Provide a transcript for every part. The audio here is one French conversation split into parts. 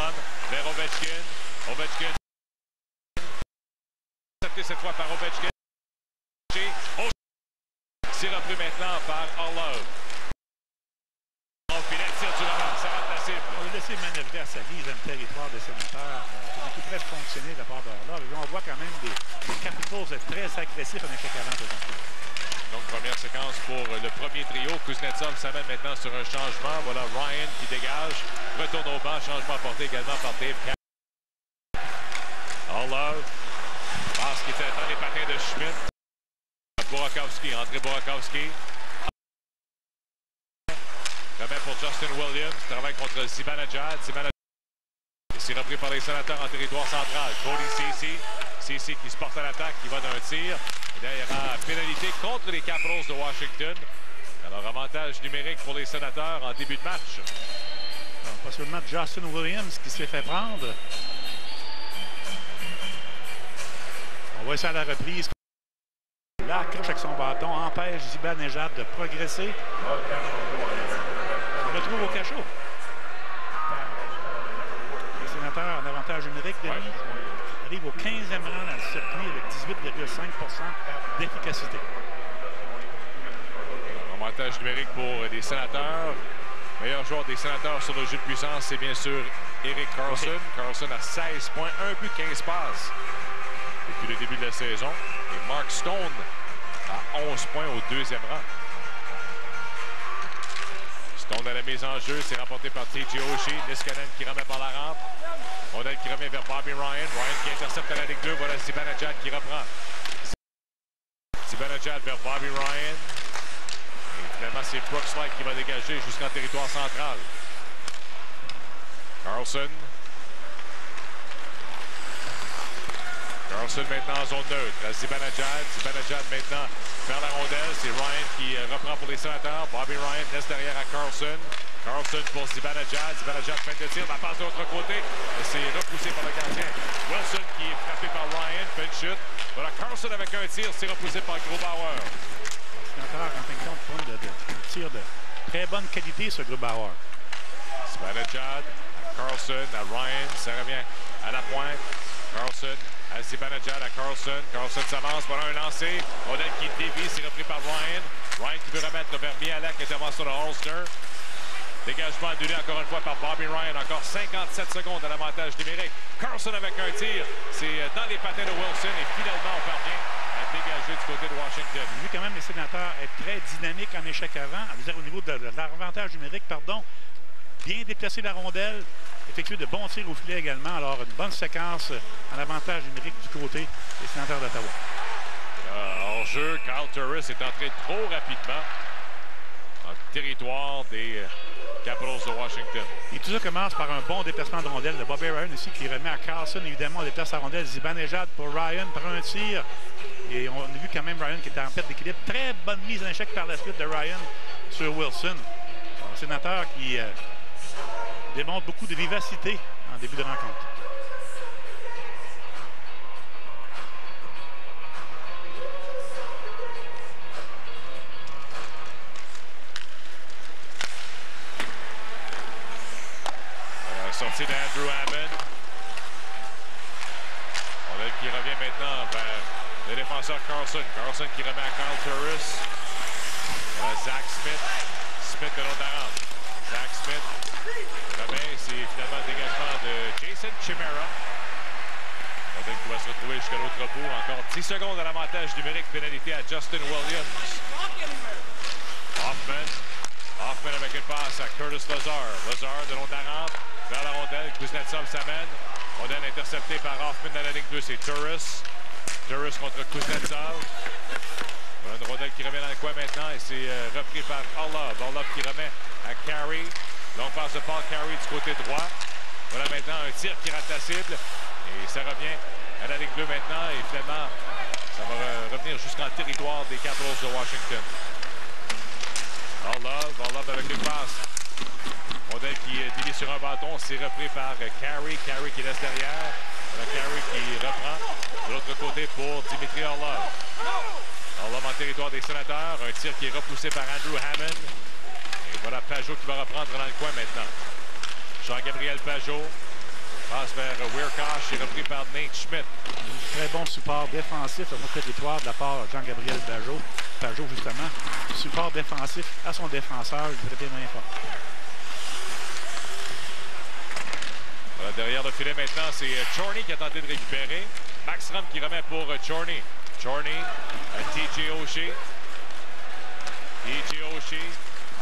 Lidstrom vers Ovechkin. Ovechkin. Accepté cette fois par Ovechkin. C'est repris maintenant par Orlov. Puis la tire du revers, ça rate la cible. On l'a laissé manœuvrer à sa guise dans le territoire des Sénateurs. C'est beaucoup très fonctionné de la part d'Orlov. On voit quand même des Capitals être très agressifs en échec avant. Donc, première séquence pour le premier trio. Kuznetsov s'amène maintenant sur un changement. Voilà Ryan qui dégage. Retourne au banc. Changement apporté également par Dave Campbell. Orlov. Passe qui était dans les patins de Schmidt. Burakovsky. Entrée Burakovsky. Remet pour Justin Williams. Travaille contre Zibanejad. C'est repris par les Sénateurs en territoire central. Cody Ceci. Ceci qui se porte à l'attaque, qui va d'un tir. Et là, il y aura pénalité contre les Capitals de Washington. Alors, avantage numérique pour les Sénateurs en début de match. Alors, pas seulement Justin Williams qui s'est fait prendre. On voit ça à la reprise. Là, accroche avec son bâton, empêche Zibanejad de progresser. On se retrouve au cachot. Les Sénateurs en avantage numérique de lui. Arrive au 15e rang dans le circuit avec 18,5 d'efficacité. Avantage numérique pour les Sénateurs. Meilleur joueur des Sénateurs sur le jeu de puissance, c'est bien sûr Erik Karlsson. Okay. Karlsson a 16 points, 1 but, 15 passes depuis le début de la saison. Et Mark Stone à 11 points au 2e rang. Stone à la mise en jeu, c'est rapporté par TJ Oshie. Niskanen qui remet par la rampe. Rondelle qui revient vers Bobby Ryan. Ryan qui intercepte à la ligne 2. Voilà Zibanejad qui reprend. Zibanejad vers Bobby Ryan. Et finalement, c'est Brooks Light qui va dégager jusqu'en territoire central. Karlsson. Karlsson maintenant en zone neutre. Zibanejad. Zibanejad maintenant vers la rondelle. C'est Ryan qui reprend pour les Sénateurs. Bobby Ryan laisse derrière à Karlsson. Karlsson pour Zibanejad. Zibanejad fin de tir. La passe de l'autre côté. C'est repoussé par le gardien. Wilson qui est frappé par Ryan. Fait une chute. Voilà Karlsson avec un tir. C'est repoussé par Grubauer. C'est encore en fin de compte pour de tir de très bonne qualité ce Grubauer. Zibanejad à Karlsson, à Ryan. Ça revient à la pointe. Karlsson à Zibanejad, à Karlsson. Karlsson s'avance pour un lancer. Odell qui dévie. C'est repris par Ryan. Ryan qui veut remettre vers Mialek. Intervention de Holster. Dégagement annulé encore une fois par Bobby Ryan. Encore 57 secondes à l'avantage numérique. Karlsson avec un tir. C'est dans les patins de Wilson. Et finalement, on parvient à dégager du côté de Washington. Vu quand même les Sénateurs être très dynamiques en échec avant. À dire au niveau de l'avantage numérique, pardon. Bien déplacer la rondelle. Effectuer de bons tirs au filet également. Alors, une bonne séquence en avantage numérique du côté des Sénateurs d'Ottawa. Hors jeu, Kyle Turris est entré trop rapidement en territoire des Capitals de Washington. Et tout ça commence par un bon déplacement de rondelle de Bobby Ryan ici qui remet à Karlsson. Évidemment, on déplace la rondelle. Zibanejad pour Ryan par un tir. Et on a vu quand même Ryan qui était en perte d'équilibre. Très bonne mise en échec par la suite de Ryan sur Wilson. Un sénateur qui démontre beaucoup de vivacité en début de rencontre. Sortie d'Andrew Hammond. Rondelle qui revient maintenant vers le défenseur Karlsson. Karlsson qui remet à Kyle Turris. Zach Smith. Smith de l'autre rampe. Zach Smith remet. C'est finalement le dégagement de Jason Chimera. Rondelle qui va se retrouver jusqu'à l'autre bout. Encore 10 secondes à l'avantage numérique. Pénalité à Justin Williams. Hoffman avec une passe à Curtis Lazar. Lazar de long de la rampe. Vers la rondelle, Kuznetsov s'amène. Rondelle interceptée par Hoffman dans la ligne 2, c'est Turris. Turris contre Kuznetsov. Voilà une rondelle qui revient dans le coin maintenant et c'est repris par Orlov. Orlov qui remet à Carey. Longue passe de Paul Carey du côté droit. Voilà maintenant un tir qui rate la cible. Et ça revient à la ligne 2 maintenant. Et finalement, ça va revenir jusqu'en territoire des Capitals de Washington. Orlov avec une passe. Rondelle qui dévie sur un bâton, c'est repris par Carey. Carey qui laisse derrière. Carey qui reprend de l'autre côté pour Dimitri Orlov. Orlov en territoire des Sénateurs. Un tir qui est repoussé par Andrew Hammond. Et voilà Pajot qui va reprendre dans le coin maintenant. Jean-Gabriel Pajot. Passe vers Wiercott, est repris par Nate Schmidt. Très bon support défensif à notre territoire de la part de Jean-Gabriel Pageau, justement. Support défensif à son défenseur, il était bien fort. Voilà, derrière le filet maintenant, c'est Chorney qui a tenté de récupérer. Maxstrom qui remet pour Chorney. Chorney à TJ Oshie. TJ Oshie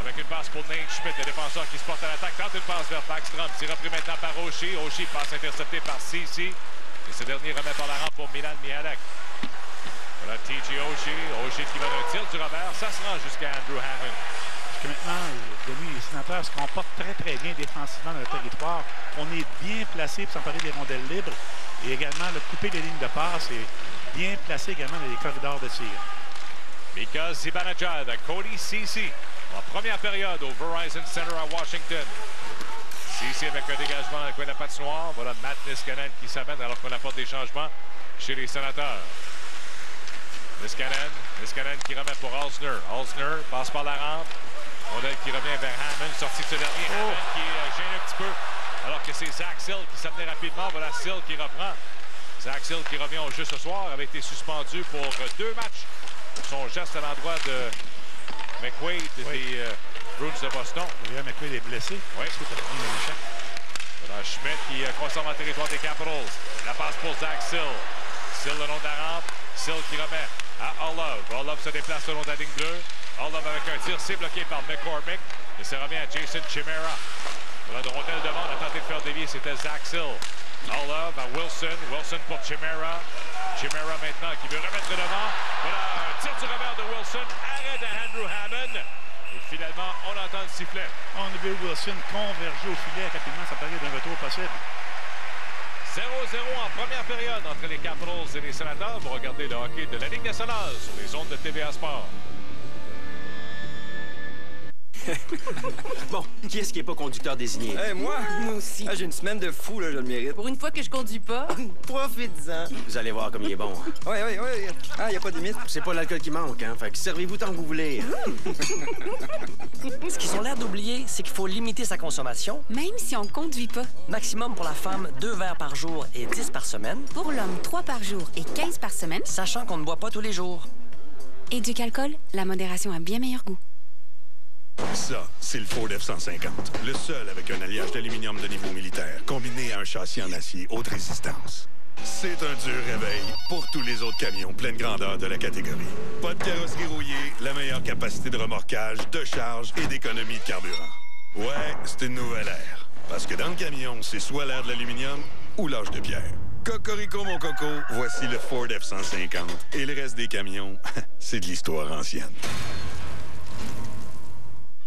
avec une passe pour Nate Schmidt, le défenseur qui se porte à l'attaque. Tente une passe vers Backstrom. C'est repris maintenant par Oshie. Oshie passe intercepté par Ceci. Et ce dernier remet par la rampe pour Milan Michalek. Voilà TJ Oshie. Oshie qui va d'un tir du revers. Ça se rend jusqu'à Andrew Hammond. Maintenant, Denis, les Sénateurs se comportent très bien défensivement dans le territoire. On est bien placé pour s'emparer des rondelles libres et également couper les lignes de passe et bien placé également dans les corridors de tir. Mika Zibanejad à Cody Ceci en première période au Verizon Center à Washington. Ceci avec un dégagement dans le coin de la patinoire. Voilà Matt Niskanen qui s'amène alors qu'on apporte des changements chez les Sénateurs. Niskanen qui remet pour Alsner. Alsner passe par la rampe. Rondelle qui revient vers Hammond, sorti de ce dernier. Hammond qui gêne un petit peu, alors que c'est Zach Sill qui s'amenait rapidement. Voilà Sill qui reprend. Zach Sill qui revient au jeu ce soir, avait été suspendu pour 2 matchs pour son geste à l'endroit de McQuaid des Bruins de Boston. McQuaid est blessé. Oui. Voilà Schmidt qui conserve en territoire des Capitals. La passe pour Zach Sill. Sill le long de la rampe. Sill qui remet à Orlov. Orlov se déplace le long de la ligne bleue. Orlov avec un tir, c'est bloqué par McCormick. Et ça revient à Jason Chimera. Voilà, de rondelle devant, on a tenté de faire dévier, c'était Zach Sill. Orlov à Wilson. Wilson pour Chimera. Chimera maintenant qui veut remettre devant. Voilà, un tir du revers de Wilson. Arrêt de Andrew Hammond. Et finalement, on entend le sifflet. On a vu Wilson converger au filet rapidement, ça paraît d'un retour possible. 0-0 en première période entre les Capitals et les Sénateurs. Vous regardez le hockey de la Ligue nationale sur les ondes de TVA Sport. Bon, qui est-ce qui n'est pas conducteur désigné? Moi aussi. J'ai une semaine de fou, là, je le mérite. Pour une fois que je conduis pas. Profites-en. Vous allez voir comme il est bon. Oui. Ah, y a pas de limite. C'est pas l'alcool qui manque, hein? Fait que servez-vous tant que vous voulez. Ce qu'ils ont l'air d'oublier, c'est qu'il faut limiter sa consommation. Même si on conduit pas. Maximum pour la femme, 2 verres par jour et 10 par semaine. Pour l'homme, 3 par jour et 15 par semaine. Sachant qu'on ne boit pas tous les jours. Éduc-Alcool, la modération a bien meilleur goût. Ça, c'est le Ford F-150. Le seul avec un alliage d'aluminium de niveau militaire, combiné à un châssis en acier haute résistance. C'est un dur réveil pour tous les autres camions pleine grandeur de la catégorie. Pas de carrosserie rouillée, la meilleure capacité de remorquage, de charge et d'économie de carburant. Ouais, c'est une nouvelle ère. Parce que dans le camion, c'est soit l'air de l'aluminium ou l'âge de pierre. Cocorico, mon coco, voici le Ford F-150. Et le reste des camions, c'est de l'histoire ancienne.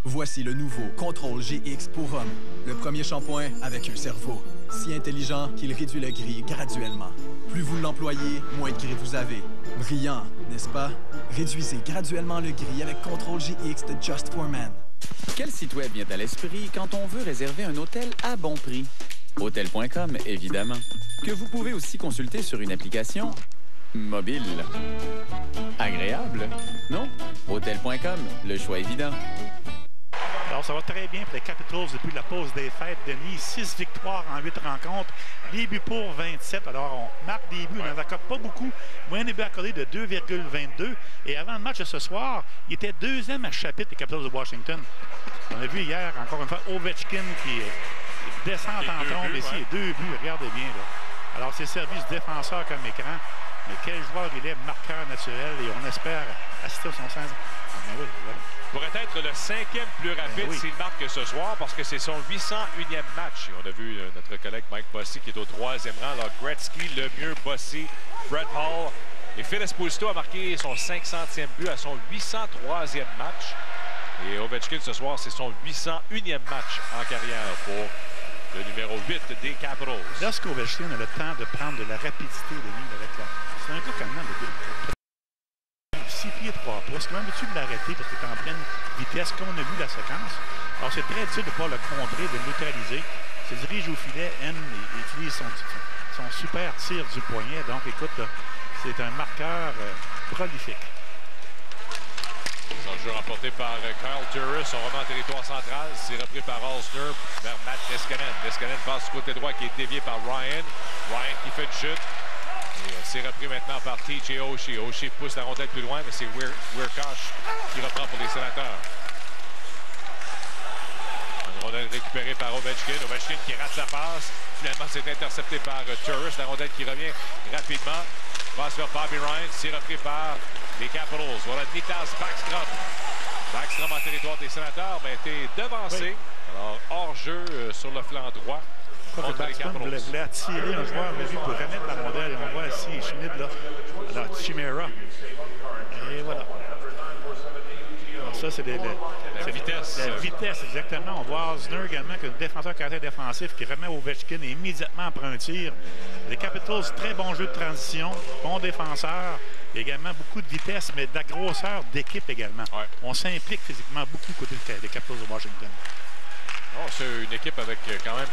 Voici le nouveau Contrôle GX pour homme. Le premier shampoing avec un cerveau. Si intelligent qu'il réduit le gris graduellement. Plus vous l'employez, moins de gris vous avez. Brillant, n'est-ce pas? Réduisez graduellement le gris avec Contrôle GX de Just for Men. Quel site web vient à l'esprit quand on veut réserver un hôtel à bon prix? Hôtel.com, évidemment. Que vous pouvez aussi consulter sur une application mobile. Agréable, non? Hôtel.com, le choix évident. Alors, ça va très bien pour les Capitals depuis la pause des fêtes, Denis. 6 victoires en 8 rencontres. Les buts pour 27. Alors, on marque des buts, on n'en accorde pas beaucoup. Moyen des buts accordés de 2,22. Et avant le match de ce soir, il était 2e à chapitre des Capitals de Washington. On a vu hier, encore une fois, Ovechkin qui descend en trombe ici. Et 2 buts, regardez bien. Là. Alors, c'est service défenseur comme écran. Mais quel joueur il est, marqueur naturel. Et on espère assister à son sens. Oui, voilà. Pourrait être le 5e plus rapide s'il marque ce soir parce que c'est son 801e match. Et on a vu notre collègue Mike Bossy qui est au 3e rang. Alors Gretzky, le mieux, Bossy, Fred Hall. Et Phil Esposito a marqué son 500e but à son 803e match. Et Ovechkin ce soir, c'est son 801e match en carrière pour le numéro 8 des Capitals. Lorsqu'Ovechkin a le temps de prendre de la rapidité de ligne avec la... C'est un gars quand même de 6 pieds 3 pouces. Comment veux-tu de l'arrêter parce qu'il est en pleine vitesse, comme on a vu la séquence? Alors, c'est très difficile de pouvoir le contrer, de le neutraliser. Il se dirige au filet. Il utilise son super tir du poignet. Donc, écoute, c'est un marqueur prolifique. C'est un jeu remporté par Kyle Turris. On remet en territoire central. C'est repris par Alsner vers Matt Niskanen. Niskanen passe du côté droit qui est dévié par Ryan. Ryan qui fait une chute. C'est repris maintenant par TJ Oshie. Oshie pousse la rondelle plus loin, mais c'est Wiercauch qui reprend pour les Sénateurs. Une rondelle récupérée par Ovechkin. Ovechkin qui rate sa passe. Finalement, c'est intercepté par Turris. La rondelle qui revient rapidement. Passe vers Bobby Ryan. C'est repris par les Capitals. Voilà Niklas Backstrom. Backstrom en territoire des Sénateurs, mais a été devancé. Oui. Alors, hors-jeu sur le flanc droit. Backstrom voulait attirer un joueur mais lui pour remettre la rondelle. Et on voit ici Schmidt là. Alors, Chimera. Et voilà. Alors, ça, c'est la vitesse. La vitesse, exactement. On voit Osner également, que le défenseur caractère défensif qui remet Ovechkin immédiatement après un tir. Les Capitals, très bon jeu de transition, bon défenseur. Également beaucoup de vitesse, mais de la grosseur d'équipe également. Ouais. On s'implique physiquement beaucoup côté des Capitals de Washington. C'est une équipe avec quand même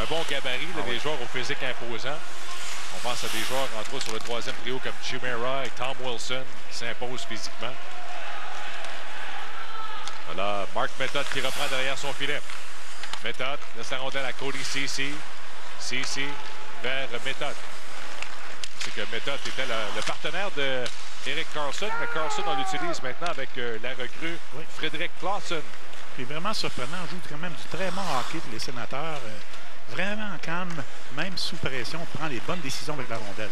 un bon gabarit, là, des joueurs au physique imposant. On pense à des joueurs, entre autres, sur le troisième trio comme Chimera et Tom Wilson qui s'imposent physiquement. Voilà, Mark Method qui reprend derrière son filet. Method laisse la rondelle à Cody Ceci. Ceci vers Method. C'est que Method était le partenaire d'Eric Carlson, mais Carlson, on l'utilise maintenant avec la recrue Frédéric Clausen. Puis vraiment surprenant, on joue quand même du très bon hockey pour les Sénateurs. Vraiment calme, même sous pression, prend les bonnes décisions avec la rondelle.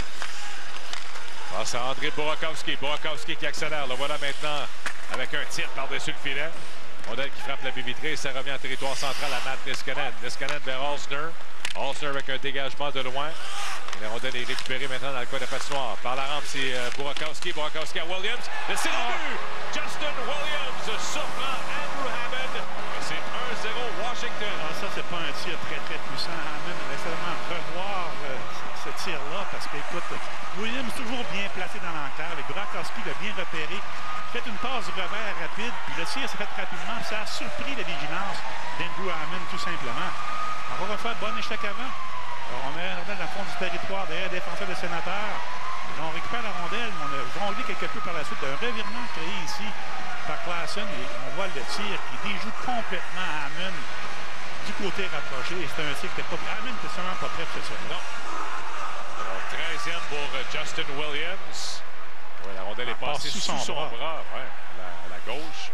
Ah, c'est André Burakovsky. Burakovsky qui accélère. Le voilà maintenant avec un tir par-dessus le filet. Rondelle qui frappe la baie vitrée. Ça revient en territoire central à Matt Niskanen. Niskanen vers Osner. Osner avec un dégagement de loin. Et la rondelle est récupérée maintenant dans le coin de la patinoire. Par la rampe, c'est Burakovsky. Burakovsky à Williams. Le tir au but! Justin Williams surprend Andrew Hammond. Et c'est 1-0 Washington. Alors ça, c'est pas un tir très puissant. Hammond va seulement revoir ce tir-là parce que, écoute, Williams toujours bien placé dans l'enclave. Et Burakovsky l'a bien repéré. Fait une passe de revers rapide. Puis le tir s'est fait rapidement. Ça a surpris la vigilance d'Andrew Hammond, tout simplement. Encore une fois, bon échec avant. Alors, on met la rondelle dans le fond du territoire derrière les défenseurs des Sénateurs. On récupère la rondelle, mais on a jonglé quelque peu par la suite d'un revirement créé ici par Clausen. Et on voit le tir qui déjoue complètement Hammond du côté rapproché. Et c'est un tir qui n'était pas prêt. Hammond n'était sûrement pas prêt pour ce tir. Non. Alors, 13e pour Justin Williams. Ouais, la rondelle est passée sous son bras à la gauche.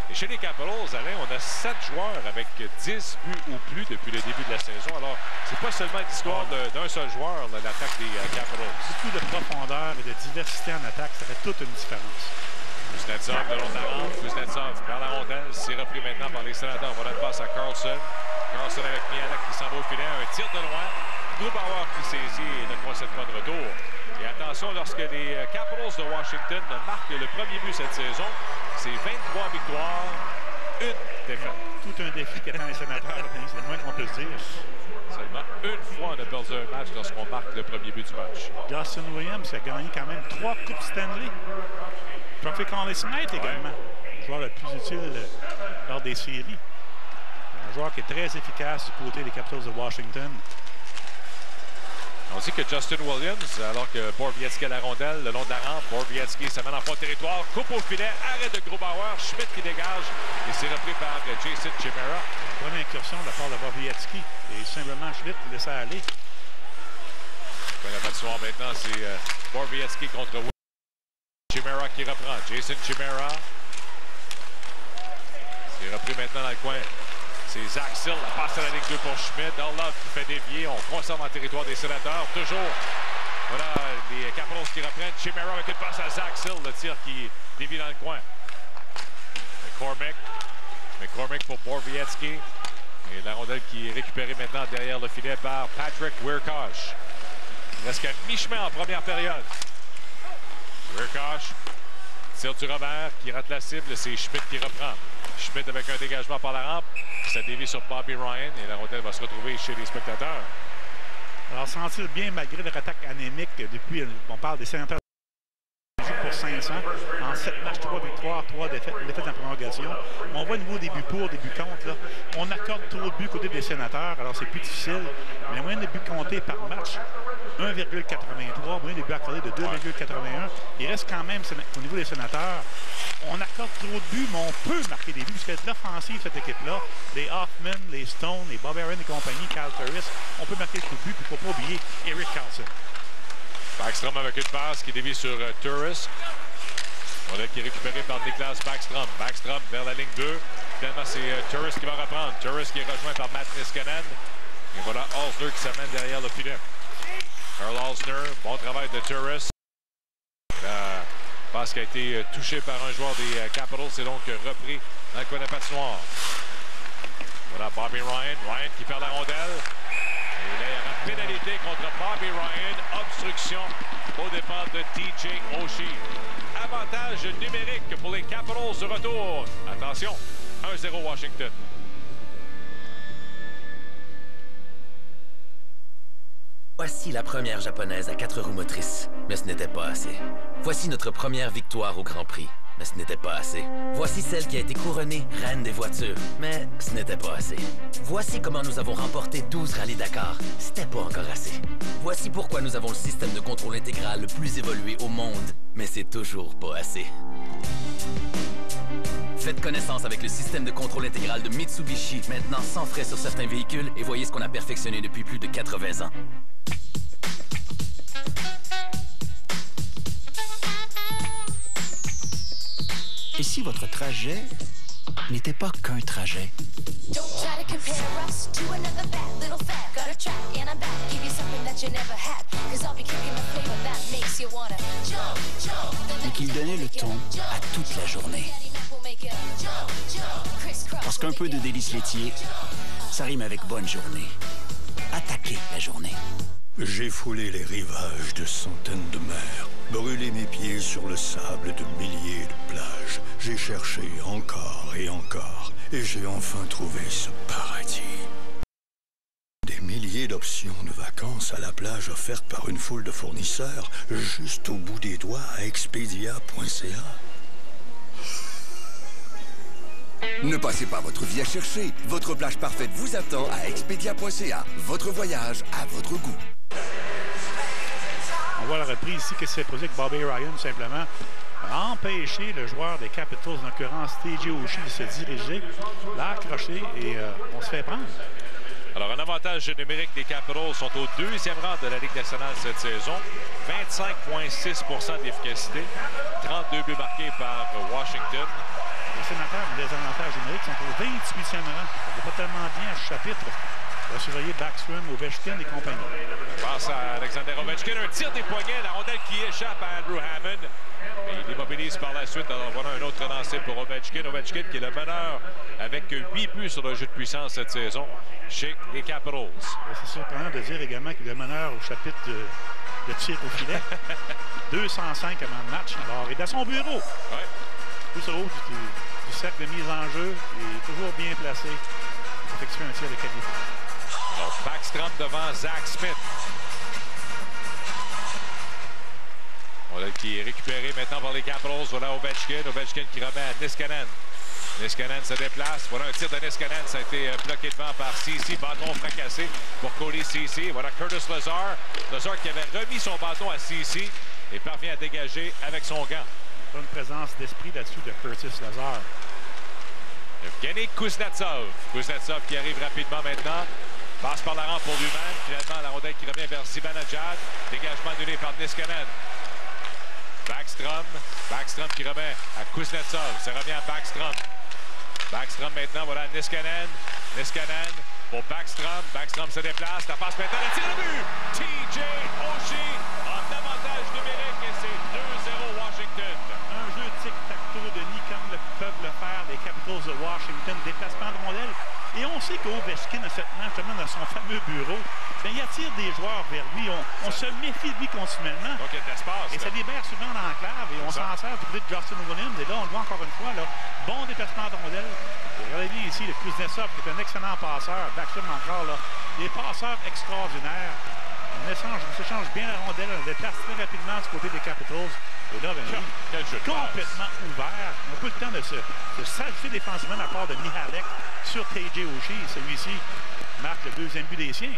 Et chez les Capitals, Alain, on a 7 joueurs avec 10 buts ou plus depuis le début de la saison. Alors, c'est pas seulement l'histoire d'un seul joueur, l'attaque des Capitals. Beaucoup de profondeur et de diversité en attaque, ça fait toute une différence. Kuznetsov de long de la rampe. Kuznetsov vers la rondelle. C'est repris maintenant par les Sénateurs. On va la passe à Carlson. Carlson avec Mianek qui s'en va au filet. Un tir de loin. Grubauer qui saisit et ne concède pas de retour. Et attention, lorsque les Capitals de Washington marquent le premier but cette saison, c'est 23 victoires, une défaite. Tout un défi qu'attend les Sénateurs, c'est le moins qu'on peut se dire. Seulement une fois on a perdu un match lorsqu'on marque le premier but du match. Justin Williams a gagné quand même 3 Coupes Stanley. Trophée Conley Smythe également, le joueur le plus utile lors des séries. Un joueur qui est très efficace du côté des Capitals de Washington. On dit que Justin Williams, alors que Borowiecki a la rondelle le long de la rampe, Borowiecki se met dans le fond de territoire, coupe au filet, arrêt de Grubauer, Schmidt qui dégage et c'est repris par Jason Chimera. Bonne incursion de la part de Borowiecki et simplement Schmidt laisse aller. La patinoire maintenant, c'est Borowiecki contre Chimera qui reprend. Jason Chimera. C'est repris maintenant dans le coin. C'est Zach Sill, la passe à la ligne 2 pour Schmidt. Orlov qui fait dévier. On conserve en territoire des Sénateurs. Toujours. Voilà les Capitals qui reprennent. Chimera avec une passe à Zach Sill. Le tir qui dévie dans le coin. McCormick pour Borowiecki. Et la rondelle qui est récupérée maintenant derrière le filet par Patrick Wiercauch. Il reste qu'à mi-chemin en première période. Wiercauch. Tire du revers qui rate la cible. C'est Schmidt qui reprend. Schmidt avec un dégagement par la rampe. Ça dévie sur Bobby Ryan et la rondelle va se retrouver chez les spectateurs. Alors, sentir bien malgré leur attaque anémique depuis, on parle des Sénateurs pour 500. En 7 matchs, 3 victoires, 3 défaites, une défaite en prolongation. On voit au niveau des buts pour, des buts contre. Là, on accorde trop de buts côté des Sénateurs, alors c'est plus difficile. Mais la moyenne des buts comptés par match, 1,83. Moyenne des buts accordés de 2,81. Il reste quand même, au niveau des Sénateurs, on accorde trop de buts, mais on peut marquer des buts, parce qu'il y a de l'offensive, cette équipe-là. Les Hoffman, les Stone, les Bob Aaron et compagnie, Kyle Turris, on peut marquer beaucoup de buts, puis il ne faut pas oublier Erik Karlsson. Backstrom avec une passe qui dévie sur Turris. On a qui est récupéré par Niklas Backstrom. Backstrom vers la ligne 2. Finalement, c'est Turris qui va reprendre. Turris qui est rejoint par Matt Niskanen. Et voilà Alsner qui s'amène derrière le filet. Karl Alsner, bon travail de Turris. La passe qui a été touchée par un joueur des Capitals. C'est donc repris dans le coin de la patinoire. Voilà Bobby Ryan. Ryan qui perd la rondelle. Et là, il y aura pénalité contre Bobby Ryan. Obstruction au départ de TJ Oshie. Avantage numérique pour les Capitals de retour. Attention, 1-0 Washington. Voici la première japonaise à 4 roues motrices, mais ce n'était pas assez. Voici notre première victoire au Grand Prix, mais ce n'était pas assez. Voici celle qui a été couronnée reine des voitures, mais ce n'était pas assez. Voici comment nous avons remporté 12 rallyes Dakar, c'était pas encore assez. Voici pourquoi nous avons le système de contrôle intégral le plus évolué au monde, mais c'est toujours pas assez. Faites connaissance avec le système de contrôle intégral de Mitsubishi, maintenant sans frais sur certains véhicules, et voyez ce qu'on a perfectionné depuis plus de 80 ans. Et si votre trajet n'était pas qu'un trajet? Mais qu'il donnait le ton à toute la journée. Parce qu'un peu de délices laitiers, ça rime avec bonne journée. Attaquez la journée. J'ai foulé les rivages de centaines de mers, brûlé mes pieds sur le sable de milliers de plages. J'ai cherché encore et encore, et j'ai enfin trouvé ce paradis. Des milliers d'options de vacances à la plage offertes par une foule de fournisseurs, juste au bout des doigts à Expedia.ca. Ne passez pas votre vie à chercher. Votre plage parfaite vous attend à Expedia.ca. Votre voyage à votre goût. On voit la reprise ici que c'est produit avec Bobby Ryan, simplement, a empêché le joueur des Capitals, en l'occurrence TJ Oshie, de se diriger, l'a accroché et on se fait prendre. Alors, un avantage numérique des Capitals sont au 2e rang de la Ligue nationale cette saison. 25,6% d'efficacité. 32 buts marqués par Washington. Les Sénateurs ont des avantages numériques, sont au 28e rang. Ça ne va pas tellement bien à ce chapitre. On va surveiller Backstrom, Ovechkin et compagnie. Passe à Alexander Ovechkin. Un tir des poignets. La rondelle qui échappe à Andrew Hammond. Et il immobilise par la suite. Alors voilà un autre lancé pour Ovechkin. Ovechkin qui est le meneur avec 8 buts sur le jeu de puissance cette saison chez les Capitals. C'est surprenant de dire également qu'il est le meneur au chapitre de tir au filet. 205 avant le match. Alors, il est dans son bureau. Ouais. Tout au haut du cercle de mise en jeu. Il est toujours bien placé pour effectuer un tir de qualité. Alors, Backstrom devant Zach Smith. Voilà qui est récupéré maintenant par les Capitals. Voilà Ovechkin. Ovechkin qui remet à Niskanen. Niskanen se déplace. Voilà un tir de Niskanen. Ça a été bloqué devant par Ceci. Bâton fracassé pour Cody Ceci. Voilà Curtis Lazar. Lazar qui avait remis son bâton à Ceci et parvient à dégager avec son gant. Une présence d'esprit là-dessus de Curtis Lazar. Evgeny Kuznetsov. Kuznetsov qui arrive rapidement maintenant. Passe par la rampe pour lui-même. Finalement, la rondelle qui revient vers Zibanejad. Dégagement annulé par Niskanen. Backstrom. Backstrom qui remet à Kuznetsov. Ça revient à Backstrom. Backstrom maintenant. Voilà Niskanen. Niskanen pour Backstrom. Backstrom se déplace. La passe maintenant. Le tir de but. TJ Oshie en avantage numérique et c'est 2-0 Washington. Un jeu tic-tac-toe de Denis comme peuvent le faire les Capitals de Washington. Déplacement de rondelle. Et on sait qu'Ovechkin, a cette main, justement, dans son fameux bureau, bien, il attire des joueurs vers lui. On se méfie de lui continuellement. Donc, il y a de l'espace. Et ça libère souvent l'enclave. Et on s'en sert du côté de Justin Williams. Et là, on le voit encore une fois. Là, bon déplacement de rondelle. Regardez bien ici le Kuznetsov, qui est un excellent passeur. Backstrom encore, là. Des passeurs extraordinaires. On s'échange bien la rondelle. On déplace très rapidement du côté des Capitals. Et là, ben, quel jeu de complètement ouvert. On n'a pas le temps de se s'ajouter défensivement de la part de Mihalek sur TJ Oshie. Celui-ci marque le deuxième but des siens.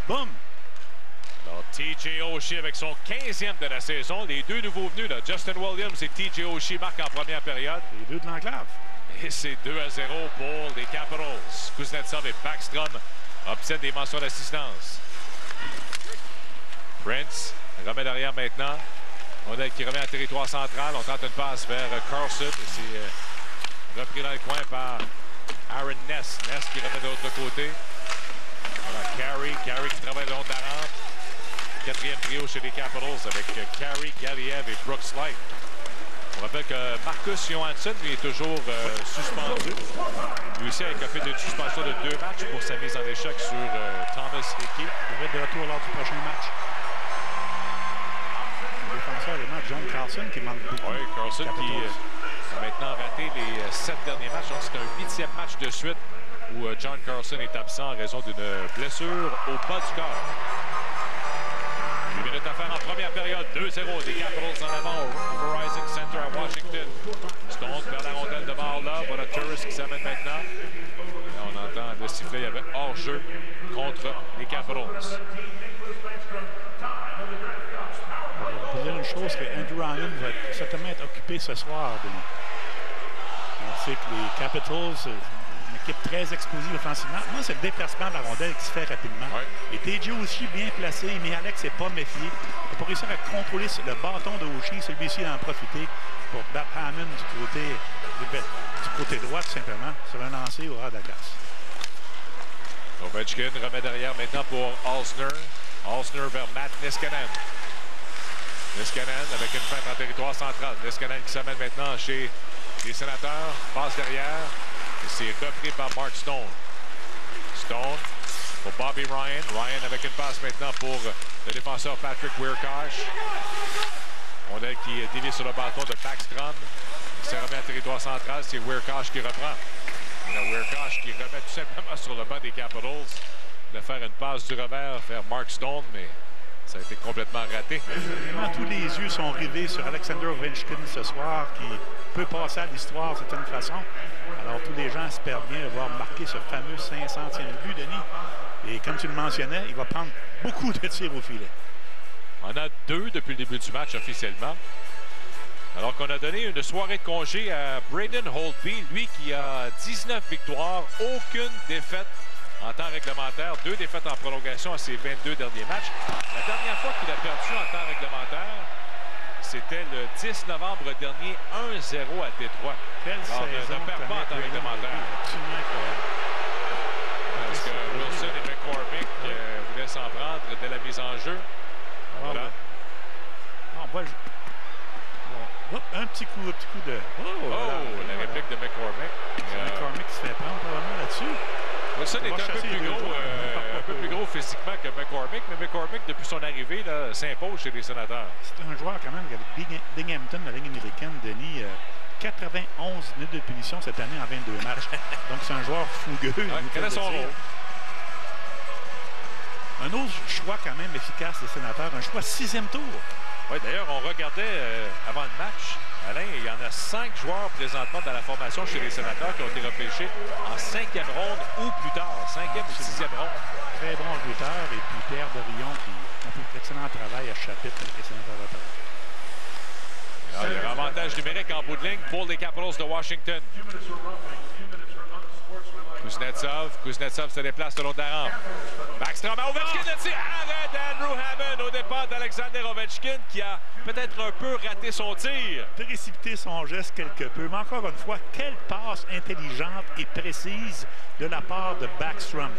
Boum! Alors, TJ Oshie avec son 15e de la saison. Les deux nouveaux venus, là, Justin Williams et TJ Oshie, marquent en première période. Les deux de l'enclave. Et c'est 2-0 pour les Capitals. Kuznetsov et Backstrom obtiennent des mentions d'assistance. Prince remet derrière maintenant. Rondelle qui remet en territoire central. On tente une passe vers Carlson. C'est repris dans le coin par Aaron Ness. Ness qui remet de l'autre côté. Voilà, Carey qui travaille le long de la rampe. Quatrième trio chez les Capitals avec Carey, Galiev et Brooks Light. On rappelle que Marcus Johansson, lui, est toujours suspendu. Lui aussi a écopé d'une suspension de 2 matchs pour sa mise en échec sur Thomas Hickey. Il devrait être de retour lors du prochain match. Le défenseur également, John Carlson, qui manque beaucoup. Oui, Carlson qui a maintenant raté les 7 derniers matchs. Donc, c'est un 8e match de suite où John Carlson est absent en raison d'une blessure au bas du corps. 8 minutes à faire en première période. 2-0 des Capitals en avant au Verizon Center à Washington. Stone vers la rondelle de bord là. Voilà Turris qui s'amène maintenant. Et on entend le sifflet. Il y avait hors-jeu contre les Capitals. On peut dire une chose, que Andrew Ryan va certainement être occupé ce soir. On sait que les Capitals, une équipe très explosive offensivement. Moi, c'est le déplacement de la rondelle qui se fait rapidement. Ouais. Et TJ aussi bien placé, mais Alex n'est pas méfié. Il n'a pas réussi à contrôler le bâton de Oshie. Celui-ci a en profité pour battre Hammond du côté droit, tout simplement, sur un lancer au ras de la glace. Ovechkin remet derrière maintenant pour Alsner. Alsner vers Matt Niskanen. Niskanen avec une feinte en territoire central. Niskanen qui s'amène maintenant chez les Sénateurs. Passe derrière. Et c'est repris par Mark Stone. Stone pour Bobby Ryan. Ryan avec une passe maintenant pour le défenseur Patrick Wiercauch. Rondelle qui dévie sur le bâton de Backstrom. Il se remet en territoire central. C'est Wiercauch qui reprend. Wiercauch qui remet tout simplement sur le banc des Capitals. De faire une passe du revers vers Mark Stone, mais ça a été complètement raté. Vraiment, tous les yeux sont rivés sur Alexander Ovechkin ce soir, qui peut passer à l'histoire de certaine façon. Alors, tous les gens espèrent bien avoir marqué ce fameux 500e but, Denis. Et comme tu le mentionnais, il va prendre beaucoup de tirs au filet. On a 2 depuis le début du match officiellement. Alors qu'on a donné une soirée de congé à Braden Holtby, lui qui a 19 victoires, aucune défaite en temps réglementaire, 2 défaites en prolongation à ses 22 derniers matchs. La dernière fois qu'il a perdu en temps réglementaire, c'était le 10 novembre dernier, 1-0 à Détroit. Quelle Alors, saison ne perd pas en temps réglementaire. Parce que Wilson et McCormick voulaient s'en prendre dès la mise en jeu. Voilà. Un petit coup de... La réplique de McCormick. McCormick se fait prendre probablement là-dessus. Wilson est un peu plus gros physiquement que McCormick, mais McCormick, depuis son arrivée, s'impose chez les Sénateurs. C'est un joueur quand même avec Binghamton, la ligne américaine, Denis. 91 minutes de punition cette année en 22 matchs. Donc c'est un joueur fougueux. Il connaît son rôle. Un autre choix quand même efficace des Sénateurs, un choix 6e tour. Oui, d'ailleurs, on regardait avant le match, Alain, il y en a 5 joueurs présentement dans la formation chez les Sénateurs qui ont été repêchés en 5e ronde ou plus tard, 5e ou 6e ronde. Très bon recruteur, et puis Pierre Dorion qui a fait un excellent travail à ce chapitre avec les Sénateurs. Il y a un avantage numérique en bout de ligne pour les Capitals de Washington. Kuznetsov se déplace le long de la rampe. Backstrom à Ovechkin, le tir arrêt d'Andrew Hammond au départ d'Alexander Ovechkin qui a peut-être un peu raté son tir. Précipité son geste quelque peu, mais encore une fois, quelle passe intelligente et précise de la part de Backstrom.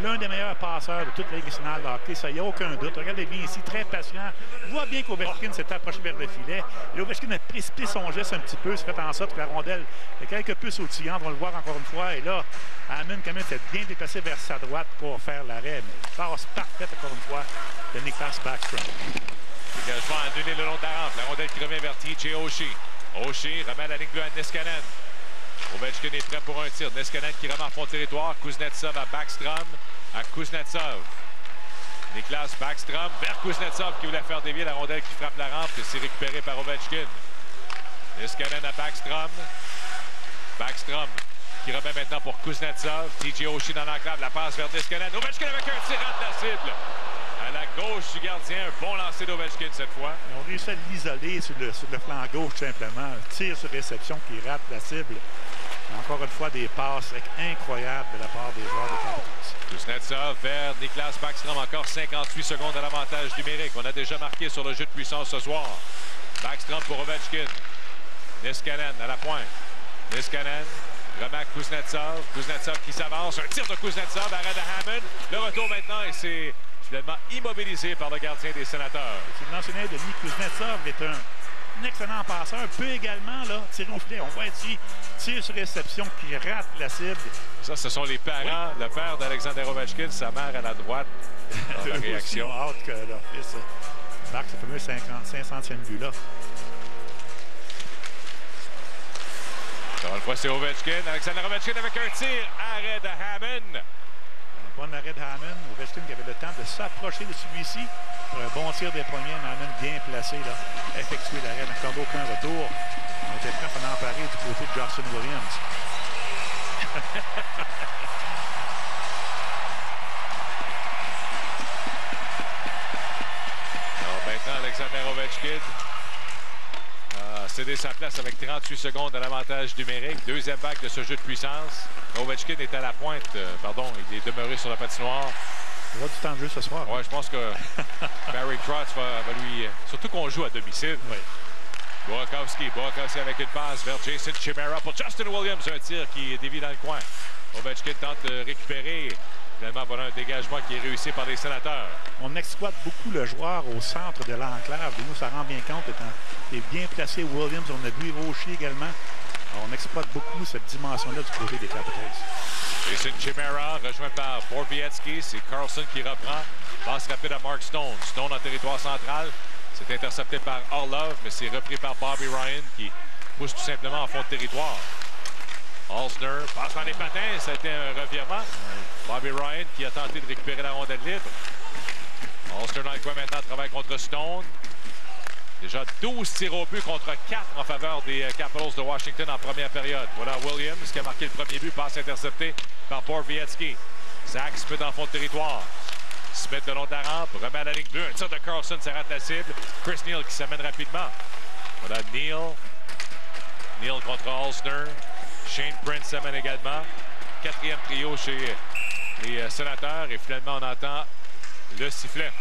L'un des meilleurs passeurs de toute la Ligue nationale de hockey, ça, il n'y a aucun doute. Regardez bien ici, très patient. Voit bien qu'Ovechkin s'est approché vers le filet. Et Ovechkin a précipité son geste un petit peu, ça fait en sorte que la rondelle est quelque peu sautillante. On va le voir encore une fois. Et là, Hammond quand même s'est bien déplacé vers sa droite pour faire l'arrêt. Mais passe parfaite encore une fois de Niklas Backstrom. Dégagement annulé le long de la rampe. La rondelle qui revient vers TJ Oshie. Oshie remet la ligne bleue à Niskanen. Ovechkin est prêt pour un tir. Niskanen qui remet en fond de territoire. Kuznetsov à Backstrom. À Kuznetsov. Niklas Backstrom vers Kuznetsov qui voulait faire dévier la rondelle qui frappe la rampe. C'est récupéré par Ovechkin. Niskanen à Backstrom. Backstrom qui remet maintenant pour Kuznetsov. TJ Oshie dans l'enclave. La passe vers Niskanen. Ovechkin avec un tir de la cible. À la gauche du gardien. Un bon lancer d'Ovechkin cette fois. On réussit à l'isoler sur le flanc gauche simplement. Un tir sur réception qui rate la cible. Encore une fois, des passes incroyables de la part des joueurs des Capitals. Kuznetsov vers Niklas Backstrom. Encore 58 secondes à l'avantage numérique. On a déjà marqué sur le jeu de puissance ce soir. Backstrom pour Ovechkin. Niskanen à la pointe. Niskanen remet à Kuznetsov. Kuznetsov qui s'avance. Un tir de Kuznetsov. Arrêt de Hammond. Le retour maintenant et c'est finalement immobilisé par le gardien des Sénateurs. Tu le mentionnais, Denis, Kuznetsov est un excellent passeur. Peut également tirer au filet. On voit ici tir sur réception qui rate la cible. Ça, ce sont les parents. Oui. Le père d'Alexander Ovechkin, sa mère à la droite. Dans la réaction. Ils ont hâte que leur fils marque ce fameux 500e but-là. Encore une fois, c'est Ovechkin. Alexander Ovechkin avec un tir. Arrêt de Hammond. Un bon arrêt de Hammond. Ovechkin qui avait le temps de s'approcher de celui-ci pour un bon tir des premiers. Hammond bien placé, là, effectuer l'arrêt. N'accorde aucun retour. On était prêt à en emparer du côté de Justin Williams. Alors maintenant, Alexander Ovechkin a cédé sa place avec 38 secondes à l'avantage numérique. Deuxième vague de ce jeu de puissance. Ovechkin est à la pointe. Il est demeuré sur la patinoire. Il aura du temps de jeu ce soir. Oui, je pense que Barry Trotz va lui... Surtout qu'on joue à domicile. Oui. Burakovsky avec une passe vers Jason Chimera pour Justin Williams. Un tir qui dévie dans le coin. Ovechkin tente de récupérer. Finalement, voilà un dégagement qui est réussi par les Sénateurs. On exploite beaucoup le joueur au centre de l'enclave. Nous, ça rend bien compte. Il est bien placé, Williams. On a vu Rocher également. Alors, on exploite beaucoup cette dimension-là du côté des Capitals. Jason Chimera, rejoint par Borowiecki. C'est Carlson qui reprend. Passe rapide à Mark Stone. Stone en territoire central. C'est intercepté par Orlov, mais c'est repris par Bobby Ryan qui pousse tout simplement en fond de territoire. Alsner passe dans les patins. Ça a été un revirement. Bobby Ryan qui a tenté de récupérer la rondelle libre. Alsner dans le coin maintenant travaille contre Stone. Déjà 12 tirs au but contre 4 en faveur des Capitals de Washington en première période. Voilà Williams qui a marqué le premier but. Passe intercepté par Borowiecki. Zach Smith en fond de territoire. Smith le long de la rampe. Remet à la ligne bleue. Un tir de Carlson, ça rate la cible. Chris Neal qui s'amène rapidement. Voilà Neal. Neal contre Alsner. Shane Prince s'amène également. Quatrième trio chez les Sénateurs. Et finalement, on entend le sifflet.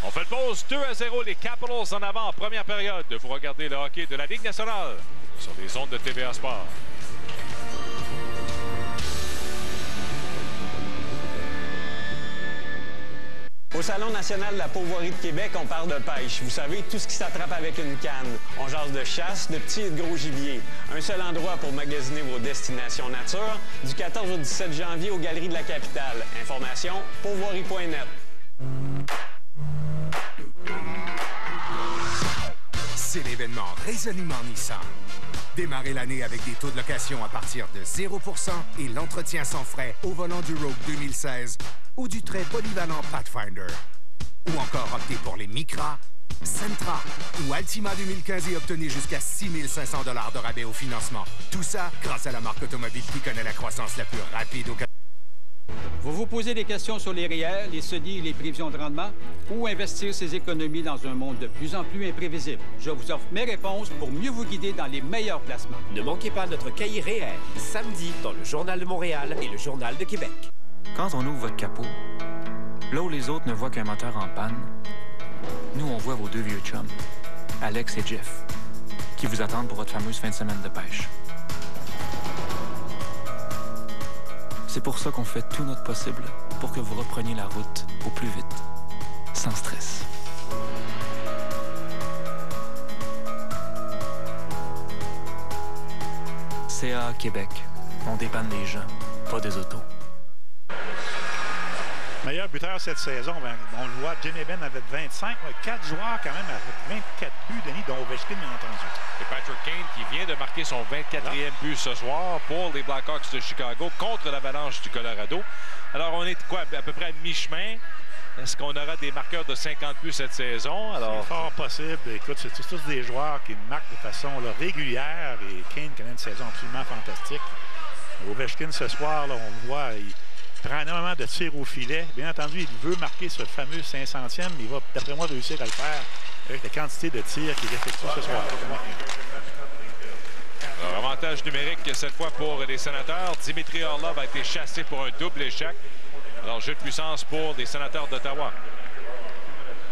On fait le pause 2-0. Les Capitals en avant en première période. Vous regardez le hockey de la Ligue nationale sur les ondes de TVA Sport. Au Salon national de la Pourvoirie de Québec, on parle de pêche. Vous savez, tout ce qui s'attrape avec une canne. On jase de chasse, de petits et de gros gibier. Un seul endroit pour magasiner vos destinations nature, du 14 au 17 janvier aux Galeries de la Capitale. Information, pourvoirie.net. C'est l'événement Résolument Nissan. Démarrez l'année avec des taux de location à partir de 0% et l'entretien sans frais au volant du Rogue 2016 ou du très polyvalent Pathfinder. Ou encore optez pour les Micra, Sentra ou Altima 2015 et obtenez jusqu'à 6 500 $ de rabais au financement. Tout ça grâce à la marque automobile qui connaît la croissance la plus rapide au Canada. Vous vous posez des questions sur les REER, les CELI et les prévisions de rendement ou investir ses économies dans un monde de plus en plus imprévisible? Je vous offre mes réponses pour mieux vous guider dans les meilleurs placements. Ne manquez pas notre cahier REER, samedi dans le Journal de Montréal et le Journal de Québec. Quand on ouvre votre capot, là où les autres ne voient qu'un moteur en panne, nous, on voit vos deux vieux chums, Alex et Jeff, qui vous attendent pour votre fameuse fin de semaine de pêche. C'est pour ça qu'on fait tout notre possible pour que vous repreniez la route au plus vite, sans stress. CA Québec, on dépanne les gens, pas des autos. Meilleur buteur cette saison, on le voit, Jimmy Benn avait 25, 4 joueurs quand même avec 24 buts, Denis, dont Ovechkin, bien entendu. Et Patrick Kane qui vient de marquer son 24e but ce soir pour les Blackhawks de Chicago contre l'Avalanche du Colorado. Alors on est quoi, à peu près à mi-chemin. Est-ce qu'on aura des marqueurs de 50 buts cette saison? C'est fort possible. Écoute, c'est tous des joueurs qui marquent de façon régulière et Kane connaît une saison absolument fantastique. Ovechkin, ce soir, là, on le voit, il prend énormément de tirs au filet. Bien entendu, il veut marquer ce fameux 500e, mais il va, d'après moi, réussir à le faire avec la quantité de tirs qu'il effectue ce soir. Alors, avantage numérique cette fois pour les Sénateurs. Dimitri Orlov a été chassé pour un double échec. Alors, jeu de puissance pour les Sénateurs d'Ottawa.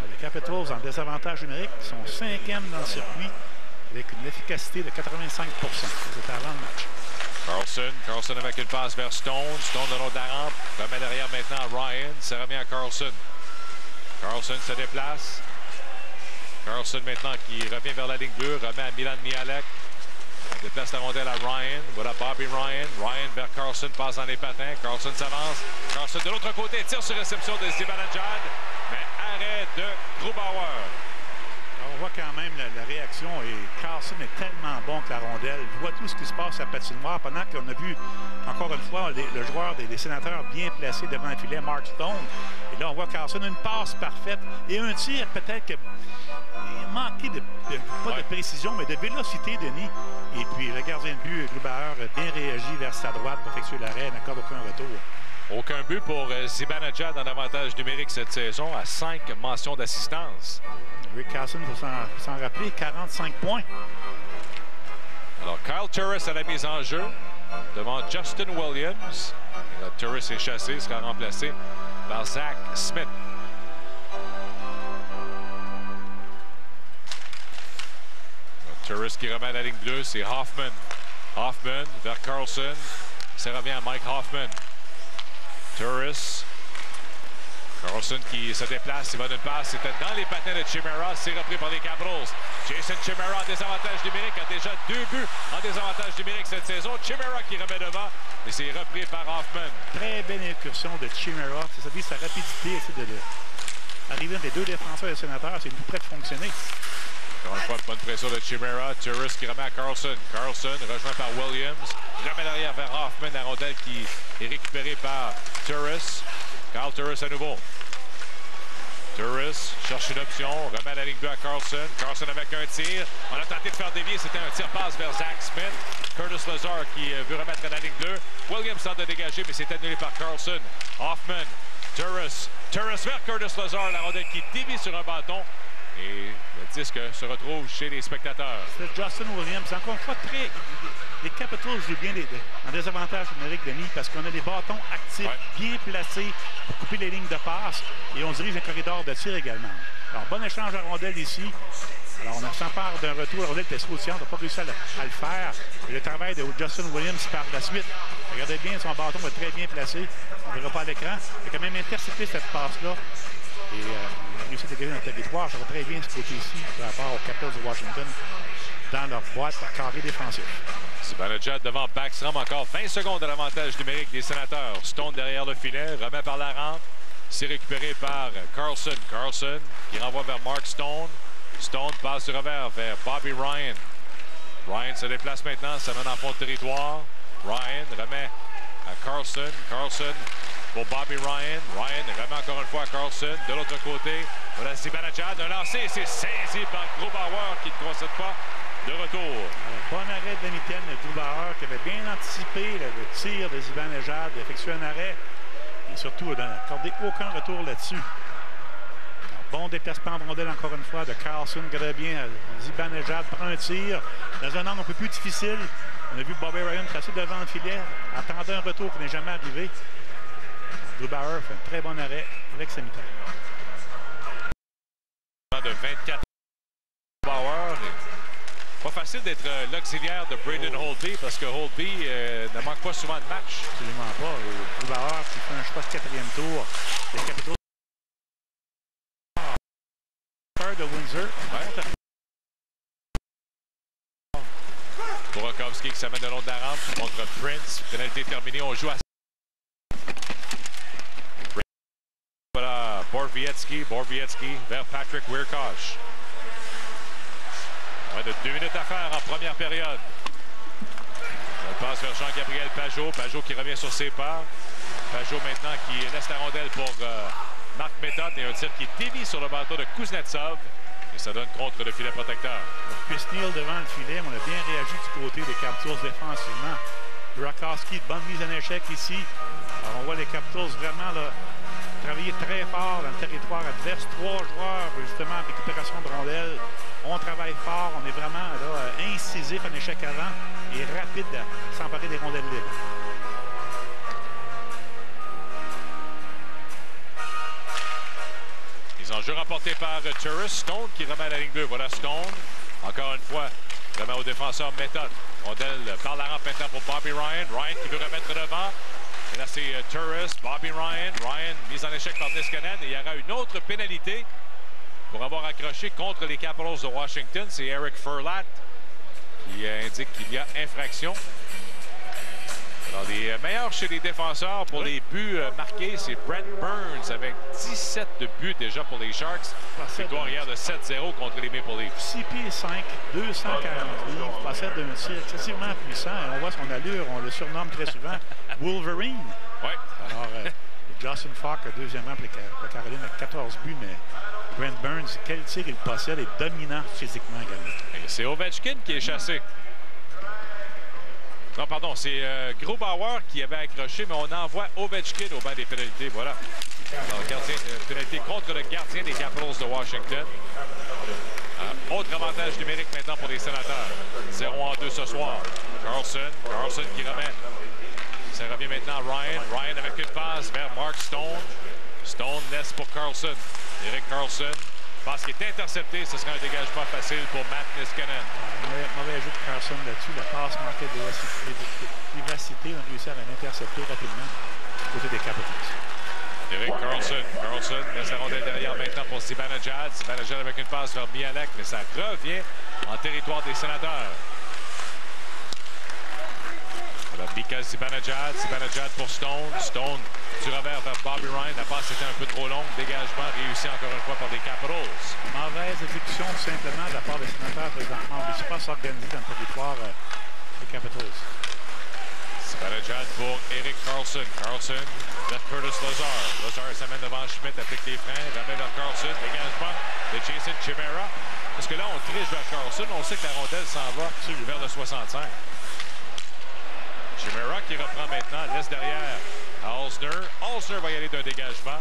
Les Capitals, en désavantage numérique, sont 5e dans le circuit avec une efficacité de 85 %. C'est avant le match. Carlson avec une passe vers Stone. Stone de l'autre de la rampe. Remet derrière maintenant à Ryan. Ça revient à Carlson. Carlson se déplace. Carlson maintenant qui revient vers la ligne bleue. Remet à Milan Mihalek. On déplace la rondelle à Ryan. Voilà Bobby Ryan. Ryan vers Carlson, passe dans les patins. Carlson s'avance. Carlson de l'autre côté, tire sur réception de Zibanejad. Mais arrêt de Grubauer. On voit quand même la réaction et Carlson est tellement bon que la rondelle. Il voit tout ce qui se passe à patinoire pendant qu'on a vu encore une fois le joueur des Sénateurs bien placé devant le filet, Mark Stone. Et là, on voit Carlson une passe parfaite et un tir peut-être que manqué pas de précision, mais de vélocité, Denis. Et puis le gardien de but, Grubauer, a bien réagi vers sa droite pour effectuer l'arrêt, n'accorde aucun retour. Aucun but pour Zibanejad en avantage numérique cette saison à 5 mentions d'assistance. Rick Carlson, il faut s'en rappeler, 45 points. Alors, Kyle Turris à la mise en jeu devant Justin Williams. Et là, Turris est chassé, sera remplacé par Zach Smith. Turris qui remet à la ligne bleue, c'est Hoffman. Hoffman vers Carlson. Ça revient à Mike Hoffman. Turris. Carlson qui se déplace, il va d'une passe, c'était dans les patins de Chimera, c'est repris par les Capitals. Jason Chimera en désavantage numérique, a déjà 2 buts en désavantage numérique cette saison. Chimera qui remet devant, et c'est repris par Hoffman. Très belle incursion de Chimera, c'est-à-dire sa rapidité, arriver des 2 défenseurs des Sénateurs, c'est tout près de fonctionner. Encore une fois, bonne pression de Chimera. Turris qui remet à Carlson. Carlson rejoint par Williams. Remet derrière vers Hoffman, la rondelle qui est récupérée par Turris. Carl Turris à nouveau. Turris cherche une option, remet à la ligne bleue à Carlson. Carlson avec un tir. On a tenté de faire dévier, c'était un tir passe vers Zach Smith. Curtis Lazar qui veut remettre à la ligne bleue. Williams tente de dégager, mais c'est annulé par Carlson. Hoffman, Turris. Turris vers Curtis Lazar, la rondelle qui dévie sur un bâton. Et le disque se retrouve chez les spectateurs. C'est Justin Williams, encore une fois, les Capitals jouent bien en désavantage numérique, Denis, parce qu'on a des bâtons actifs, bien placés pour couper les lignes de passe. Et on dirige un corridor de tir également. Alors, bon échange à rondelle ici. Alors, on s'empare d'un retour. La rondelle était sous le ciel, on n'a pas réussi à le faire. Et le travail de Justin Williams par la suite. Regardez bien, son bâton est très bien placé. On ne verra pas à l'écran. Il a quand même intercepté cette passe-là. Et on a réussi à dégager notre territoire. Ça va très bien ce côté-ci par rapport aux Capitals de Washington dans leur boîte par carré défensif. Zibanejad devant Backstrom, encore 20 secondes de l'avantage numérique des Sénateurs. Stone derrière le filet, remet par la rampe. C'est récupéré par Carlson. Carlson qui renvoie vers Mark Stone. Stone passe du revers vers Bobby Ryan. Ryan se déplace maintenant, ça mène en fond de territoire. Ryan remet à Carlson. Carlson pour Bobby Ryan. Ryan remet encore une fois à Carlson. De l'autre côté, voilà Zibanejad. Un lancé, c'est saisi par Grubauer qui ne concède pas de retour. Bon arrêt de mitaine de Grubauer qui avait bien anticipé le tir de Zibanejad, effectué un arrêt et surtout n'accordé aucun retour là-dessus. Bon déplacement de rondelle encore une fois de Carlson. Regardez bien, Zibanejad prend un tir dans un angle un peu plus difficile. On a vu Bobby Ryan passer devant le filet, attendait un retour qui n'est jamais arrivé. Grubauer fait un très bon arrêt avec sa mitaine. De 24 Grubauer. Pas facile d'être l'auxiliaire de Braden Holtby parce que Holtby ne manque pas souvent de match. Absolument pas. Grubauer qui fait un choix de 4e tour. Les Capitals de Windsor. Burakovsky qui s'amène de l'autre de la rampe contre Prince. Pénalité terminée. On joue à... Voilà, Borowiecki vers Patrick Wiercauch. Moins de 2 minutes à faire en première période. On passe vers Jean-Gabriel Pageau. Pageau qui revient sur ses pas. Pageau maintenant qui laisse la rondelle pour Marc Méthode et un tir qui dévie sur le bateau de Kuznetsov. Et ça donne contre le filet protecteur. Chris Neal devant le filet, on a bien réagi du côté des Capitals défensivement. Rakowski, bonne mise en échec ici. Alors on voit les Capitals vraiment là, travailler très fort dans le territoire adverse. 3 joueurs justement en récupération de rondelles. On travaille fort, on est vraiment là, incisif en échec avant et rapide à s'emparer des rondelles libres. Mise en jeu remportée par Turris. Stone qui remet à la ligne bleue. Voilà Stone. Encore une fois, remet au défenseur Méthode. Rondelle par la rampe maintenant pour Bobby Ryan. Ryan qui veut remettre devant. Et là, c'est Turris, Bobby Ryan. Ryan mise en échec par Niskanen. Et il y aura une autre pénalité pour avoir accroché contre les Capitals de Washington. C'est Eric Furlat qui indique qu'il y a infraction. Alors, les meilleurs chez les défenseurs pour les buts marqués, c'est Brent Burns avec 17 de buts déjà pour les Sharks. Victoire hier de 7-0 contre les Maple Leafs. 6 pieds 5, 240 livres, passait d'un tir excessivement puissant. Et on voit son allure, on le surnomme très souvent Wolverine. Oui. Alors, Justin Falk, deuxième rang pour Caroline avec 14 buts, mais Brent Burns, quel tir il possède, est dominant physiquement également. Et c'est Ovechkin qui est chassé. Non, pardon, c'est Grubauer qui avait accroché, mais on envoie Ovechkin au banc des pénalités. Voilà. Alors, pénalité contre le gardien des Capitals de Washington. Autre avantage numérique maintenant pour les Sénateurs. 0-2 ce soir. Carlson qui remet. Ça revient maintenant à Ryan. Ryan avec une passe vers Mark Stone. Stone laisse pour Carlson. Eric Carlson. Passe qui est intercepté. Ce sera un dégagement facile pour Matt Niskanen. Mauvais jeu de Carlson là-dessus. La passe manquait de vivacité. On a réussi à l'intercepter rapidement côté des Capitals. Eric Carlson laisse la rondelle derrière maintenant pour Zibanejad. Zibanejad avec une passe vers Bialek, mais ça revient en territoire des Sénateurs. Voilà, Mika Zibanejad pour Stone. Stone du revers vers Bobby Ryan. La passe était un peu trop longue. Dégagement réussi encore une fois par les Capitals. Mauvaise exécution tout simplement de la part des Sénateurs présentement. On ne réussit pas à s'organiser dans le territoire des Capitals. Zibanejad pour Eric Carlson. Carlson vers Curtis Lazar. Lazar s'amène devant Schmidt, applique les freins, remet vers Carlson. Dégagement de Jason Chimera. Parce que là, on triche vers Carlson. On sait que la rondelle s'en va vers le 65. Chimera qui reprend maintenant, laisse derrière à Alsner. Alsner va y aller d'un dégagement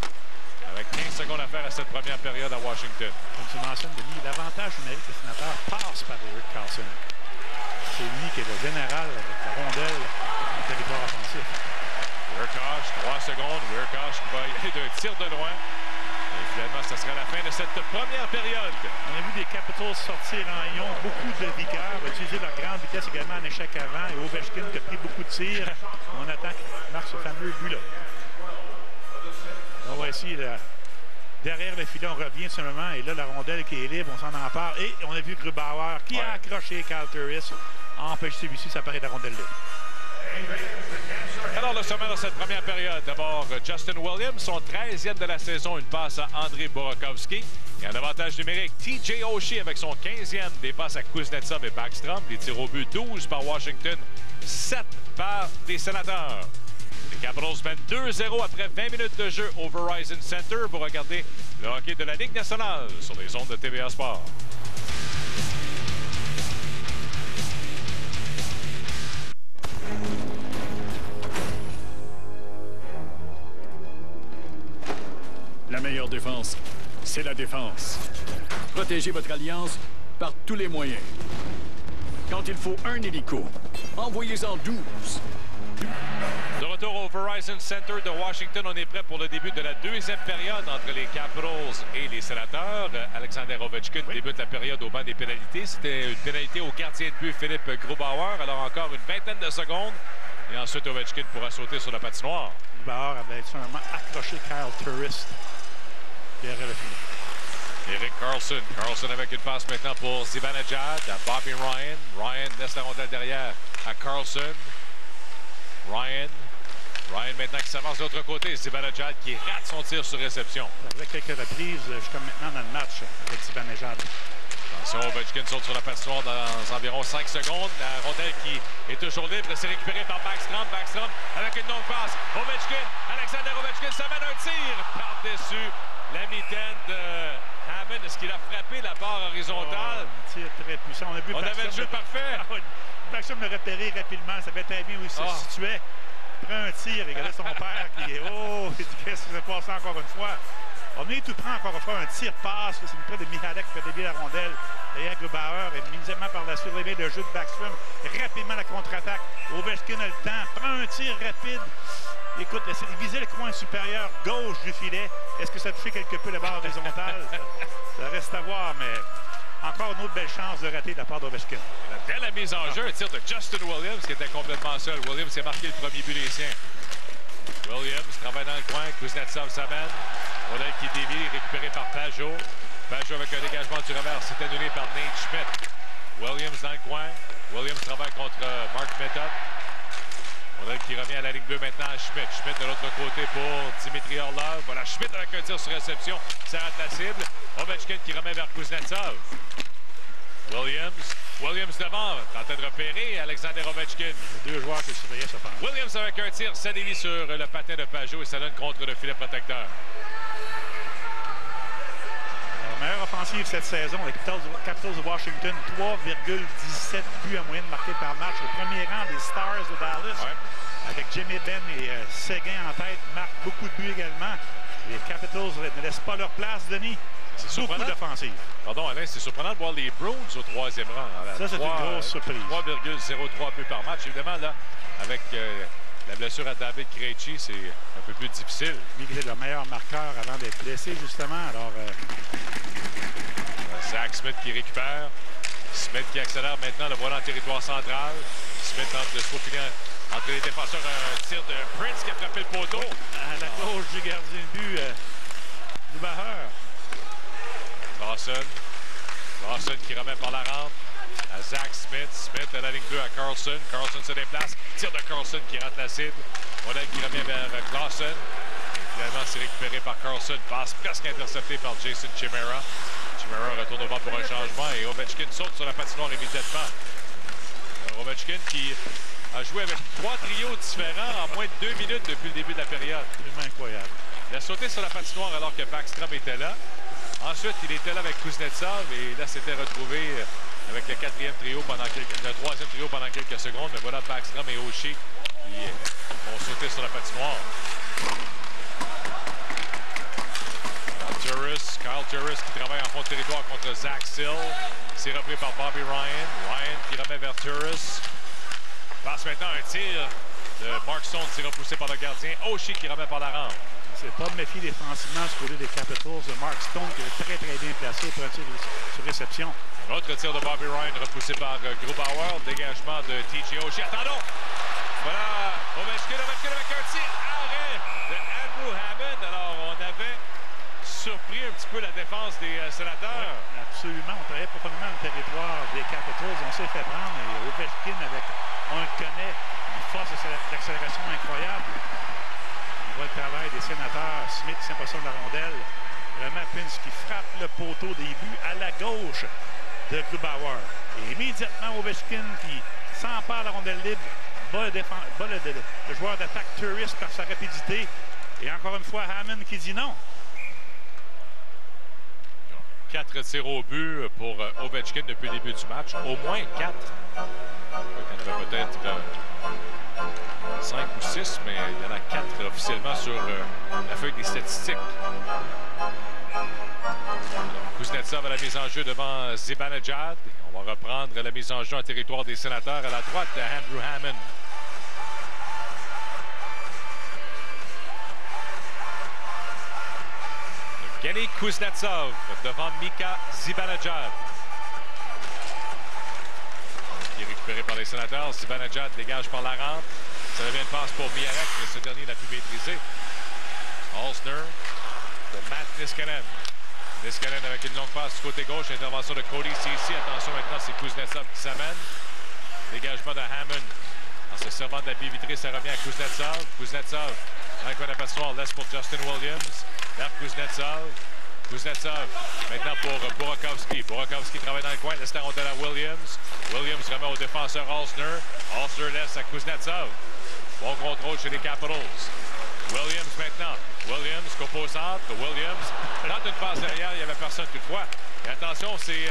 avec 15 secondes à faire à cette première période à Washington. Comme tu mentionnes, Denis, l'avantage numérique des Sénateurs passe par Eric Carlson. C'est lui qui est le général avec la rondelle du territoire offensif. Wiercauch, 3 secondes. Wiercauch qui va y aller d'un tir de loin. Et finalement, ce sera la fin de cette première période. On a vu des Capitals sortir en ion, beaucoup de vigueur, utiliser leur grande vitesse également en échec avant. Et Ovechkin qui a pris beaucoup de tirs. On attend qu'il marque ce fameux but-là. On va essayer là. Derrière le filet, on revient simplement. Et là, la rondelle qui est libre, on s'en empare. Et on a vu Grubauer qui a accroché Kyle Turris. Empêche celui-ci, ça paraît de la rondelle libre. Alors, le sommet dans cette première période. D'abord, Justin Williams, son 13e de la saison, une passe à Andrei Burakovsky. Et un avantage numérique, TJ Oshie avec son 15e, des passes à Kuznetsov et Backstrom. Les tirs au but, 12 par Washington, 7 par les Sénateurs. Les Capitals mènent 2-0 après 20 minutes de jeu au Verizon Center. Vous regardez le hockey de la Ligue nationale sur les ondes de TVA Sport. La meilleure défense, c'est la défense. Protégez votre alliance par tous les moyens. Quand il faut un hélico, envoyez-en 12. De retour au Verizon Center de Washington, on est prêt pour le début de la deuxième période entre les Capitals et les Sénateurs. Alexander Ovechkin débute la période au banc des pénalités. C'était une pénalité au gardien de but Philippe Grubauer. Alors encore une vingtaine de secondes. Et ensuite, Ovechkin pourra sauter sur la patinoire. Grubauer avait sûrement accroché Kyle Turris derrière le filet. Eric Carlson. Carlson avec une passe maintenant pour Zibanejad à Bobby Ryan. Ryan laisse la rondelle derrière à Carlson. Ryan maintenant qui s'avance de l'autre côté. Zibanejad qui rate son tir sur réception. Avec quelques reprises jusqu'à maintenant dans le match avec Zibanejad. Attention, Ovechkin saute sur la patinoire dans environ 5 secondes. La rondelle qui est toujours libre. C'est récupéré par Backstrom. Backstrom avec une longue passe. Ovechkin, Alexander Ovechkin, ça mène un tir par-dessus la mitaine de Hammond. Est-ce qu'il a frappé la barre horizontale? Un tir très puissant. On avait le jeu parfait. Backstrom l'a repéré rapidement. Ça avait très bien où il se situait. Prend un tir. Regardez son père qui est... Oh, qu'est-ce qui s'est passé encore une fois? On est tout prend encore une fois un tir-passe. C'est près de Michalek qui fait dévier la rondelle. Et Grubauer est immédiatement par la suite réveillé le jeu de Backstrom. Rapidement la contre-attaque. Ovechkin a le temps. Prend un tir rapide. Écoute, essaie de viser le coin supérieur gauche du filet. Est-ce que ça touche quelque peu la barre horizontale? Ça reste à voir, mais encore une autre belle chance de rater de la part d'Ovechkin. Dès la mise en jeu, un tir de Justin Williams qui était complètement seul. Williams s'est marqué le premier but des siens. Williams travaille dans le coin. Kuznetsov s'amène. Rondelle qui dévie, récupéré par Pajot. Pajot avec un dégagement du revers. C'est annulé par Nate Schmidt. Williams dans le coin. Williams travaille contre Mark Method. Rondelle qui revient à la ligne bleue maintenant à Schmidt. Schmidt de l'autre côté pour Dimitri Orlov. Voilà, Schmidt avec un tir sur réception. Ça rate la cible. Ovechkin qui remet vers Kuznetsov. Williams devant, tenté de repérer Alexander Ovechkin. Les deux joueurs qui surveillaient ce passe. Williams avec un tir, ça dévie sur le patin de Pajot et ça donne contre le filet protecteur. Alors, meilleure offensive cette saison, les Capitals de Washington, 3,17 buts en moyenne marqués par match. Au premier rang des Stars de Dallas, avec Jimmy Benn et Seguin en tête, marquent beaucoup de buts également. Les Capitals ne laissent pas leur place, Denis. C'est surprenant. Beaucoup d'offensives. Pardon, Alain, c'est surprenant de voir les Bruins au troisième rang. Ça, c'est une grosse surprise. 3,03 buts par match. Évidemment, là, avec la blessure à David Krejci, c'est un peu plus difficile. Lui, il est le meilleur marqueur avant d'être blessé, justement. Alors, Zach Smith qui récupère. Smith qui accélère maintenant, le voilà en territoire central. Smith entre le faufilant entre les défenseurs. Un tir de Prince qui a frappé le poteau. À la gauche du gardien de but du Baheur. Lawson qui remet par la rampe à Zach Smith. Smith à la ligne 2 à Carlson. Carlson se déplace. Tir de Carlson qui rate la cible. Rondelle qui revient vers Clausen. Finalement, c'est récupéré par Carlson. Passe presque intercepté par Jason Chimera. Chimera retourne au banc pour un changement et Ovechkin saute sur la patinoire immédiatement. Ovechkin qui a joué avec 3 trios différents en moins de 2 minutes depuis le début de la période. Absolument incroyable. Il a sauté sur la patinoire alors que Backstrom était là. Ensuite, il était là avec Kuznetsov et là, s'était retrouvé avec le troisième trio pendant quelques secondes. Mais voilà, Backstrom et Oshie qui ont sauté sur la patinoire. Kyle Turris qui travaille en fond de territoire contre Zach Sill. C'est repris par Bobby Ryan. Ryan qui remet vers Turris. Passe maintenant un tir de Mark Stone, tir repoussé par le gardien. Oshie qui remet par la rampe. C'est pas de méfier défensivement du côté des Capitals de Mark Stone qui est très bien placé pour un tir sur réception. Un autre tir de Bobby Ryan repoussé par Grubauer. Dégagement de TJ Oshie. Attendons! Voilà Ovechkin avec un tir arrêt de Andrew Hammond. Alors on avait surpris un petit peu la défense des sénateurs. Oui, absolument. On travaillait profondément le territoire des Capitals. On s'est fait prendre et Ovechkin on le connaît, une force d'accélération incroyable. On voit le travail des sénateurs. Smith qui s'impressionne de la rondelle. Vraiment Prince qui frappe le poteau des buts à la gauche de Grubauer. Et immédiatement Ovechkin qui s'empare de la rondelle libre, bat le joueur d'attaque Turris par sa rapidité. Et encore une fois Hammond qui dit non. 4 tirs au but pour Ovechkin depuis le début du match. Au moins 4. Il y en avait peut-être 5 ou 6, mais il y en a 4 officiellement sur la feuille des statistiques. Kuznetsov à la mise en jeu devant Zibanejad. On va reprendre la mise en jeu en territoire des sénateurs à la droite de Andrew Hammond. Evgeny Kuznetsov devant Mika Zibanejad. Qui est récupéré par les sénateurs. Zibanejad dégage par la rampe. Ça devient une passe pour Mierek, mais ce dernier l'a pu maîtriser. Holzner pour Matt Niskanen. Niskanen avec une longue passe du côté gauche. Intervention de Cody Ceci. Attention maintenant, c'est Kuznetsov qui s'amène. Dégagement de Hammond. En se servant de la baie vitrée, ça revient à Kuznetsov. Kuznetsov, dans le coin de la patinoire, laisse pour Justin Williams. Vers Kuznetsov. Kuznetsov, maintenant pour Burakovsky. Burakovsky travaille dans le coin, laisse la rondelle à Williams. Williams remet au défenseur Alsner. Alsner laisse à Kuznetsov. Bon contrôle chez les Capitals. Williams maintenant. Williams, composante. Williams tente une passe derrière, il n'y avait personne toutefois. Et attention, c'est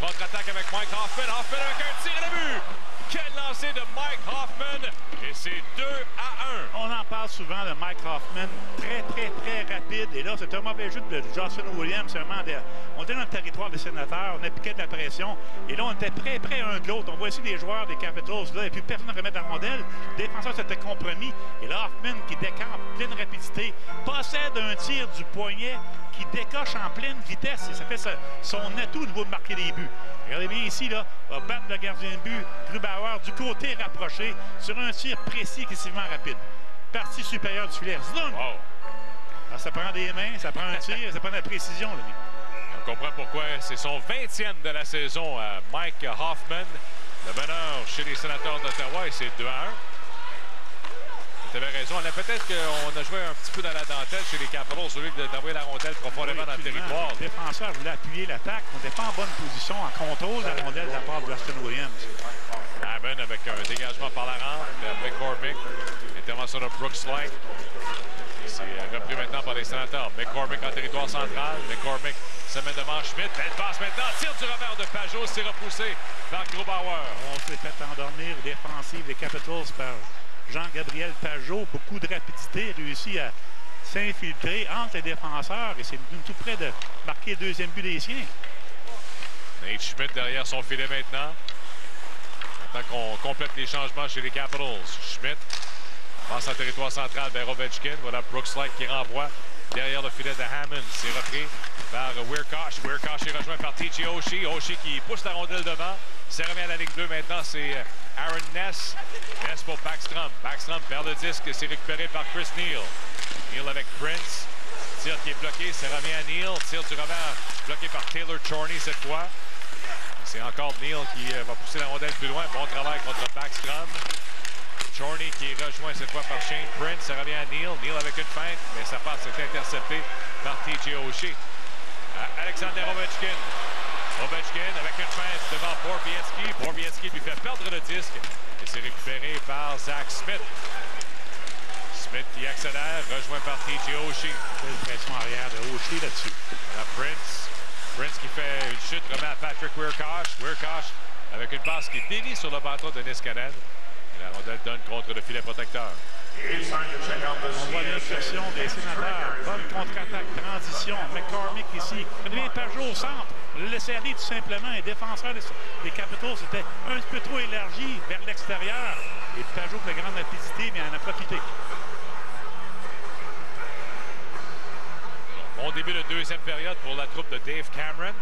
contre-attaque avec Mike Hoffman. Hoffman avec un tir et le but! Quel lancer de Mike Hoffman! Et c'est 2-1. On en parle souvent de Mike Hoffman. Très rapide. Et là, c'est un mauvais jeu de Johnson Williams. On était dans le territoire des Sénateurs. On appliquait de la pression. Et là, on était près un de l'autre. On voit ici des joueurs des Capitals. Là, et puis personne ne remettre la rondelle. Le défenseur s'était compromis. Et là, Hoffman qui décampe en pleine rapidité. Possède un tir du poignet qui décoche en pleine vitesse. Et ça fait son atout au niveau de marquer des buts. Regardez bien ici, là, va battre le gardien de but, Grubauer, du côté rapproché, sur un tir précis, excessivement rapide. Partie supérieure du filet. Wow. Alors, ça prend des mains, ça prend un tir, ça prend de la précision. Là. On comprend pourquoi c'est son 20e de la saison à Mike Hoffman. Le meneur chez les Sénateurs d'Ottawa, et c'est 2-1. Tu avais raison. Peut-être qu'on a joué un petit peu dans la dentelle chez les Capitals, celui d'envoyer la rondelle profondément dans le territoire. Le défenseur voulait appuyer l'attaque. On n'était pas en bonne position, en contrôle de la rondelle de la part de Justin Williams. Hammond avec un dégagement par la rampe de McCormick. Intervention de Brooks Slank. C'est repris maintenant par les Sénateurs. McCormick en territoire central. McCormick se met devant Schmidt. Belle passe maintenant. Tire du revers de Pajot. C'est repoussé par Grubauer. On s'est fait endormir défensive des Capitals par Jean-Gabriel Pajot. Beaucoup de rapidité. Réussi à s'infiltrer entre les défenseurs. Et c'est tout près de marquer le deuxième but des siens. Nate Schmidt derrière son filet maintenant. Maintenant qu'on complète les changements chez les Capitals. Schmidt passe en territoire central vers Ovechkin. Voilà Brooks Slank qui renvoie derrière le filet de Hammond. C'est repris par Wierkosh. Wierkosh est rejoint par TJ Oshie. Oshie qui pousse la rondelle devant. Ça revient à la ligne bleue maintenant. C'est Aaron Ness. Ness pour Backstrom. Backstrom perd le disque. C'est récupéré par Chris Neal. Neal avec Prince. Tir qui est bloqué. Ça revient à Neal. Tir du revers bloqué par Taylor Chorney cette fois. C'est encore Neal qui va pousser la rondelle plus loin. Bon travail contre Backstrom. Chorney qui est rejoint cette fois par Shane Prince. Ça revient à Neal. Neal avec une feinte, mais sa passe est interceptée par TJ Oshie. Alexander Ovechkin. Ovechkin avec une feinte devant Borowiecki. Borowiecki lui fait perdre le disque. Et c'est récupéré par Zach Smith. Smith qui accélère, rejoint par TJ Oshie. Belle pression arrière de Oshie là-dessus. Prince. Prince qui fait une chute, remet à Patrick Wierkosh. Wierkosh avec une passe qui dévie sur le bâton de Niskanen. La rondelle donne contre le filet protecteur. On voit l'insertion des Sénateurs. Bonne contre-attaque, transition. McCormick ici. On devient Pajot au centre. On l'a laissé aller tout simplement. Un défenseur des Capitals était un peu trop élargi vers l'extérieur. Et Pajot fait grande rapidité, mais en a profité. Bon début de deuxième période pour la troupe de Dave Cameron.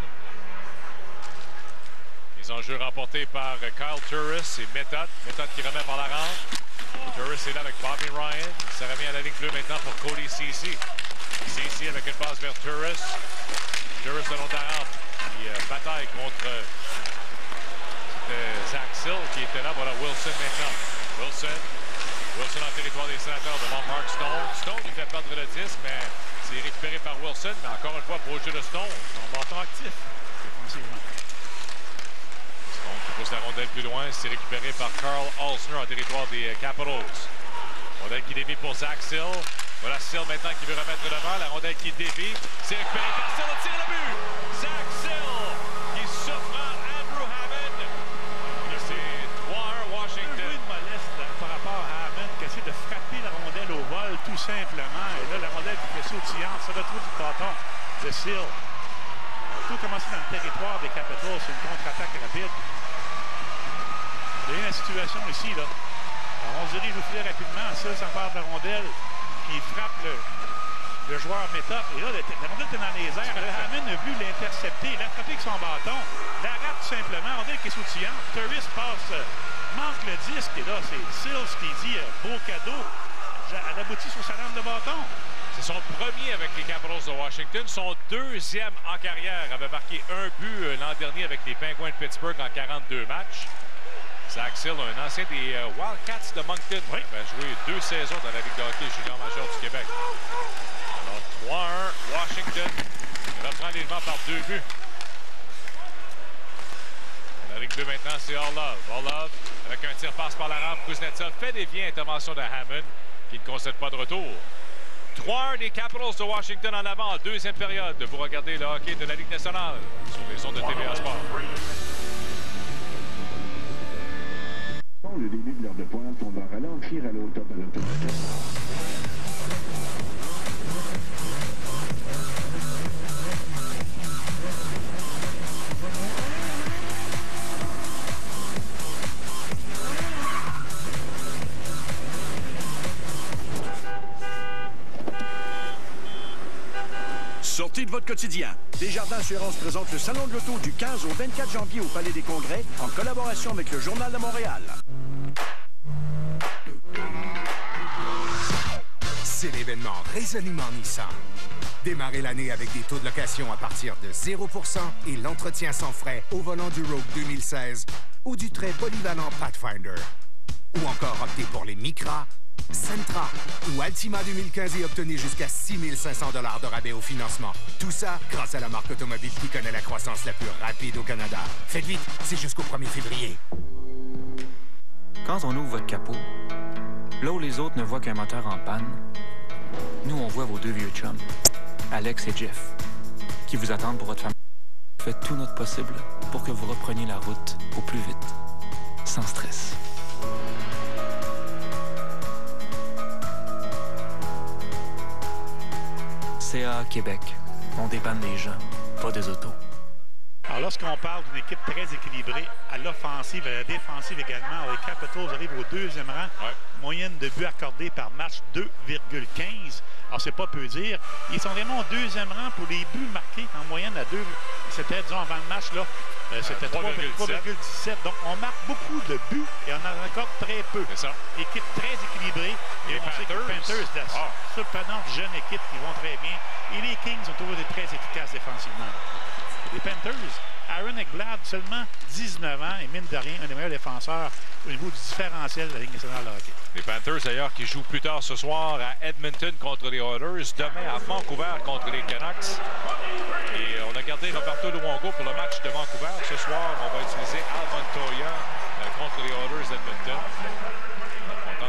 Les enjeux remportés par Kyle Turris et Method. Method qui remet par la rampe. Turris est là avec Bobby Ryan. Ça revient à la ligne bleue maintenant pour Cody Ceci. Ceci avec une passe vers Turris. Turris le long de la rampe. Qui bataille contre Zach Sill qui était là. Voilà Wilson maintenant. Wilson en territoire des Sénateurs devant Mark Stone. Stone lui fait perdre le disque, mais c'est récupéré par Wilson. Mais encore une fois, pour le jeu de Stone. Son bâton actif, défensivement. Stone qui pousse la rondelle plus loin. C'est récupéré par Carl Alsner en territoire des Capitals. Rondelle qui dévie pour Zach Sill. Voilà Sill maintenant qui veut remettre devant. La rondelle qui dévie. C'est récupéré par Sill. Le tir de but. Zach Sill qui surprend Andrew Hammond. Et c'est 3-1 Washington. Un peu de moleste par rapport à Hammond qui essaie de frapper la rondelle au vol tout simplement. Et là, la rondelle qui fait sautillante se retrouve du bâton de Sill. Tout commencer dans le territoire des Capitals. C'est une contre-attaque rapide. Vous voyez la situation ici, là. Alors, on se dirige au filet rapidement. Sill s'empare de la rondelle qui frappe le joueur Method. Et là, la rondelle était dans les airs. Là, Hammond a vu l'intercepter. Il a frappé avec son bâton. La rate tout simplement. Rondelle qui est sautillante. Turris passe, manque le disque. Et là, c'est Sill qui dit beau cadeau. Elle aboutit sur sa lame de bâton. C'est son premier avec les Capitals de Washington. Son deuxième en carrière. Avait marqué un but l'an dernier avec les Penguins de Pittsburgh en 42 matchs. Zach Sill, un ancien des Wildcats de Moncton. Oui. Il a joué 2 saisons dans la Ligue de hockey junior majeur du Québec. Alors 3-1 Washington. reprend les devants par 2 buts. La ligne 2 maintenant, c'est Orlov. Orlov, avec un tir passe par la rampe. Kuznetsov fait dévier intervention de Hammond, qui ne concède pas de retour. 3-1 des Capitals de Washington en avant en deuxième période. Vous regardez le hockey de la Ligue nationale sur les ondes de TVA Sport. Le début de l'heure de pointe, on va ralentir à la hauteur de l'automatique. Sortie de votre quotidien. Desjardins Assurance présente le Salon de l'Auto du 15 au 24 janvier au Palais des Congrès en collaboration avec le Journal de Montréal. C'est l'événement Raisonnement Nissan. Démarrez l'année avec des taux de location à partir de 0% et l'entretien sans frais au volant du Rogue 2016 ou du très polyvalent Pathfinder. Ou encore optez pour les Micra, Sentra ou Altima 2015 et obtenez jusqu'à 6 500 $ de rabais au financement. Tout ça grâce à la marque automobile qui connaît la croissance la plus rapide au Canada. Faites vite, c'est jusqu'au 1er février. Quand on ouvre votre capot, là où les autres ne voient qu'un moteur en panne, nous, on voit vos 2 vieux chums, Alex et Jeff, qui vous attendent pour votre famille. On fait tout notre possible pour que vous repreniez la route au plus vite, sans stress. CA Québec, on dépanne les gens, pas des autos. Alors, lorsqu'on parle d'une équipe très équilibrée à l'offensive et à la défensive également, les Capitals arrivent au 2e rang. Ouais. Moyenne de buts accordés par match, 2,15. Alors, c'est pas peu dire. Ils sont vraiment au 2e rang pour les buts marqués en moyenne à 2. C'était, disons, avant le match, là, c'était 3,17. Donc, on marque beaucoup de buts et on en accorde très peu. C'est ça. Équipe très équilibrée. Et on sait que les Panthers, de la surprenante jeune équipe qui vont très bien. Et les Kings ont toujours été très efficaces défensivement. Les Panthers, Aaron Ekblad, seulement 19 ans et mine de rien, un des meilleurs défenseurs au niveau du différentiel de la Ligue nationale de hockey. Les Panthers, d'ailleurs, qui jouent plus tard ce soir à Edmonton contre les Oilers, demain à Vancouver contre les Canucks. Et on a gardé Roberto Luongo pour le match de Vancouver. Ce soir, on va utiliser Al Montoya contre les Oilers d'Edmonton.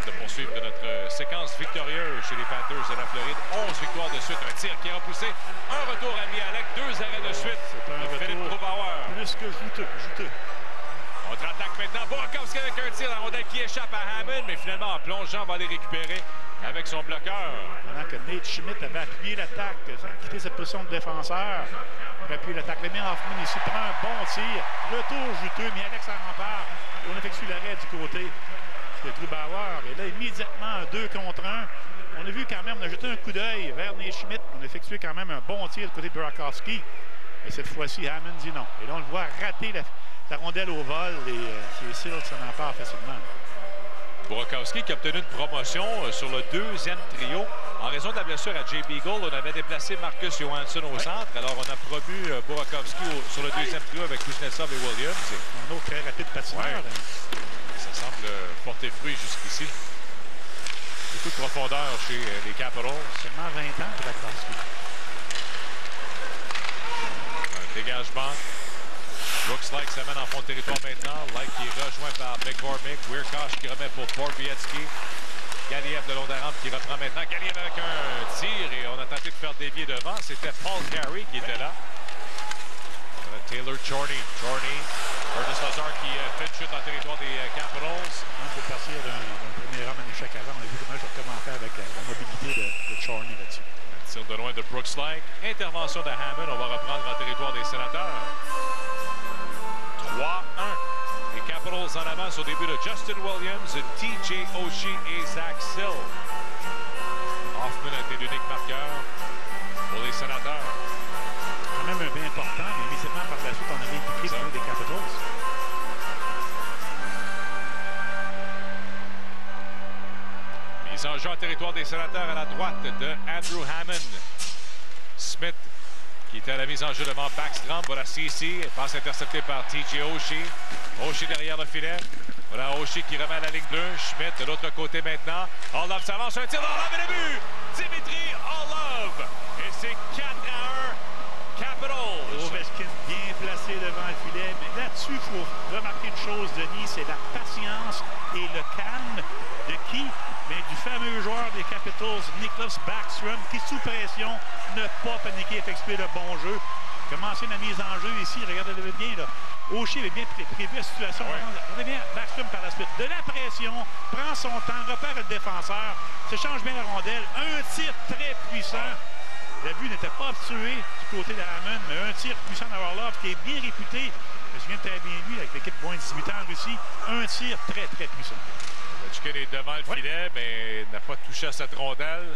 De poursuivre notre séquence victorieuse chez les Panthers de la Floride. 11 victoires de suite, un tir qui est repoussé. Un retour à Mihalek, 2 arrêts de suite. C'est un Philippe Grubauer. Plus que juteux. Contre-attaque maintenant. Burakovsky avec un tir, la rondelle qui échappe à Hammond, mais finalement en plongeant, va aller récupérer avec son bloqueur. Pendant que Nate Schmidt avait appuyé l'attaque, quitté cette position de défenseur pour appuyer l'attaque. Lemmy Hoffman ici prend un bon tir. Retour juteux, Mihalek s'en rempart. Et on effectue l'arrêt du côté de Grubauer. Et là, immédiatement, un 2 contre 1. On a vu quand même, on a jeté un coup d'œil vers Nate Schmidt. On a effectué quand même un bon tir du côté de Burakovsky. Et cette fois-ci, Hammond dit non. Et là, on le voit rater la rondelle au vol. Et ses Seals s'en emparent facilement. Burakovsky qui a obtenu une promotion sur le 2e trio. En raison de la blessure à Jay Beagle, on avait déplacé Marcus Johansson au centre. Alors, on a promu Burakovsky sur le 2e trio avec Kuznetsov et Williams. Un autre très rapide patineur. Ouais. Ça semble porter fruit jusqu'ici. Beaucoup de profondeur chez les Capitals. Seulement 20 ans pour Burakovsky. Un dégagement. Brooks Laich s'amène en fond de territoire maintenant. Laich qui est rejoint par McCormick. Weirkosh qui remet pour Borowiecki. Galiev de long de la rampe qui reprend maintenant. Galiev avec un tir et on a tenté de faire dévier devant. C'était Paul Carey qui était là. Taylor Chorney. Curtis Lazar qui fait une chute en territoire des Capitals. On peut partir d'un premier homme en échec avant. On a vu comment je commençais avec la mobilité de Chorney là-dessus. Tir de loin de Brooks Laich. Intervention de Hammond. On va reprendre en territoire des Sénateurs. 3-1. Les Capitals en avant sur des buts de Justin Williams, TJ Oshie et Zach Sill. Hoffman a été l'unique marqueur pour les Sénateurs. Quand même un bien important, mais immédiatement par la suite, on avait équipé le des Capitals. Mise en jeu en territoire des Sénateurs à la droite de Andrew Hammond. Smith qui était à la mise en jeu devant Backstrom. Voilà CC. Passe interceptée par TJ Oshie. Oshie derrière le filet. Voilà Oshie qui remet à la ligne bleue. Schmidt de l'autre côté maintenant. Orlov s'avance. Un tir d'Orlov et le but. Dimitri Orlov. Et c'est 4-1. Capitals, Nicklas Backstrom, qui sous pression, ne pas paniquer, effectuer le bon jeu. Commencer la mise en jeu ici, regardez-le bien, là. Oshie avait bien prévu la situation. Ouais. Regardez bien Backstrom par la suite. De la pression, prend son temps, repère le défenseur, se change bien la rondelle. Un tir très puissant. Le but n'était pas obstrué du côté de Hammond, mais un tir puissant d'Orlov qui est bien réputé. Je me souviens très bien lui avec l'équipe moins 18 ans en Russie. Un tir très, très puissant. Ovechkin est devant le filet, mais n'a pas touché à cette rondelle.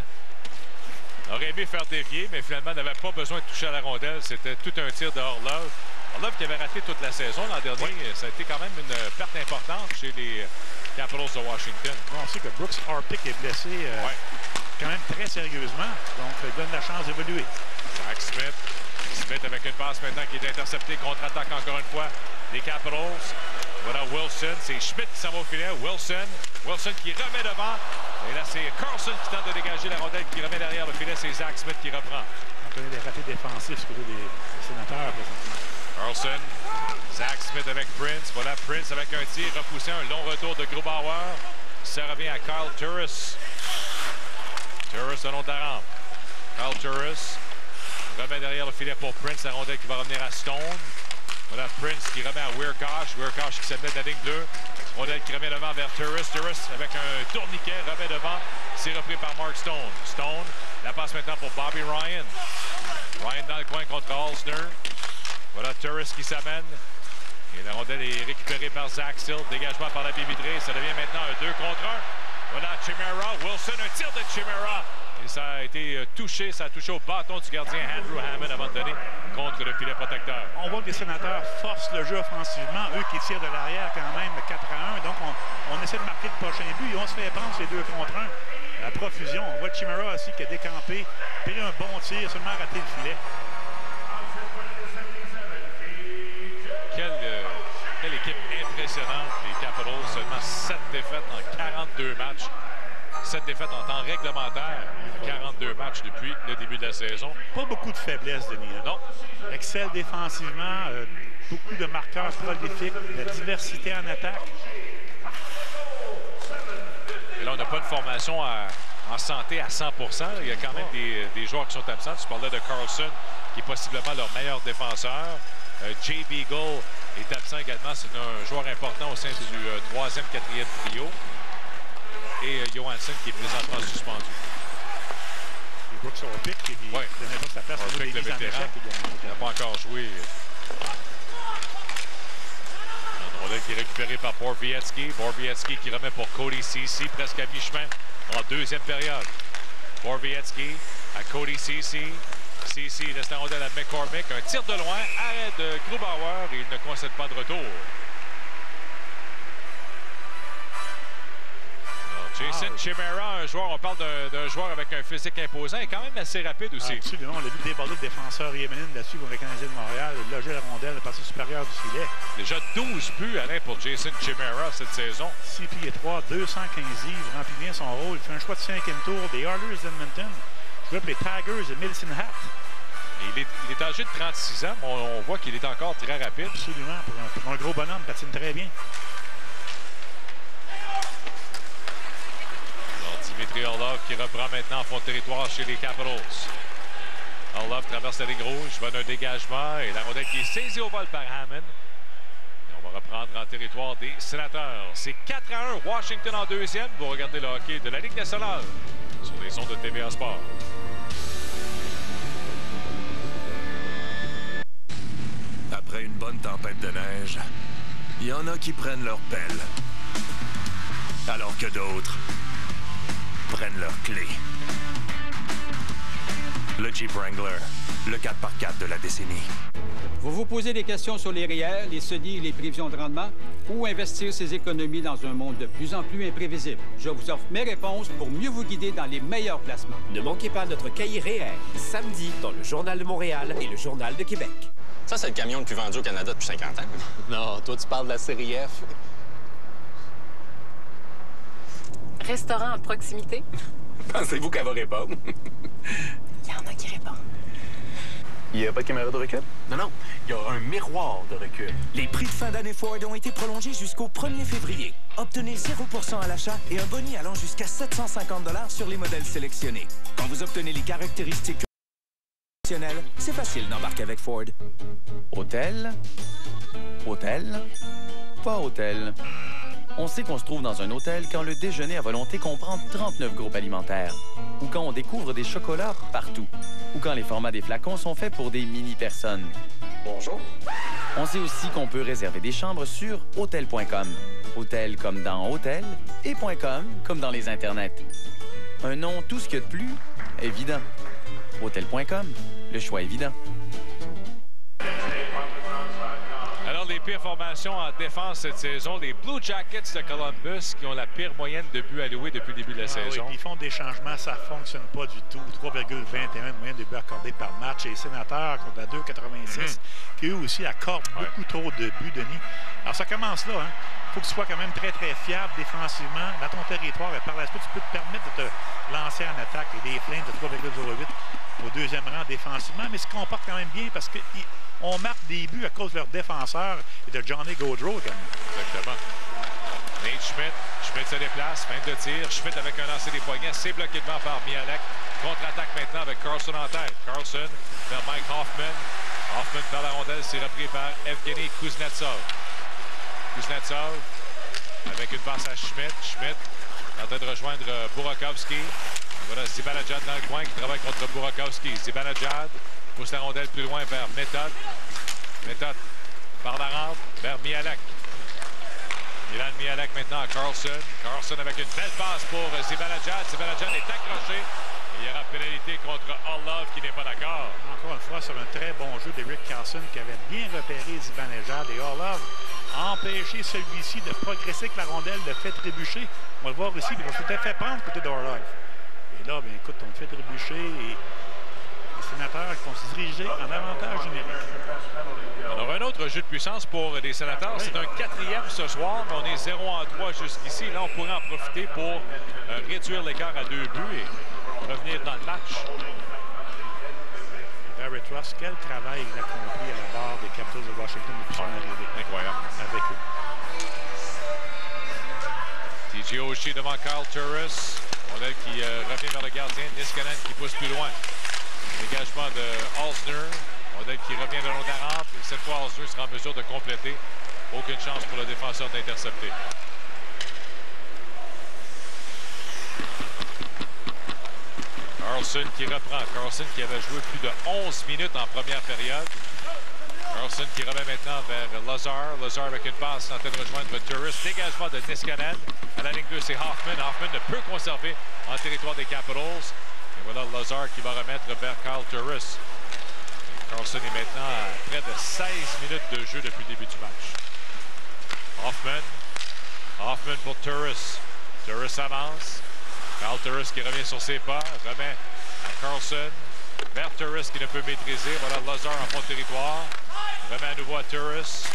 Aurait aimé faire dévier, mais finalement n'avait pas besoin de toucher à la rondelle. C'était tout un tir de Orlov. Orlov qui avait raté toute la saison l'an dernier. Ça a été quand même une perte importante chez les Capitals de Washington. On sait que Brooks Harpic est blessé quand même très sérieusement. Donc, il donne la chance d'évoluer. Zach Smith. Smith avec une passe maintenant qui est interceptée. Contre-attaque encore une fois. Les Capitals. Voilà Wilson. C'est Schmidt qui s'en va au filet. Wilson qui remet devant. Et là, c'est Carlson qui tente de dégager la rondelle, qui remet derrière le filet. C'est Zach Smith qui reprend. On connaît les ratés défensifs du côté des Sénateurs. Carlson. Zach Smith avec Prince. Voilà Prince avec un tir repoussé. Un long retour de Grubauer. Ça revient à Kyle Turris. Turris le long de la rampe. Kyle Turris remet derrière le filet pour Prince. La rondelle qui va revenir à Stone. Voilà Prince qui remet à Weirkosh. Weirkosh qui se met de la ligne bleue. Rondelle qui remet devant vers Turris. Turris avec un tourniquet remet devant. C'est repris par Mark Stone. Stone, la passe maintenant pour Bobby Ryan. Ryan dans le coin contre Alsner. Voilà Turris qui s'amène. Et la rondelle est récupérée par Zach Still. Dégagement par la baie vitrée. Ça devient maintenant un 2 contre 1. Voilà Chimera. Wilson, un tir de Chimera. Et ça a été touché. Ça a touché au bâton du gardien Andrew Hammond avant de donner contre le filet protecteur. On voit que les Sénateurs forcent le jeu offensivement. Eux qui tirent de l'arrière quand même 4-1. Donc on essaie de marquer le prochain but. Et on se fait prendre ces 2 contre 1. La profusion. On voit Chimera aussi qui a décampé. Pris un bon tir. Seulement raté le filet. Quelle équipe impressionnante, les Capitals. Seulement 7 défaites en 42 matchs. 7 défaites en temps réglementaire. 42 matchs depuis le début de la saison. Pas beaucoup de faiblesses, Denis. Non. Excelle défensivement. Beaucoup de marqueurs prolifiques. La diversité en attaque. Et là, on n'a pas une formation en santé à 100 %. Il y a quand même des joueurs qui sont absents. Tu parlais de Carlson, qui est possiblement leur meilleur défenseur. Jay Beagle est absent également. C'est un joueur important au sein du 3e, 4e trio. Et Johansson qui est présentement suspendu. Et Brooks Orpik qui donnait pas sa place. Orpik, le vétéran, il n'a pas encore joué. Une rondelle qui est récupérée par Borowiecki. Borowiecki qui remet pour Cody Ceci, presque à mi-chemin en 2e période. Borowiecki à Cody Ceci. Ceci laisse la rondelle à McCormick. Un tir de loin, arrêt de Grubauer et il ne concède pas de retour. Jason Chimera, un joueur, on parle d'un joueur avec un physique imposant et quand même assez rapide aussi. Absolument, on l'a vu déborder le défenseur Yémenine là-dessus pour le Canadien de Montréal. Il logeait la rondelle à la partie supérieure du filet. Déjà 12 buts, Alain, pour Jason Chimera cette saison. 6 pieds 3, 215 livres, remplit bien son rôle. Il fait un choix de 5e tour des Oilers d'Edmonton. Il joue pour les Tigers de Medicine Hat. Il est âgé de 36 ans, mais on voit qu'il est encore très rapide. Absolument, pour un gros bonhomme, patine très bien. Dimitri Orlov qui reprend maintenant en fond de territoire chez les Capitals. Orlov traverse la ligne rouge, va d'un dégagement et la rondelle qui est saisie au vol par Hammond. Et on va reprendre en territoire des Sénateurs. C'est 4-1, Washington en 2e. Vous regardez le hockey de la Ligue nationale sur les ondes de TVA Sport. Après une bonne tempête de neige, il y en a qui prennent leur pelle, alors que d'autres prennent leurs clés. Le Jeep Wrangler, le 4x4 de la décennie. Vous vous posez des questions sur les REER, les CELI et les prévisions de rendement ou investir ses économies dans un monde de plus en plus imprévisible? Je vous offre mes réponses pour mieux vous guider dans les meilleurs placements. Ne manquez pas notre cahier REER, samedi dans le Journal de Montréal et le Journal de Québec. Ça, c'est le camion le plus vendu au Canada depuis 50 ans. Non, toi, tu parles de la série F. Restaurant à proximité? Pensez-vous qu'elle va répondre? Il y en a qui répondent. Il n'y a pas de caméra de recul? Non, il y a un miroir de recul. Les prix de fin d'année Ford ont été prolongés jusqu'au 1er février. Obtenez 0% à l'achat et un boni allant jusqu'à 750 $ sur les modèles sélectionnés. Quand vous obtenez les caractéristiques exceptionnelles, c'est facile d'embarquer avec Ford. Hôtel? Hôtel? Pas hôtel. On sait qu'on se trouve dans un hôtel quand le déjeuner à volonté comprend 39 groupes alimentaires. Ou quand on découvre des chocolats partout. Ou quand les formats des flacons sont faits pour des mini-personnes. Bonjour. On sait aussi qu'on peut réserver des chambres sur hôtel.com. Hôtel comme dans hôtel et .com comme dans les internets. Un nom tout ce qu'il y a de plus évident. Hôtel.com, le choix évident. Alors, les pires formations en défense cette saison, les Blue Jackets de Columbus qui ont la pire moyenne de buts alloués depuis le début de la saison. Oui, ils font des changements, ça ne fonctionne pas du tout. 3,21 de moyenne de buts accordés par match. Et les Sénateurs contre la 2,86 qui eux aussi accordent beaucoup trop de buts, Denis. Alors, ça commence là, hein. Il faut que tu sois quand même très, très fiable défensivement dans ton territoire. Et par la suite, tu peux te permettre de te lancer en attaque. Et des Flames de 3,08 au deuxième rang défensivement, mais se comportent quand même bien parce qu'on marque des buts à cause de leurs défenseurs et de Johnny Gaudreau. Exactement. Nate Schmidt. Schmidt se déplace, fin de tir. Schmidt avec un lancer des poignets. C'est bloqué devant par Mihalek. Contre-attaque maintenant avec Carlson en tête. Carlson vers Mike Hoffman. Hoffman perd la rondelle. C'est repris par Evgeny Kuznetsov. Kuznetsov avec une passe à Schmidt. Schmidt en train de rejoindre Burakovsky. Voilà Zibanejad dans le coin qui travaille contre Burakovsky. Zibanejad pousse la rondelle plus loin vers Méthode. Méthode par la rampe vers Mihalek. Milan Mihalek maintenant à Carlson. Carlson avec une belle passe pour Zibanejad. Zibanejad est accroché. Et il y aura pénalité contre Orlov qui n'est pas d'accord. Encore une fois, sur un très bon jeu d'Eric Carlson qui avait bien repéré Zibanejad et Orlov a empêché celui-ci de progresser avec la rondelle, de fait trébucher. On va le voir ici, il va s'était fait prendre côté d'Orlov. Et là, bien, écoute, on fait trébucher et les Sénateurs vont se diriger en avantage numérique. Alors, un autre jeu de puissance pour les Sénateurs. C'est un 4e ce soir, mais on est 0-3 jusqu'ici. Là, on pourrait en profiter pour réduire l'écart à 2 buts et revenir dans le match. Barry Trotz, quel travail il a accompli à la barre des Capitals de Washington depuis son arrivée. Incroyable. Avec eux. TJ Oshie devant Kyle Turris. Rondelle qui revient vers le gardien. Niskanen qui pousse plus loin. Dégagement de Halsner. Rondelle qui revient le long de la rampe. Et cette fois, Halsner sera en mesure de compléter. Aucune chance pour le défenseur d'intercepter. Carlson qui reprend. Carlson qui avait joué plus de 11 minutes en première période. Carlson qui remet maintenant vers Lazar. Lazar avec une passe en train de rejoindre Turris. Dégagement de Niskanen. À la ligne 2, c'est Hoffman. Hoffman ne peut conserver en territoire des Capitals. Et voilà Lazar qui va remettre vers Kyle Turris. Carlson est maintenant à près de 16 minutes de jeu depuis le début du match. Hoffman. Hoffman pour Turris. Turris avance. Kyle Turris qui revient sur ses pas. Remet à Carlson. Vers Turris qui ne peut maîtriser. Voilà Lazar en fond de territoire. Remet à nouveau à Turris.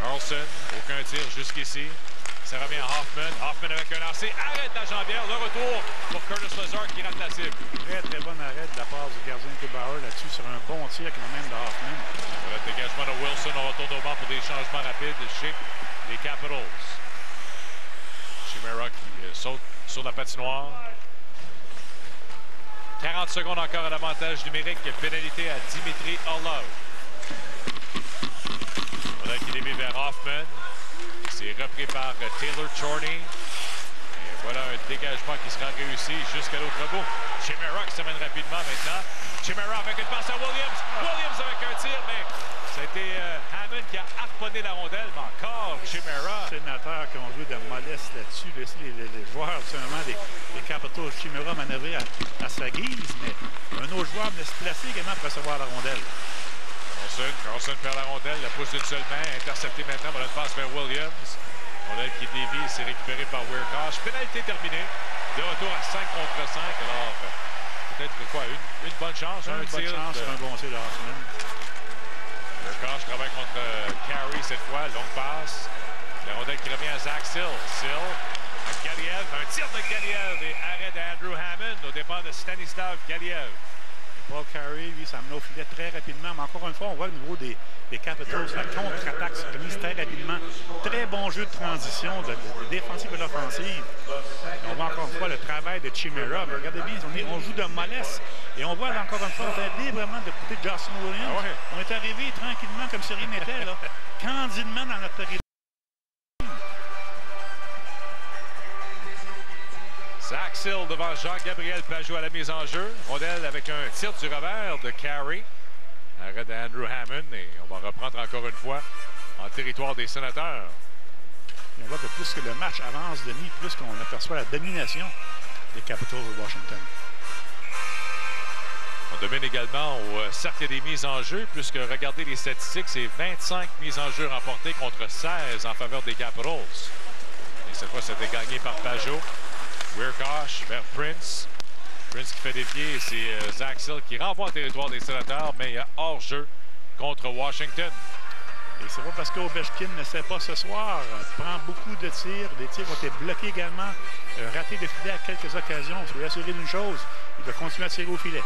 Carlson. Aucun tir jusqu'ici. Ça revient à Hoffman. Hoffman avec un lancer. Arrête la jambière. Le retour pour Curtis Lazar qui rate la cible. Très, très bon arrêt de la part du gardien Bauer là-dessus sur un bon tir quand même de Hoffman. Voilà le dégagement de Wilson. On retourne au banc pour des changements rapides chez les Capitals. Chimera qui saute sur la patinoire. 40 secondes encore à l'avantage numérique. Pénalité à Dimitri Orlov. Voilà qui dévie vers Hoffman. C'est repris par Taylor Chorney. Et voilà un dégagement qui sera réussi jusqu'à l'autre bout. Chimera qui s'amène rapidement maintenant. Chimera avec une passe à Williams. Williams avec un tir, mais ça a été Hammond qui a harponné la rondelle, mais encore Chimera. Les sénateurs qui ont joué de mollesse là-dessus. Les joueurs, seulement des Capitals, Chimera manœuvrait à sa guise, mais un autre joueur venait se placer également pour recevoir la rondelle. Carlson perd la rondelle, la pousse d'une seule main, intercepté maintenant, voilà une passe vers Williams. Rondelle qui dévie, c'est récupéré par Weirkosh. Pénalité terminée. De retour à 5 contre 5. Alors, peut-être quoi, une bonne chance, un tir. Un bon tir de Hoffman. Weirkosh travaille contre Carey cette fois, longue passe. La rondelle qui revient à Zach Sill. Sill à Galiev, un tir de Galiev et arrêt d'Andrew Hammond au départ de Stanislav Galiev. Paul Carey, lui, s'amène au filet très rapidement. Mais encore une fois, on voit au niveau des Capitals, la contre-attaque se mise très rapidement. Très bon jeu de transition, de défensive et d'offensive. On voit encore une fois le travail de Chimera. Mais regardez bien, on joue de mollesse. Et on voit encore une fois, on est arrivé vraiment de côté de Justin Williams. Ah ouais. On est arrivé tranquillement, comme si rien n'était, là, candidement dans notre territoire. Zach Sill devant Jean-Gabriel Pajot à la mise en jeu. Rondelle avec un tir du revers de Carey. Arrêt d'Andrew Hammond. Et on va reprendre encore une fois en territoire des Sénateurs. Et on voit que plus que le match avance, Denis, plus qu'on aperçoit la domination des Capitals de Washington. On domine également au cercle des mises en jeu, puisque regardez les statistiques, c'est 25 mises en jeu remportées contre 16 en faveur des Capitals. Et cette fois, c'était gagné par Pajot. Wiercauch vers Prince. Prince qui fait dévier, et c'est Zach Sill qui renvoie en territoire des Sénateurs, mais il y a hors-jeu contre Washington. Et c'est pas parce qu'Ovechkin ne sait pas ce soir, prend beaucoup de tirs. Les tirs ont été bloqués également, raté de filet à quelques occasions. Je vais assurer d'une chose, il va continuer à tirer au filet.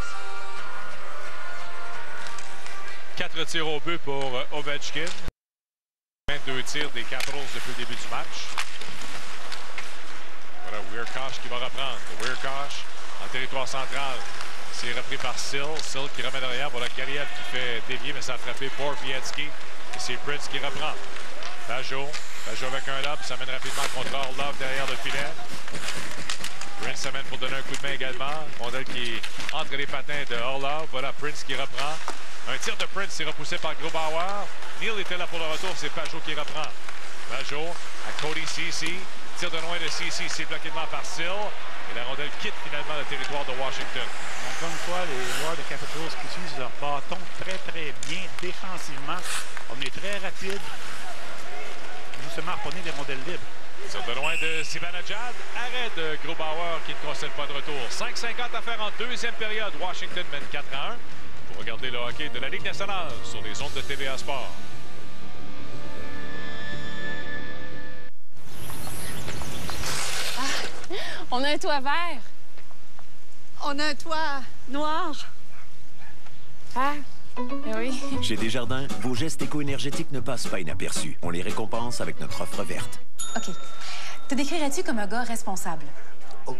4 tirs au but pour Ovechkin. 22 tirs des Capitals depuis le début du match. Voilà Wiercauch qui va reprendre. Wiercauch en territoire central. C'est repris par Sill. Sill qui remet derrière. Voilà Gariev qui fait dévier, mais ça a frappé Porfietsky. Et c'est Prince qui reprend. Pajot. Pajot avec un lob. S'amène rapidement contre Orlov derrière le filet. Prince s'amène pour donner un coup de main également. Rondelle qui entre les patins de Orlov. Voilà Prince qui reprend. Un tir de Prince, c'est repoussé par Grubauer. Neal était là pour le retour, c'est Pajot qui reprend. Pajot à Cody Ceci. Tir de loin de Ceci, c'est bloqué devant par Sill. Et la rondelle quitte finalement le territoire de Washington. Encore une fois, les joueurs de Capitals qui utilisent leur bâton très bien défensivement. On est très rapide. Justement, harponner les rondelles libres. Tir de loin de Zibanejad. Arrêt de Grubauer qui ne concède pas de retour. 5:50 à faire en deuxième période. Washington mène 4-1. Pour regarder le hockey de la Ligue nationale sur les ondes de TVA Sport. Ah, on a un toit vert. On a un toit noir. Ah, oui. Chez Desjardins, vos gestes éco-énergétiques ne passent pas inaperçus. On les récompense avec notre offre verte. OK. Te décrirais-tu comme un gars responsable? Oh.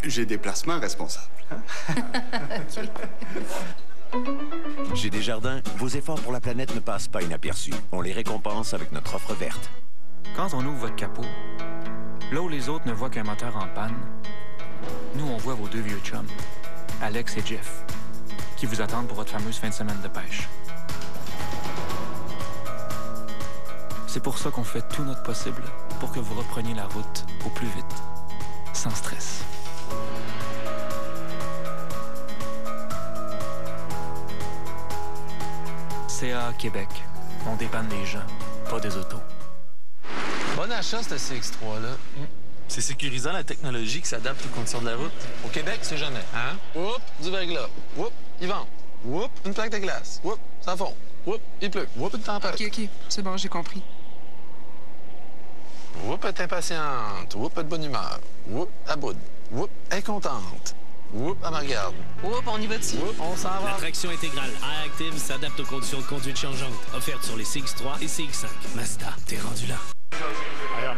J'ai des placements responsables. OK. Chez Desjardins, vos efforts pour la planète ne passent pas inaperçus. On les récompense avec notre offre verte. Quand on ouvre votre capot, là où les autres ne voient qu'un moteur en panne, nous, on voit vos deux vieux chums, Alex et Jeff, qui vous attendent pour votre fameuse fin de semaine de pêche. C'est pour ça qu'on fait tout notre possible pour que vous repreniez la route au plus vite, sans stress. CA Québec. On dépanne les gens, pas des autos. Bon achat, ce CX3-là. C'est sécurisant, la technologie qui s'adapte aux conditions de la route. Au Québec, c'est jamais. Hein? Oups, du verglas. Oups, il vente. Oups, une plaque de glace. Oups, ça fond. Oups, il pleut. Oups, une tempête. OK. C'est bon, j'ai compris. Oups, elle est impatiente. Oups, elle est de bonne humeur. Oups, elle boude. Oups, elle est contente. Oups, elle me regarde. Oups, on y va dessus. Oups, on s'en va. La traction intégrale iActive s'adapte aux conditions de conduite changeantes. Offerte sur les CX3 et CX5. Mazda, t'es rendu là. Alors,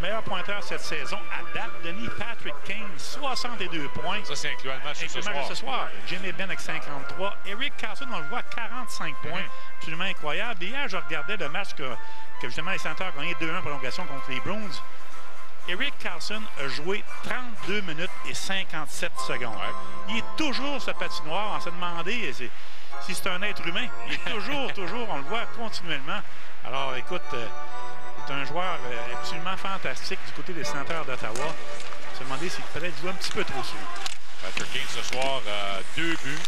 meilleur pointeur cette saison à date, Denis Patrick Kane, 62 points. Ça, c'est incluant le match de ce soir. Jimmy Benn avec 53. Eric Carlson, on le voit, 45 points. Absolument incroyable. Hier, je regardais le match que justement les Sénateurs ont gagné 2-1 prolongation contre les Bruins. Eric Carlson a joué 32 minutes et 57 secondes. Ouais. Il est toujours ce patinoire. On s'est demandé si c'est un être humain. Il est toujours, on le voit continuellement. Alors, écoute, c'est un joueur absolument fantastique du côté des Sénateurs d'Ottawa. On s'est demandé s'il fallait jouer un petit peu trop sur lui. Patrick Kane ce soir, 2 buts.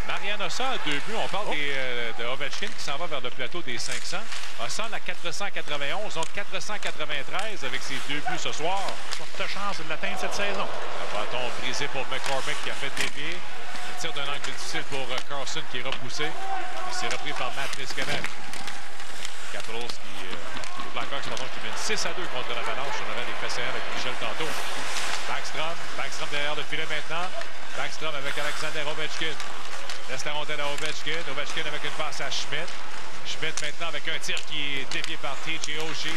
Marian Hossa a 2 buts. On parle de Ovechkin qui s'en va vers le plateau des 500. Hossa à 491, donc 493 avec ses 2 buts ce soir. Forte chance de l'atteindre cette saison. Le bâton brisé pour McCormick qui a fait dévier. Le tir d'un angle difficile pour Carlson qui est repoussé. C'est repris par Matt Niskanen. Capitals les Blackhawks qui mènent 6-2 contre l'Avalanche. On aurait des PCR avec Michel tantôt. Backstrom derrière le filet maintenant. Backstrom avec Alexander Ovechkin. Laisse la rondelle à Ovechkin. Ovechkin avec une passe à Schmidt. Schmidt maintenant avec un tir qui est dévié par TJ Oshie.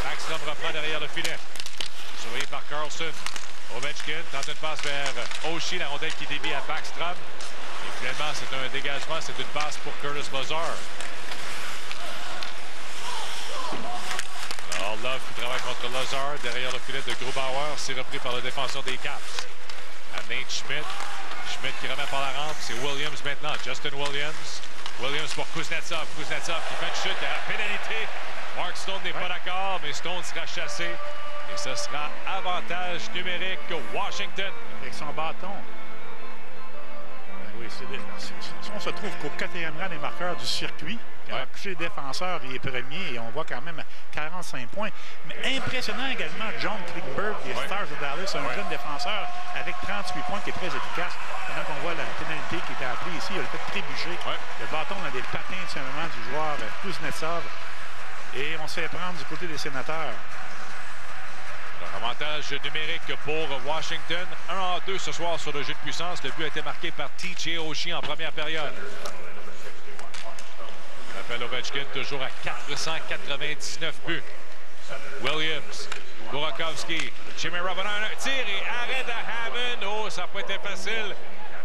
Backstrom reprend derrière le filet. Surveillé par Carlson. Ovechkin tente une passe vers Oshie. La rondelle qui dévie à Backstrom. Et finalement, c'est un dégagement. C'est une passe pour Curtis Lazar. Alors Love qui travaille contre Lazar derrière le filet de Grubauer. C'est repris par le défenseur des Caps. À Nate Schmidt. Schmidt qui remet par la rampe. C'est Williams maintenant. Justin Williams. Williams pour Kuznetsov. Kuznetsov qui fait une chute. Il y a la pénalité. Mark Stone n'est pas d'accord, mais Stone sera chassé. Et ce sera avantage numérique Washington. Avec son bâton. Oui, on se trouve qu'au 4e rang des marqueurs du circuit. Il a couché les défenseurs, il est premier et on voit quand même 45 points. Mais impressionnant également, John Klingberg des Stars de Dallas, un jeune défenseur avec 38 points qui est très efficace. Pendant qu'on voit la pénalité qui était appelée ici, il a fait trébucher le bâton dans les patins simplement du joueur Kuznetsov. Et on se fait prendre du côté des Sénateurs. Avantage numérique pour Washington. 1-2 ce soir sur le jeu de puissance. Le but a été marqué par TJ Oshie en première période. Rappel Ovechkin toujours à 499 buts. Williams, Burakovsky, Chimera va dans un tir et arrêt de Hammond. Oh, ça n'a pas été facile.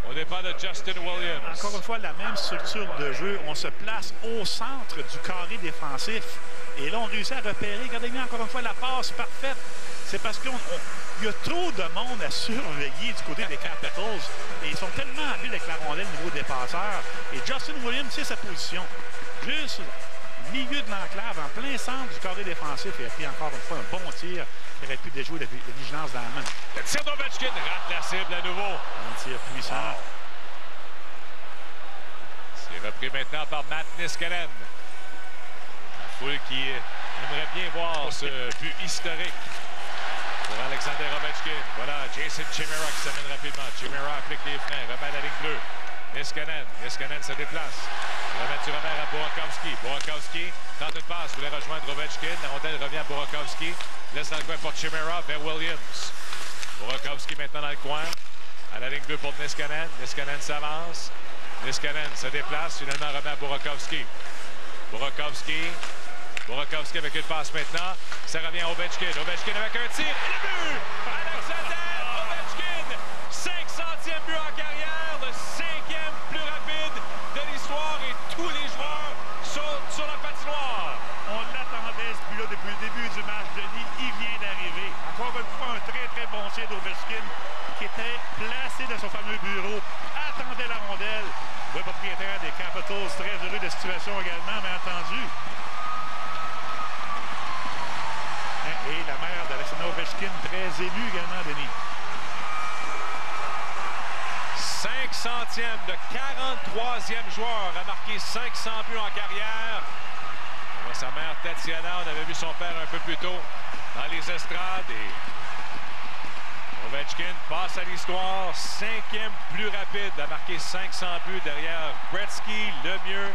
Au départ de Justin Williams. Encore une fois, la même structure de jeu. On se place au centre du carré défensif. Et là, on réussit à repérer. Regardez bien encore une fois la passe parfaite. C'est parce qu'il y a trop de monde à surveiller du côté des Capitals. Et ils sont tellement habiles avec la rondelle au niveau des passeurs. Et Justin Williams, c'est sa position. Juste au milieu de l'enclave, en plein centre du carré défensif. Il a pris encore une fois un bon tir qui aurait pu déjouer la vigilance dans la main. Le tir d'Ovechkin rate la cible à nouveau. Un tir puissant. Wow. C'est repris maintenant par Matt Niskanen. La foule qui aimerait bien voir ce but historique pour Alexander Ovechkin. Voilà, Jason Chimera qui s'amène rapidement. Chimera applique les freins, remet la ligne bleue. Niskanen se déplace. Remet du revers à Burakovsky. Burakovsky tente une passe, voulait rejoindre Ovechkin. La rondelle revient à Burakovsky. Laisse dans le coin pour Chimera vers Williams. Burakovsky maintenant dans le coin. À la ligne bleue pour Niskanen. Niskanen s'avance. Niskanen se déplace. Finalement remet à Burakovsky. Burakovsky avec une passe maintenant. Ça revient à Ovechkin. Ovechkin avec un tir. Et le but! Alexander Ovechkin! 500e but en carrière. Le 5e plus rapide de l'histoire. Et tous les joueurs sont sur la patinoire. On l'attendait ce but-là depuis le début du match, Denis. Il vient d'arriver. Encore une fois, un très, très bon tir d'Ovechkin qui était placé dans son fameux bureau. Attendait la rondelle. Le propriétaire des Capitals, très heureux de la situation également, bien entendu. Et la mère d'Alexander Ovechkin, très émue également, Denis. 500e, le 43e joueur a marqué 500 buts en carrière. On voit sa mère Tatiana, on avait vu son père un peu plus tôt dans les estrades. Et Ovechkin passe à l'histoire, 5e plus rapide, a marqué 500 buts derrière Gretzky, Lemieux,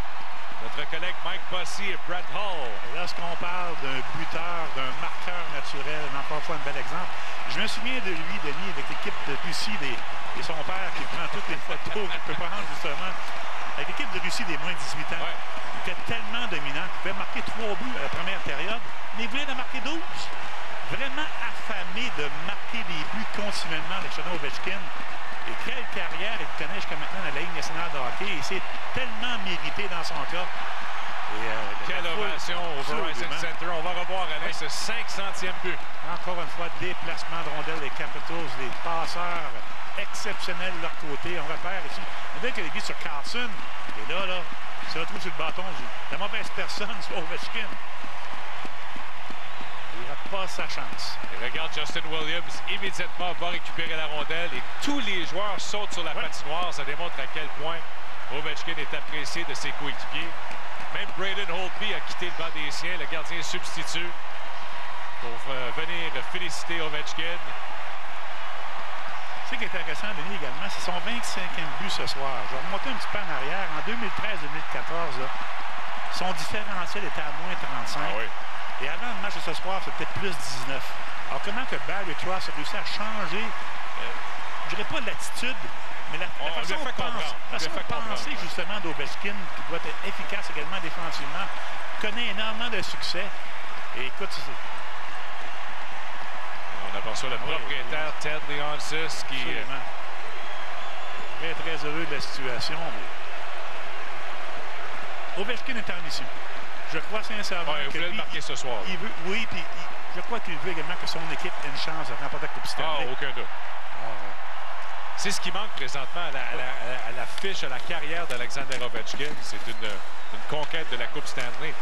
notre collègue Mike Bossy et Brett Hull. Et lorsqu'on parle d'un buteur, d'un marqueur naturel, encore une fois un bel exemple, je me souviens de lui, Denis, avec l'équipe de Russie et son père qui prend toutes les photos qu'il peut prendre justement. Avec l'équipe de Russie des moins de 18 ans, il était tellement dominant qu'il pouvait marquer 3 buts à la première période, mais il voulait en marquer 12. Vraiment affamé de marquer des buts continuellement, Alexander Ovechkin. Et quelle carrière il connaît jusqu'à maintenant dans la Ligue nationale de hockey. Et c'est tellement mérité dans son cas. Quelle ovation au Verizon Center. On va revoir Alex, ce 500e but. Encore une fois, déplacement de rondelles des Capitals, des passeurs exceptionnels de leur côté. On repère ici. On dirait qu'il est sur Carlson. Et là, il se retrouve sur le bâton de la mauvaise personne, c'est Ovechkin. Il n'a pas sa chance. Et regarde Justin Williams, immédiatement va récupérer la rondelle et tous les joueurs sautent sur la patinoire. Ça démontre à quel point Ovechkin est apprécié de ses coéquipiers. Même Braden Holtby a quitté le banc des siens, le gardien substitut, pour venir féliciter Ovechkin. Ce qui est intéressant, Denis, également, c'est son 25e but ce soir. Je vais remonter un petit peu en arrière. En 2013-2014, son différentiel était à moins 35. Ah oui. Et avant le match de ce soir, c'était plus 19. Alors, comment que Barry Trotz a réussi à changer, je dirais pas l'attitude, mais la façon de penser justement d'Ovechkin, qui doit être efficace également défensivement, connaît énormément de succès. Et écoute, on aperçoit le propriétaire Ted Leonsis qui... Très, très heureux de la situation. Ovechkin est en mission. Je crois sincèrement il voulait le marquer ce soir. Il veut, oui, puis je crois qu'il veut également que son équipe ait une chance de remporter la Coupe Stanley. Aucun doute. C'est ce qui manque présentement à la fiche, à la carrière d'Alexander Ovechkin. C'est une conquête de la Coupe Stanley.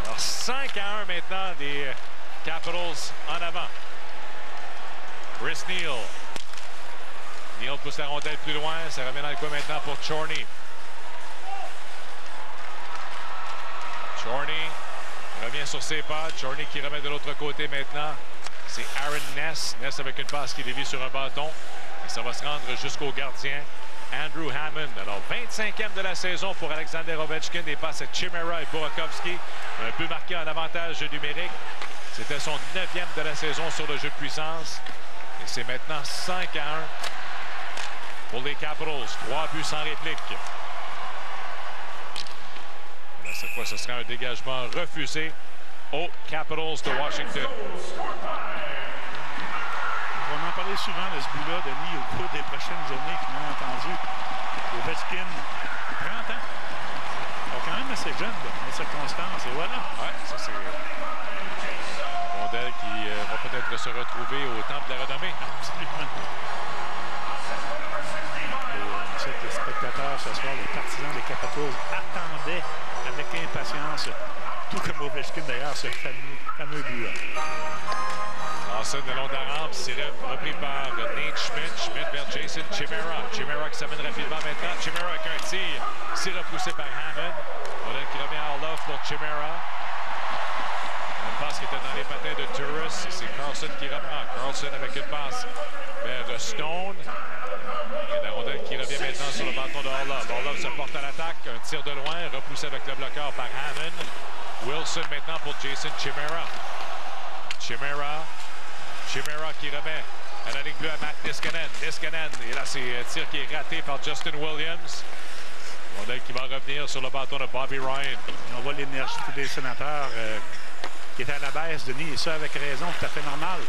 Alors 5-1 maintenant des Capitals en avant. Chris Neal. Neal pousse la rondelle plus loin. Ça revient dans le coin maintenant pour Chorny. Chorny revient sur ses pas. Chorny qui remet de l'autre côté maintenant. C'est Aaron Ness. Ness avec une passe qui dévie sur un bâton. Et ça va se rendre jusqu'au gardien Andrew Hammond. Alors 25e de la saison pour Alexander Ovechkin. Des passes à Chimera et Burakovsky. Un peu marqué en avantage numérique. C'était son 9e de la saison sur le jeu de puissance. Et c'est maintenant 5-1 pour les Capitals. 3 buts sans réplique. Là, cette fois, ce sera un dégagement refusé aux Capitals de Washington. On va en parler souvent de ce but-là, Denis, au cours des prochaines journées, qui m'ont entendu. Ovechkin, 30 ans. Donc, quand même assez jeune, dans les circonstances. Et voilà. Ouais, ça, c'est rondelle qui va peut-être se retrouver au temple de la renommée. Absolument. Les spectateurs ce soir, les partisans des Capitals attendaient avec impatience, tout comme Ovechkin d'ailleurs, ce fameux but-là. Lawson de long de la rampe, c'est repris par Nate Schmidt. Schmidt vers Jason Chimera. Chimera qui s'amène rapidement maintenant. Chimera avec un tir. C'est repoussé par Hammond. Voilà qui revient à Love pour Chimera. Une passe qui était dans les patins de Turris. C'est Carlson qui reprend. Carlson avec une passe vers Stone. Et la rondelle qui revient maintenant sur le bâton de Orlov. Orlov se porte à l'attaque. Un tir de loin, repoussé avec le bloqueur par Hammond. Wilson maintenant pour Jason Chimera. Chimera qui remet à la ligne bleue à Matt Niskanen. Niskanen, et là c'est un tir qui est raté par Justin Williams. Rondelle qui va revenir sur le bâton de Bobby Ryan. Et on voit l'énergie des sénateurs qui est à la baisse, Denis, et ça avec raison, tout à fait normal.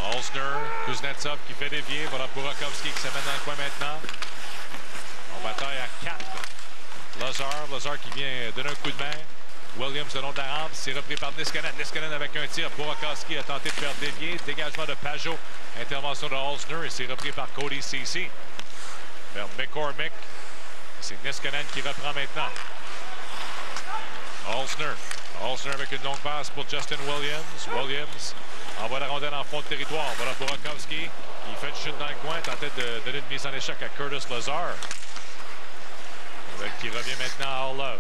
Holzner, Kuznetsov qui fait dévier. Voilà Burakovsky qui s'amène dans le coin maintenant. On bataille à 4. Lazar qui vient donner un coup de main. Williams le long de la rampe, c'est repris par Niskanen. Niskanen avec un tir. Burakovsky a tenté de faire dévier. Dégagement de Pajot. Intervention de Holzner et c'est repris par Cody Ceci. Vers McCormick. C'est Niskanen qui reprend maintenant. Holzner avec une longue passe pour Justin Williams. Williams envoie la rondelle en fond de territoire. Voilà Burakovsky qui fait une chute dans le coin. Tentait de donner une mise en échec à Curtis Lazar. Qui revient maintenant à Orlov.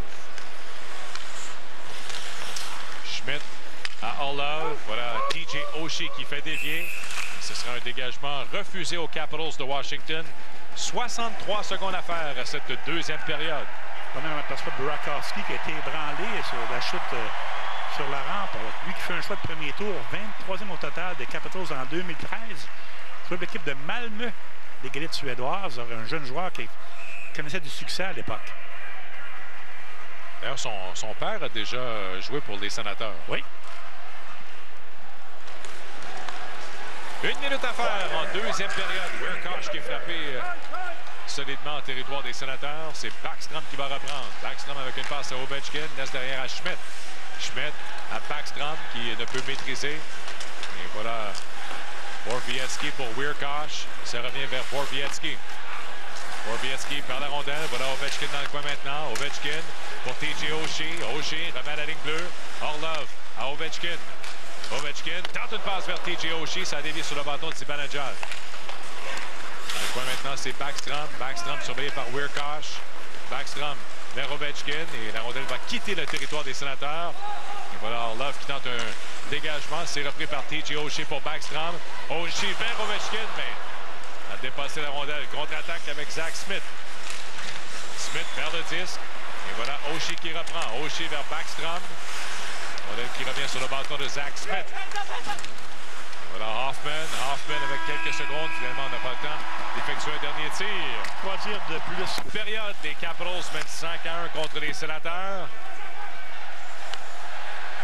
Schmidt à Orlov. Voilà TJ Oshie qui fait dévier. Ce sera un dégagement refusé aux Capitals de Washington. 63 secondes à faire à cette deuxième période. On aperçoit Burakovsky qui a été ébranlé sur la chute sur la rampe. Lui qui fait un choix de premier tour, 23e au total des Capitals en 2013. Sur l'équipe de Malmö, des Galites suédoises. Un jeune joueur qui connaissait du succès à l'époque. D'ailleurs, son père a déjà joué pour les Sénateurs. Oui. 1 minute à faire en deuxième période. Weirkosh qui est frappé solidement en territoire des Sénateurs. C'est Backstrom qui va reprendre. Backstrom avec une passe à Ovechkin. Laisse derrière à Schmidt. Schmidt à Backstrom qui ne peut maîtriser. Et voilà Borowiecki pour Weirkosh. Ça revient vers Borowiecki. Borowiecki perd la rondelle. Voilà Ovechkin dans le coin maintenant. Ovechkin pour TJ Oshie. Oshie remet à la ligne bleue. Orlov à Ovechkin. Ovechkin tente une passe vers TJ Oshie. Ça a dévié sur le bâton de Zibanejad. Dans le coin maintenant, c'est Backstrom. Backstrom surveillé par Weirkosh. Backstrom vers Ovechkin. Et la rondelle va quitter le territoire des Sénateurs. Et voilà Orlov qui tente un dégagement. C'est repris par TJ Oshie pour Backstrom. Oshie vers Ovechkin, mais a dépassé la rondelle. Contre-attaque avec Zach Smith. Smith perd le disque. Et voilà Oshie qui reprend. Oshie vers Backstrom. Rondelle qui revient sur le bâton de Zach Smith. Voilà Hoffman. Hoffman avec quelques secondes. Finalement, on n'a pas le temps d'effectuer un dernier tir. Quoi dire de plus? Période, les Capitals mènent 5-1 contre les Sénateurs.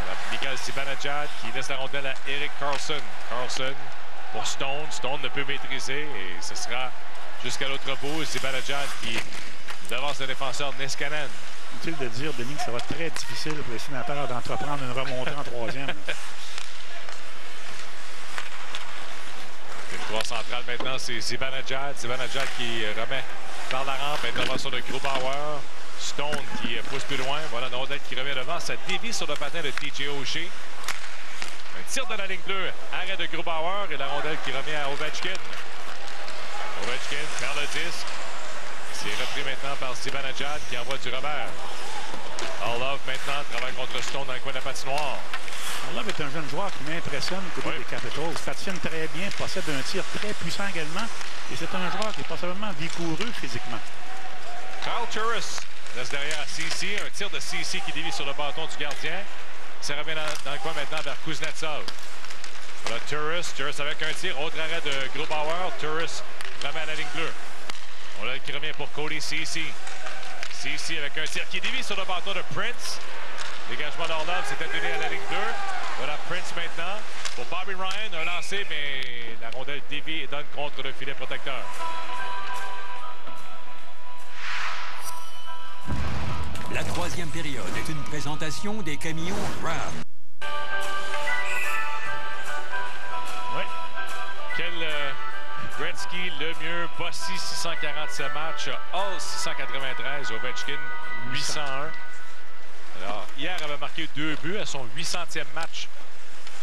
Voilà Miguel Zibanejad qui laisse la rondelle à Erik Karlsson. Karlsson pour Stone. Stone ne peut maîtriser et ce sera jusqu'à l'autre bout. Zibanejad qui devance le défenseur Niskanen. Utile de dire, Denis, que ça va être très difficile pour les Sénateurs d'entreprendre une remontée en troisième. Territoire central maintenant, c'est Zibanejad. Zibanejad qui remet par la rampe. Intervention de Grubauer. Stone qui pousse plus loin. Voilà une rondelle qui revient devant. Ça dévie sur le patin de TJ Oshie. Un tir de la ligne bleue. Arrêt de Grubauer et la rondelle qui revient à Ovechkin. Ovechkin perd le disque. C'est repris maintenant par Zibanejad qui envoie du revers. Orlov maintenant travaille contre Stone dans le coin de la patinoire. Orlov est un jeune joueur qui m'impressionne du côté des Capitals. Stationne très bien, possède un tir très puissant également. Et c'est un joueur qui est possiblement vigoureux physiquement. Kyle Turris laisse derrière CC. Un tir de CC qui dévie sur le bâton du gardien. Ça revient dans le coin maintenant vers Kuznetsov. Voilà Turris avec un tir. Autre arrêt de Grubauer. Turris remet à la ligne bleue. On a qui revient pour Cody CC. CC avec un tir qui dévie sur le bâton de Prince. Dégagement d'Orlov, c'était donné à la ligne 2. Voilà Prince maintenant. Pour Bobby Ryan, un lancé, mais la rondelle dévie et donne contre le filet protecteur. La troisième période est une présentation des camions Ram. Oui. Quel Gretzky le mieux. Bossy 647 matchs. Hall 693. Ovechkin 801. Alors, hier, elle avait marqué 2 buts à son 800e match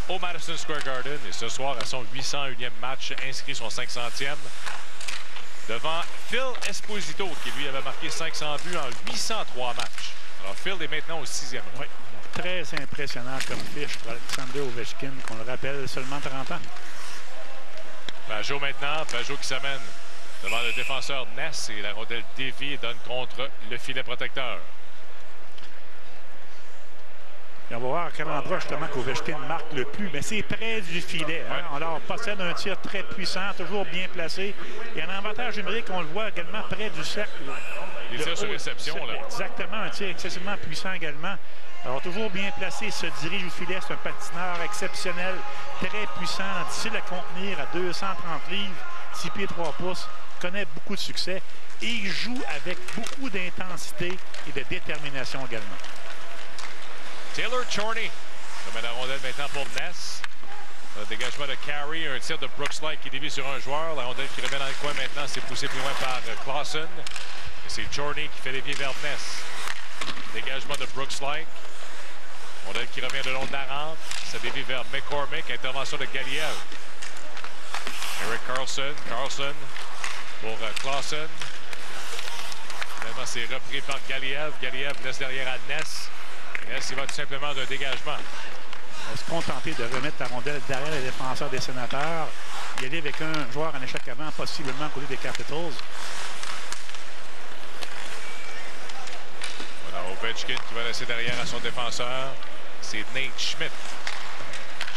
au Madison Square Garden. Et ce soir, à son 801e match, inscrit son 500e. Devant Phil Esposito, qui lui avait marqué 500 buts en 803 matchs. Alors, Phil est maintenant au 6e. Oui, très impressionnant comme fiche pour Alexander Ovechkin, qu'on le rappelle, seulement 30 ans. Pajot maintenant, Pajot qui s'amène devant le défenseur Ness et la rondelle dévie et donne contre le filet protecteur. Et on va voir à quel endroit justement qu'Ovechkin marque le plus. Mais c'est près du filet. Hein? On leur possède un tir très puissant, toujours bien placé. Et un avantage numérique, on le voit également près du cercle. Les tirs sur réception, là. Exactement, un tir excessivement puissant également. Alors, toujours bien placé, se dirige au filet. C'est un patineur exceptionnel, très puissant, difficile à contenir à 230 livres, 6 pieds 3 pouces. Connaît beaucoup de succès. Et il joue avec beaucoup d'intensité et de détermination également. Taylor Chorney remet la rondelle maintenant pour Ness. Le dégagement de Carey, un tir de Brooks-like qui dévie sur un joueur. La rondelle qui remet dans le coin maintenant, c'est poussé plus loin par Clausen. Et c'est Chorney qui fait les pieds vers Ness. Dégagement de Brooks-like. Rondelle qui revient le long de la rampe. Ça dévie vers McCormick. Intervention de Galiev. Erik Karlsson. Karlsson pour Clausen. Finalement, c'est repris par Galiev. Galiev laisse derrière à Ness. Ness, il va tout simplement d'un dégagement. On va se contenter de remettre la rondelle derrière les défenseurs des Sénateurs. Il y aller avec un joueur en échec avant, possiblement côté des Capitals. Voilà, Ovechkin qui va laisser derrière à son défenseur. C'est Nate Schmidt.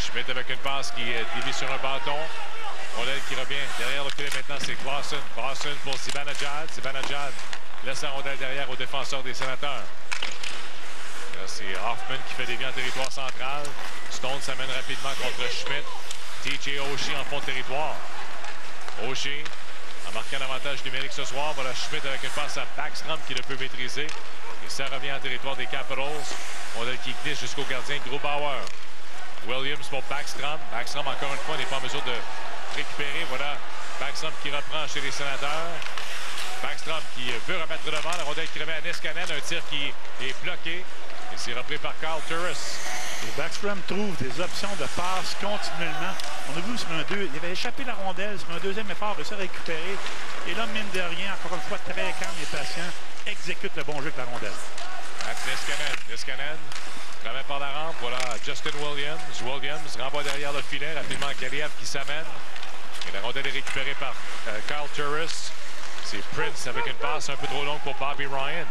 Schmidt avec une passe qui dévie sur un bâton. Rondelle qui revient derrière le filet maintenant, c'est Clausen. Clausen pour Zibanejad. Zibanejad laisse la rondelle derrière au défenseur des Sénateurs. C'est Hoffman qui fait des vies en territoire central. Stone s'amène rapidement contre Schmidt. TJ Oshie en fond de territoire. Oshie en marquant un avantage numérique ce soir. Voilà Schmidt avec une passe à Backstrom qui ne peut maîtriser. Et ça revient en territoire des Capitals. Rondelle qui glisse jusqu'au gardien Grubauer. Williams pour Backstrom. Backstrom encore une fois n'est pas en mesure de récupérer. Voilà Backstrom qui reprend chez les Sénateurs. Backstrom qui veut remettre devant. La rondelle qui remet à Niskanen. Un tir qui est bloqué. Et c'est repris par Kyle Turris. Et Backstrom trouve des options de passe continuellement. On a vu sur un 2, il avait échappé la rondelle sur un deuxième effort, de se récupérer. Et là, mine de rien, encore une fois, très calme et patient, exécute le bon jeu avec la rondelle. Niskanen remet par la rampe. Voilà Justin Williams. Williams renvoie derrière le filet. Rapidement Galiev qui s'amène. Et la rondelle est récupérée par Kyle Turris. C'est Prince avec une passe un peu trop longue pour Bobby Ryan.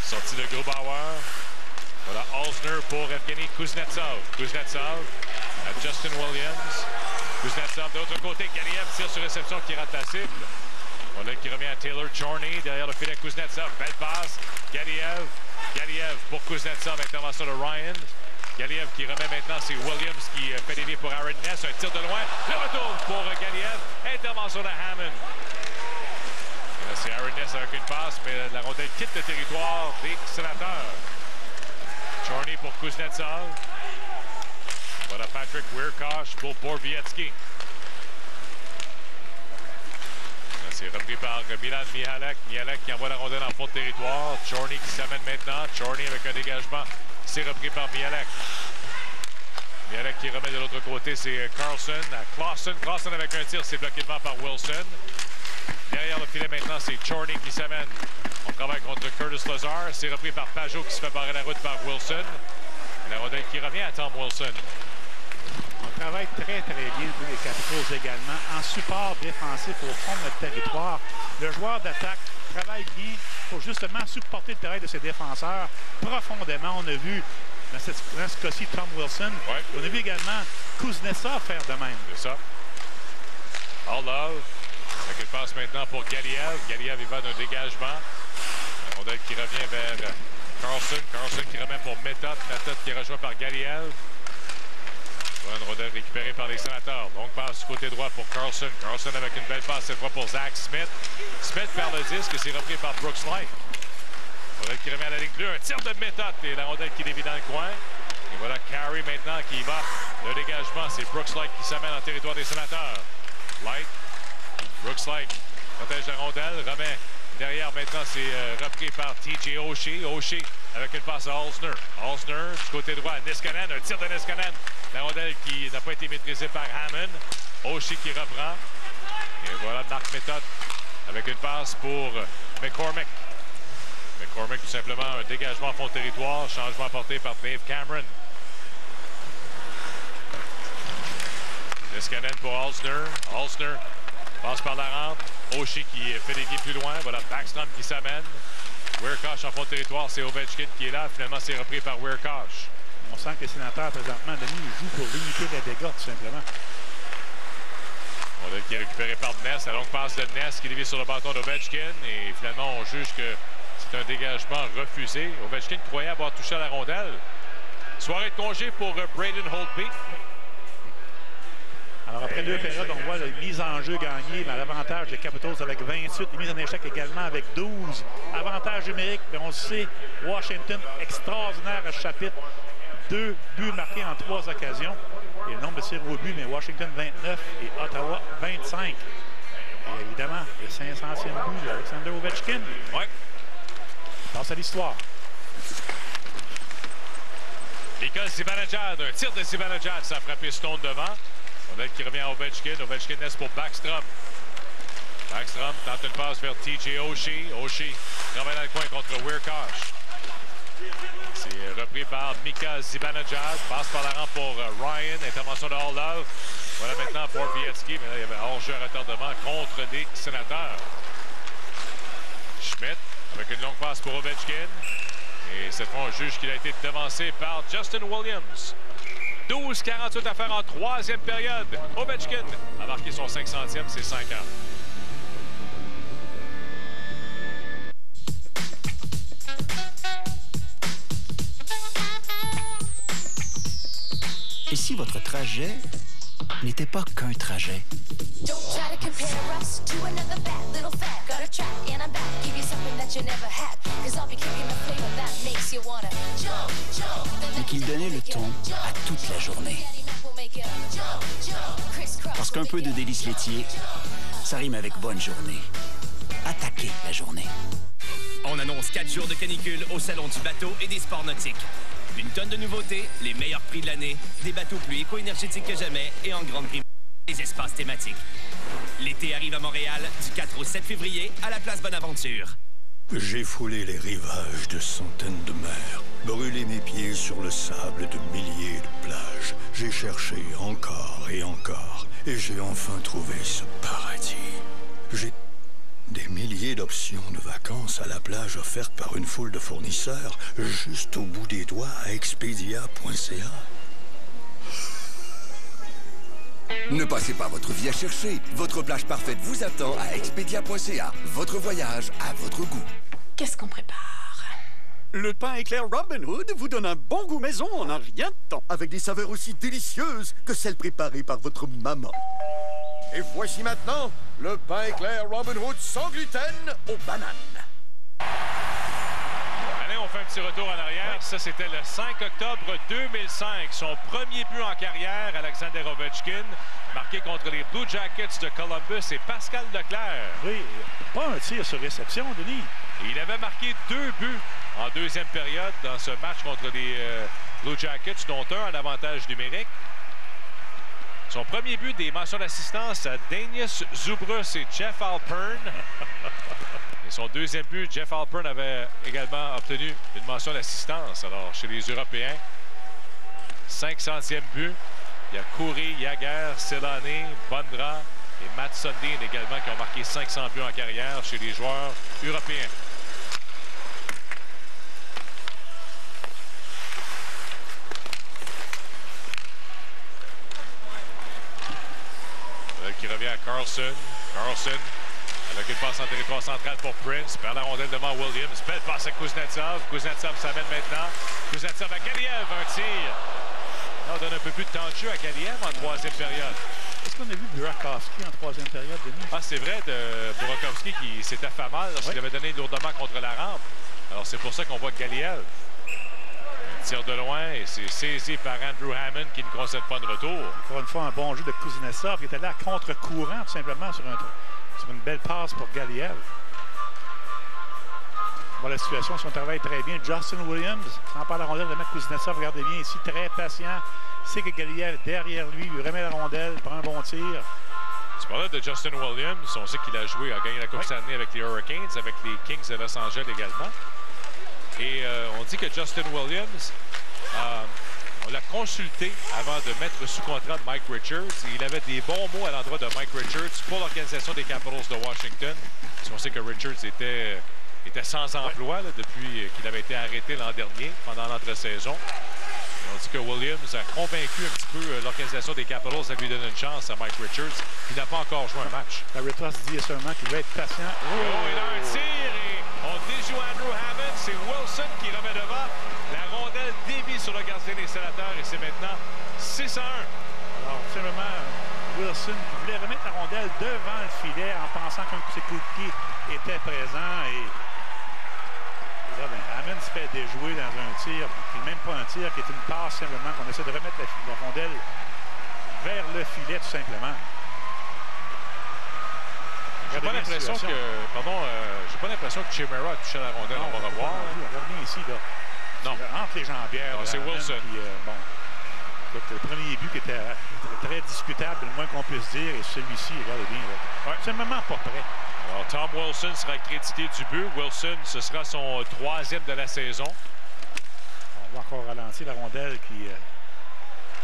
Sortie de Grubauer. Voilà, Alzner pour Evgeny Kuznetsov. Kuznetsov à Justin Williams. Kuznetsov de l'autre côté. Galiev tire sur réception qui rate la cible. Voilà qui revient à Taylor Chorney derrière le filet Kuznetsov. Belle passe. Galiev. Galiev pour Kuznetsov. Intervention de Ryan. Galiev qui remet maintenant, c'est Williams qui fait dévier pour Aaron Ness. Un tir de loin. Le retour pour Galiev. Intervention de Hammond. C'est Aaron Ness avec une passe, mais la rondelle quitte le territoire des Sénateurs. Chorney pour Kuznetsov. Voilà Patrick Wierkosh pour Borowiecki. C'est repris par Milan Mihalek. Mihalek qui envoie la rondelle en fond de territoire. Chorney qui s'amène maintenant. Chorney avec un dégagement. C'est repris par Mihalek. Mihalek qui remet de l'autre côté, c'est Carlson à Clausen. Clausen avec un tir, c'est bloqué devant par Wilson. Derrière le filet maintenant, c'est Chorney qui s'amène. On travaille contre Curtis Lazar. C'est repris par Pajot qui se fait barrer la route par Wilson. La rondelle qui revient à Tom Wilson. On travaille très bien pour les Capitals également. En support défensif au fond de notre territoire, le joueur d'attaque travaille bien pour justement supporter le terrain de ses défenseurs profondément. On a vu dans ce cas-ci Tom Wilson. Ouais. On a vu également Kuznetsov faire de même. C'est ça. All love. Avec une passe maintenant pour Galiev. Galiev, il va d'un dégagement. La rondelle qui revient vers Carlson. Carlson qui remet pour Méthode. Méthode qui est rejoint par Galiev. Voilà une rondelle récupérée par les Sénateurs. Donc passe du côté droit pour Carlson. Carlson avec une belle passe cette fois pour Zach Smith. Smith perd le disque et c'est repris par Brooks Light. Rondelle qui remet à la ligne bleue. Un tir de Méthode et la rondelle qui dévie dans le coin. Et voilà Carey maintenant qui va. Le dégagement, c'est Brooks Light qui s'amène en territoire des Sénateurs. Light. Brooks Light protège la rondelle, remet derrière maintenant, c'est repris par TJ Oshie. Oshie avec une passe à Alzner. Alzner du côté droit à Niskanen, un tir de Niskanen. La rondelle qui n'a pas été maîtrisée par Hammond. Oshie qui reprend. Et voilà Marc Méthode avec une passe pour McCormick. McCormick tout simplement un dégagement en fond de territoire, changement apporté par Dave Cameron. Niskanen pour Alzner. Alzner passe par la rampe. Oshie qui fait des pieds plus loin. Voilà Backstrom qui s'amène. Wierkosh en fond de territoire. C'est Ovechkin qui est là. Finalement, c'est repris par Wierkosh. On sent que les Sénateurs, présentement, Denis, jouent pour limiter les dégâts, tout simplement. On qui est récupéré par Ness. La longue passe de Ness qui dévie sur le bâton d'Ovechkin. Et finalement, on juge que c'est un dégagement refusé. Ovechkin croyait avoir touché à la rondelle. Soirée de congé pour Braden Holtby. Alors, après deux périodes, on voit la mise en jeu gagnée, mais l'avantage des Capitals avec 28, les mises en échec également avec 12. Avantage numérique, mais on le sait, Washington, extraordinaire à ce chapitre. 2 buts marqués en 3 occasions. Et le nombre de tirs au but, mais Washington 29 et Ottawa 25. Et évidemment, le 500e but d'Alexander Ovechkin. Ouais. Passe à l'histoire. Mika Zibanejad, un tir de Zibanejad, ça a frappé Stone devant. Rondelle qui revient à Ovechkin. Ovechkin laisse pour Backstrom. Backstrom tente une passe vers TJ Oshie. Oshie revient dans le coin contre Wierkosh. C'est repris par Mika Zibanejad. Passe par la rampe pour Ryan. Intervention de All Love. Voilà maintenant pour Borowiecki. Mais là, il y avait hors-jeu à retardement contre des Sénateurs. Schmidt avec une longue passe pour Ovechkin. Et cette fois, on juge qu'il a été devancé par Justin Williams. 12-48 à faire en troisième période. Ovechkin a marqué son 500e, c'est 5 ans. Et si votre trajet n'était pas qu'un trajet? Mais qu'il donnait le ton à toute la journée. Parce qu'un peu de délices laitiers, ça rime avec bonne journée. Attaquez la journée. On annonce 4 jours de canicule au Salon du bateau et des sports nautiques. Une tonne de nouveautés, les meilleurs prix de l'année, des bateaux plus éco-énergétiques que jamais et en grande prime des espaces thématiques. L'été arrive à Montréal du 4 au 7 février à la place Bonaventure. J'ai foulé les rivages de centaines de mers, brûlé mes pieds sur le sable de milliers de plages. J'ai cherché encore et encore, et j'ai enfin trouvé ce paradis. Des milliers d'options de vacances à la plage offertes par une foule de fournisseurs juste au bout des doigts à Expedia.ca. Ne passez pas votre vie à chercher. Votre plage parfaite vous attend à Expedia.ca. Votre voyage à votre goût. Qu'est-ce qu'on prépare? Le pain éclair Robin Hood vous donne un bon goût maison en un rien de temps, avec des saveurs aussi délicieuses que celles préparées par votre maman. Et voici maintenant le pain éclair Robin Hood sans gluten aux bananes. Allez, on fait un petit retour en arrière. Ça, c'était le 5 octobre 2005. Son premier but en carrière, Alexander Ovechkin, marqué contre les Blue Jackets de Columbus et Pascal Leclerc. Oui, pas un tir sur réception, Denis. Il avait marqué 2 buts en deuxième période dans ce match contre les Blue Jackets, dont un en avantage numérique. Son premier but, des mentions d'assistance à Dainius Zubrus et Jeff Alpern. Et son deuxième but, Jeff Alpern avait également obtenu une mention d'assistance. Alors, chez les Européens, 500e but. Il y a Kouri, Jagr, Selane, Bondra et Matt Sundin également qui ont marqué 500 buts en carrière chez les joueurs européens. Qui revient à Carlson. Carlson avec une passe en territoire central pour Prince. Perd la rondelle devant Williams. Belle passe à Kuznetsov. Kuznetsov s'amène maintenant. Kuznetsov à Galiev. Un tir. Là, on donne un peu plus de temps de jeu à Galiev en troisième période. Est-ce qu'on a vu Burakovsky en troisième période, Denis? Ah, c'est vrai de Burakovsky qui s'était fait mal lorsqu'il avait donné lourdement contre la rampe. Alors, c'est pour ça qu'on voit Galiev. Tire de loin et c'est saisi par Andrew Hammond qui ne concède pas de retour. Encore une fois, un bon jeu de Kuznetsov qui était là à contre-courant tout simplement sur une belle passe pour Galiev. Bon, la situation, son travail très bien. Justin Williams, sans parler la rondelle, de mettre Kuznetsov, regardez bien ici, très patient. Il sait que Galiev derrière lui, lui remet la rondelle, prend un bon tir. Tu parlais de Justin Williams, on sait qu'il a joué, a gagné la Coupe Stanley avec les Hurricanes, avec les Kings de Los Angeles également. Et on dit que Justin Williams, on l'a consulté avant de mettre sous contrat de Mike Richards. Et il avait des bons mots à l'endroit de Mike Richards pour l'organisation des Capitals de Washington. Parce qu'on sait que Richards était sans emploi là, depuis qu'il avait été arrêté l'an dernier pendant l'entre-saison. On dit que Williams a convaincu un petit peu l'organisation des Capitals à lui donner une chance à Mike Richards. Il n'a pas encore joué un match. La Richards dit seulement qu'il va être patient. Oh, il a un tir et on déjoue Andrew Hammond. C'est Wilson qui remet devant. La rondelle dévie sur le gardien des Sénateurs et c'est maintenant 6-1. Alors, simplement, Wilson qui voulait remettre la rondelle devant le filet en pensant qu'un de ses coéquipiers était présent. Et là, Hammond se fait déjouer dans un tir, qui n'est même pas un tir, qui est une passe simplement, qu'on essaie de remettre la rondelle vers le filet tout simplement. J'ai pas l'impression que, j'ai pas l'impression que Chimera a touché la rondelle. On va revoir. Revenez ici, là. Non. Entre les jambières. C'est Wilson. Puis, bon, écoute, le premier but qui était très discutable, le moins qu'on puisse dire, et celui-ci, regardez bien, là. C'est vraiment pas prêt. Alors, Tom Wilson sera crédité du but. Wilson, ce sera son troisième de la saison. On va encore ralentir la rondelle qui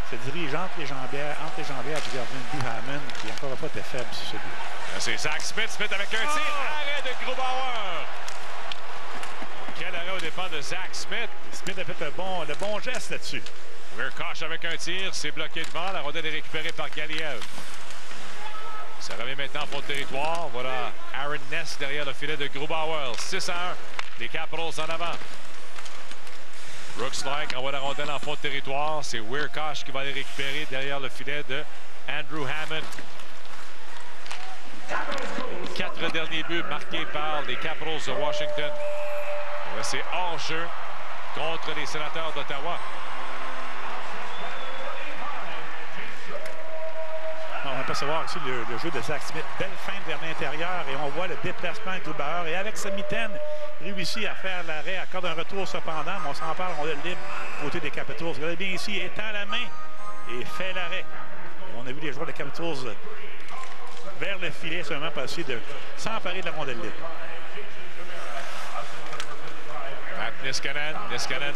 se dirige entre les jambières du gardien de Hammond, qui encore pas été faible sur ce but. C'est Zach Smith. Smith avec un tir. Arrêt de Grubauer. Quel arrêt au départ de Zach Smith. Smith a fait le bon geste là-dessus. Weirkosh avec un tir. C'est bloqué devant. La rondelle est récupérée par Galiev. Ça revient maintenant pour le territoire. Voilà Aaron Ness derrière le filet de Grubauer. 6-1. Les Capitals en avant. Brooks Laich envoie la rondelle en fond de territoire. C'est Weirkosh qui va aller récupérer derrière le filet de Andrew Hammond. 4 derniers buts marqués par les Capitals de Washington. C'est hors-jeu contre les Sénateurs d'Ottawa. On va percevoir aussi le jeu de Zach Smith. Belle feinte vers l'intérieur et on voit le déplacement de Grubauer. Et avec sa mitaine, réussit à faire l'arrêt, accorde un retour cependant, mais on s'en parle, on est libre côté des Capitals. Regardez bien ici, étend la main et fait l'arrêt. On a vu les joueurs des Capitals vers le filet seulement pour essayer de s'emparer de la rondelle libre. Matt Niskanen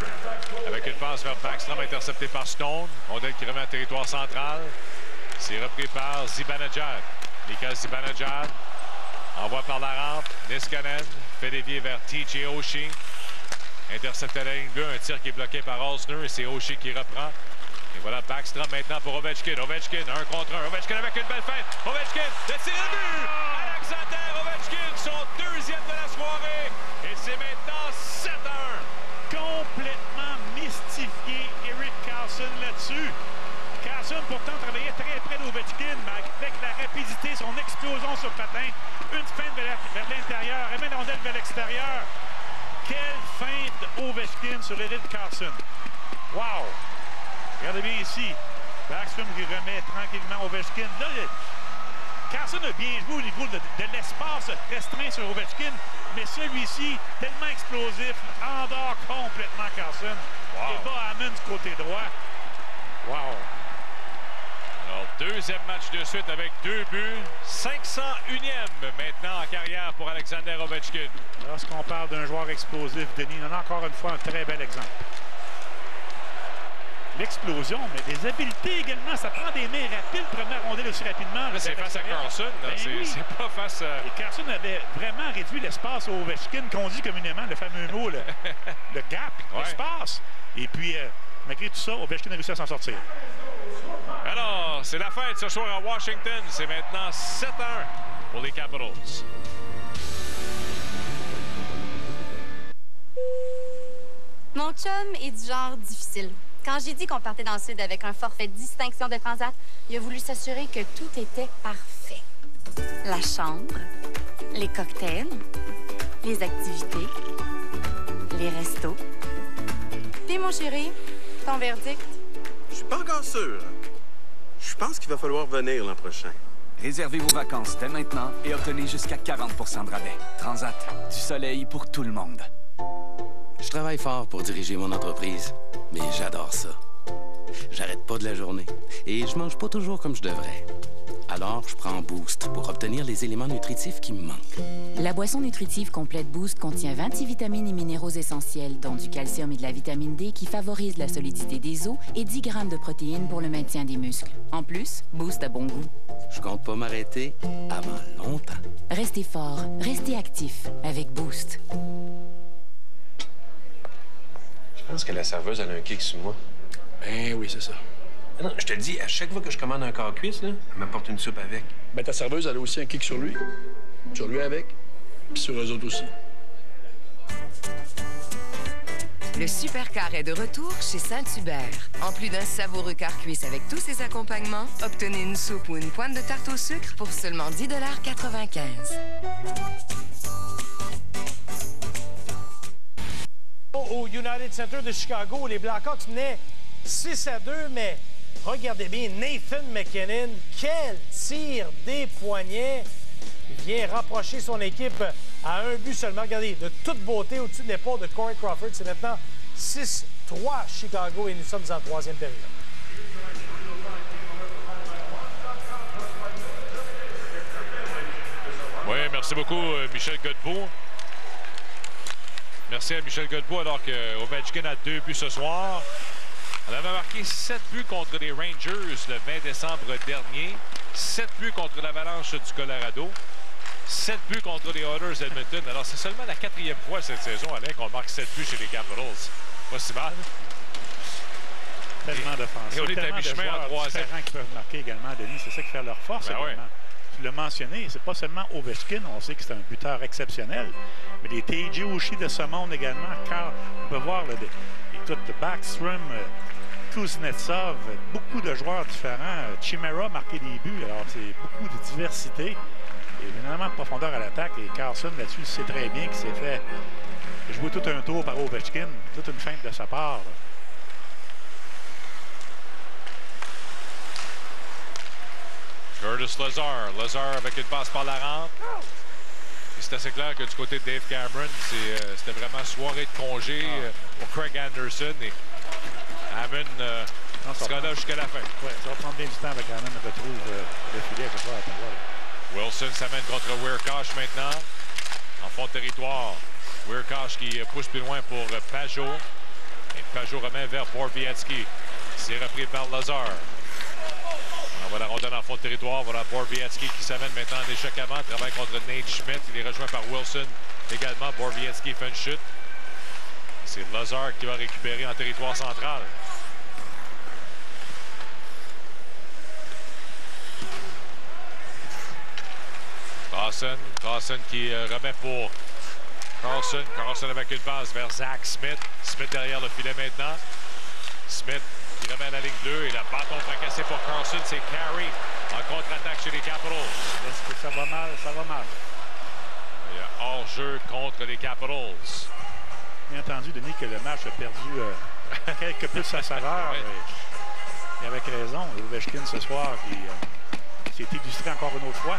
avec une passe vers Backstrom intercepté par Stone. Rondelle qui remet en territoire central. C'est repris par Zibanejad. Mika Zibanejad Envoie par la rampe. Niskanen fait dévier vers TJ Oshie. Intercepte à la ligne bleue. Un tir qui est bloqué par Osner. Et c'est Oshie qui reprend. Et voilà Backstrom maintenant pour Ovechkin. Ovechkin, 1 contre 1. Ovechkin avec une belle fête. Ovechkin, le tir de but! Alexander Ovechkin, son deuxième de la soirée. Et c'est maintenant 7-1. Complètement mystifié Erik Karlsson là-dessus. Karlsson pourtant travaillait très près d'Ovechkin, mais avec la rapidité, son explosion sur patin, une feinte vers l'intérieur, et une rondelle vers l'extérieur. Quelle feinte Ovechkin sur Erik Karlsson. Wow! Regardez bien ici. Backstrom qui remet tranquillement Ovechkin. Là, Karlsson a bien joué au niveau de l'espace restreint sur Ovechkin, mais celui-ci, tellement explosif, endort complètement Karlsson. Wow. Et bat Hammond du côté droit. Wow! Alors, deuxième match de suite avec 2 buts. 501e maintenant en carrière pour Alexander Ovechkin. Lorsqu'on parle d'un joueur explosif, Denis, on a encore une fois un très bel exemple. L'explosion, mais des habiletés également. Ça prend des mains rapides, première rondelle aussi rapidement. C'est face à Karlsson. C'est pas face à... Et Karlsson avait vraiment réduit l'espace au Ovechkin, qu'on dit communément le fameux mot, le gap, l'espace. Et puis, malgré tout ça, Ovechkin a réussi à s'en sortir. Alors, c'est la fête ce soir à Washington. C'est maintenant 7-1 pour les Capitals. Mon chum est du genre difficile. Quand j'ai dit qu'on partait dans le sud avec un forfait distinction de Transat, il a voulu s'assurer que tout était parfait. La chambre, les cocktails, les activités, les restos. Puis mon chéri, ton verdict? Je suis pas encore sûr. Je pense qu'il va falloir venir l'an prochain. Réservez vos vacances dès maintenant et obtenez jusqu'à 40 % de rabais. Transat, du soleil pour tout le monde. Je travaille fort pour diriger mon entreprise, mais j'adore ça. J'arrête pas de la journée et je mange pas toujours comme je devrais. Alors, je prends Boost pour obtenir les éléments nutritifs qui me manquent. La boisson nutritive complète Boost contient 26 vitamines et minéraux essentiels, dont du calcium et de la vitamine D qui favorisent la solidité des os et 10 grammes de protéines pour le maintien des muscles. En plus, Boost a bon goût. Je compte pas m'arrêter avant longtemps. Restez fort, restez actif avec Boost. Je pense que la serveuse, elle a un kick sur moi. Ben oui, c'est ça. Non, je te dis, à chaque fois que je commande un corps cuisse, là, elle m'apporte une soupe avec. Ben ta serveuse, elle a aussi un kick sur lui. Sur lui avec, puis sur eux autres aussi. Le Super-Car est de retour chez Saint-Hubert. En plus d'un savoureux quart cuisse avec tous ses accompagnements, obtenez une soupe ou une pointe de tarte au sucre pour seulement 10,95 $. Au United Center de Chicago, les Blackhawks menaient 6-2, mais regardez bien Nathan MacKinnon, quel tir des poignets! Il vient rapprocher son équipe à un but seulement. Regardez, de toute beauté au-dessus de l'épaule de Corey Crawford. C'est maintenant 6-3 Chicago et nous sommes en troisième période. Oui, merci beaucoup, Michel Godbout. Merci à Michel Godbout, alors que Ovechkin a 2 buts ce soir. On avait marqué 7 buts contre les Rangers le 20 décembre dernier. 7 buts contre l'Avalanche du Colorado. 7 buts contre les Oilers d'Edmonton. Alors, c'est seulement la 4e fois cette saison, Alain, qu'on marque 7 buts chez les Capitals. Pas si mal. Tellement d'offensifs. Et on est à mi-chemin en 3e. Qui peuvent marquer également, Denis. C'est ça qui fait leur force également. Ouais. Tu l'as mentionné, c'est pas seulement Ovechkin. On sait que c'est un buteur exceptionnel. Mais les TJ Oshie de ce monde également. Car on peut voir écoute, Backstrom, Kuznetsov, beaucoup de joueurs différents. Chimera a marqué des buts. Alors, c'est beaucoup de diversité. Et évidemment, de profondeur à l'attaque. Et Karlsson, là-dessus, sait très bien qu'il s'est fait jouer tout un tour par Ovechkin. Toute une feinte de sa part. Là. Curtis Lazar. Lazar avec une passe par la rampe. C'est assez clair que du côté de Dave Cameron, c'était vraiment soirée de congé pour Craig Anderson. Et Hammond sera là jusqu'à la fin. Oui, ça va prendre bien du temps avec Hammond retrouve le filet. Wilson s'amène contre Weirkosh maintenant. En fond de territoire. Weirkosh qui pousse plus loin pour Pajot. Et Pajot remet vers Borowiecki. C'est repris par Lazar. On On voit la rondelle en fond de territoire. Voilà Borowiecki qui s'amène maintenant en échec avant. Travaille contre Nate Schmidt. Il est rejoint par Wilson également. Borowiecki fait une chute. C'est Lazar qui va récupérer en territoire central. Carlson qui remet pour Carlson. Carlson avec une passe vers Zach Smith. Smith derrière le filet maintenant. Smith qui remet à la ligne bleue et le bâton fracassé pour Carlson. C'est Carey en contre-attaque chez les Capitals. Est-ce que ça va mal? Ça va mal. Il y a hors-jeu contre les Capitals. Bien entendu, Denis, que le match a perdu quelque peu de sa saveur. Ouais. Et avec raison. Ovechkin ce soir qui s'est illustré encore une autre fois.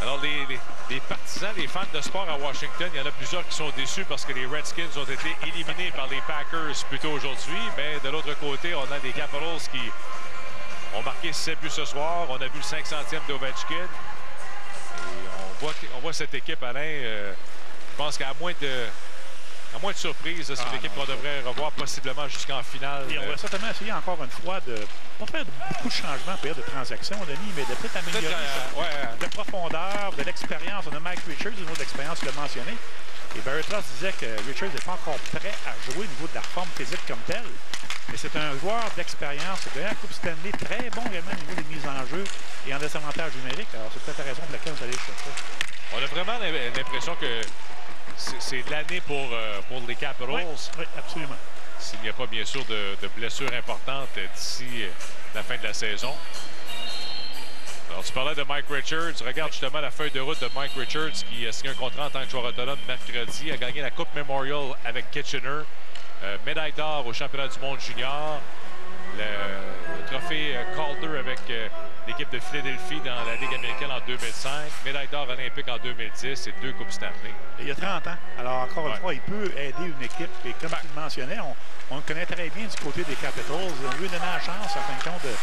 Alors, les partisans, les fans de sport à Washington, il y en a plusieurs qui sont déçus parce que les Redskins ont été éliminés par les Packers plus tôt aujourd'hui. Mais de l'autre côté, on a des Capitals qui ont marqué 7 buts ce soir. On a vu le 500e d'Ovechkin. Et on voit cette équipe, Alain, je pense qu'à moins de surprise, c'est une équipe qu'on devrait revoir possiblement jusqu'en finale. Et on va certainement essayer encore une fois de pas faire beaucoup de changements, de transactions, Denis, mais de peut-être améliorer de profondeur, de l'expérience. On a Mike Richards, au niveau de l'expérience, tu l'as mentionné. Et Barry Trotz disait que Richards n'est pas encore prêt à jouer au niveau de la forme physique comme telle. Mais c'est un joueur d'expérience. C'est gagné la Coupe Stanley, très bon également au niveau des mises en jeu et en désavantage numérique. Alors, c'est peut-être la raison pour laquelle vous allez chercher. On a vraiment l'impression que c'est l'année pour les Capitals. Oui, absolument. S'il n'y a pas, bien sûr, de blessures importantes d'ici la fin de la saison. Alors, tu parlais de Mike Richards. Regarde justement la feuille de route de Mike Richards qui a signé un contrat en tant que joueur autonome mercredi. A gagné la Coupe Memorial avec Kitchener. Médaille d'or au championnat du monde junior. Le trophée Calder avec l'équipe de Philadelphie dans la Ligue américaine en 2005. Médaille d'or olympique en 2010 et 2 Coupes Stanley. Et il y a 30 ans. Alors, encore une fois, il peut aider une équipe. Et comme tu le mentionnais, on le connaît très bien du côté des Capitals. On lui a donné la chance, en fin de compte, de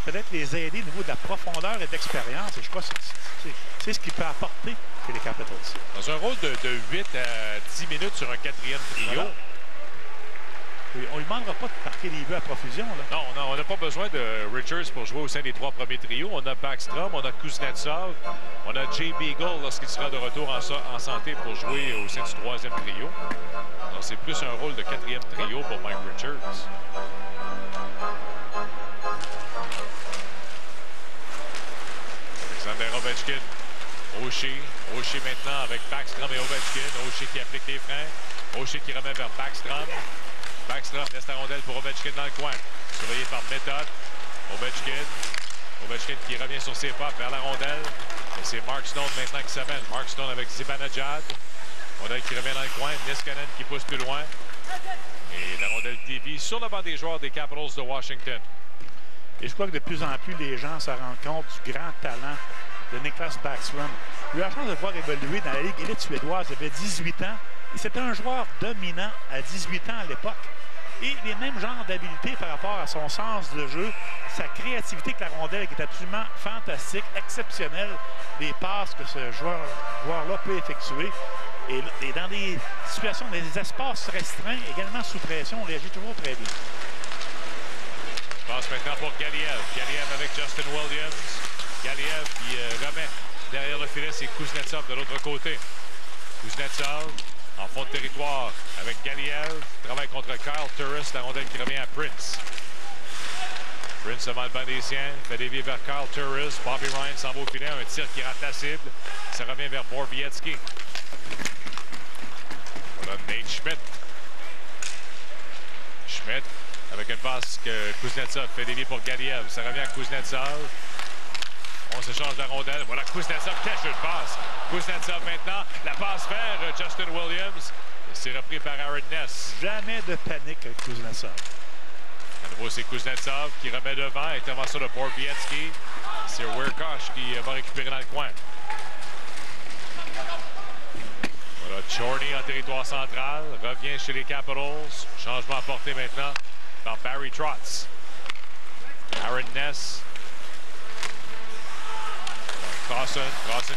peut-être les aider au niveau de la profondeur et d'expérience. Et je crois que c'est ce qu'il peut apporter chez les Capitals. Dans un rôle de 8 à 10 minutes sur un 4e trio. Voilà. On ne lui demandera pas de marquer des buts à profusion. Là. Non, on n'a pas besoin de Richards pour jouer au sein des 3 premiers trios. On a Backstrom, on a Kuznetsov, on a Jay Beagle lorsqu'il sera de retour en santé pour jouer au sein du 3e trio. Alors, c'est plus un rôle de 4e trio pour Mike Richards. Alexander Ovechkin. Oshie maintenant avec Backstrom et Ovechkin. Oshie qui applique les freins. Oshie qui remet vers Backstrom. Backstrom laisse la rondelle pour Ovechkin dans le coin. Surveillé par Méthode. Ovechkin qui revient sur ses pas vers la rondelle. Et c'est Mark Stone maintenant qui s'amène. Mark Stone avec Zibanejad. Rondelle qui revient dans le coin. Niskanen qui pousse plus loin. Et la rondelle dévie sur le banc des joueurs des Capitals de Washington. Et je crois que de plus en plus, les gens se rendent compte du grand talent de Niklas Backstrom. Il a eu la chance de le voir évoluer dans la Ligue élite suédoise. Il avait 18 ans. Et c'était un joueur dominant à 18 ans à l'époque. Et les mêmes genres d'habiletés par rapport à son sens de jeu, sa créativité avec la rondelle qui est absolument fantastique, exceptionnelle, des passes que ce joueur-là peut effectuer. Et dans des situations, dans des espaces restreints, également sous pression, on réagit toujours très bien. Passe maintenant pour Galiev. Galiev avec Justin Williams. Galiev qui remet derrière le filet, c'est Kuznetsov de l'autre côté. Kuznetsov en fond de territoire avec Galiev. Travaille contre Kyle Turris. La rondelle qui revient à Prince. Prince devant le banc des siens. Fait dévier vers Kyle Turris. Bobby Ryan s'en va au filet. Un tir qui rate la cible. Ça revient vers Borowiecki. Voilà Nate Schmidt. Schmidt avec une passe que Kuznetsov fait dévier pour Galiev. Ça revient à Kuznetsov. On s'échange la rondelle. Voilà Kuznetsov cache une passe. Kuznetsov maintenant. La passe vers Justin Williams. C'est repris par Aaron Ness. Jamais de panique avec Kuznetsov. À nouveau, c'est Kuznetsov qui remet devant. Intervention de Borowiecki. C'est Werkosh qui va récupérer dans le coin. Voilà Chorny en territoire central. Revient chez les Capitals. Changement apporté maintenant par Barry Trotz. Aaron Ness. Crossan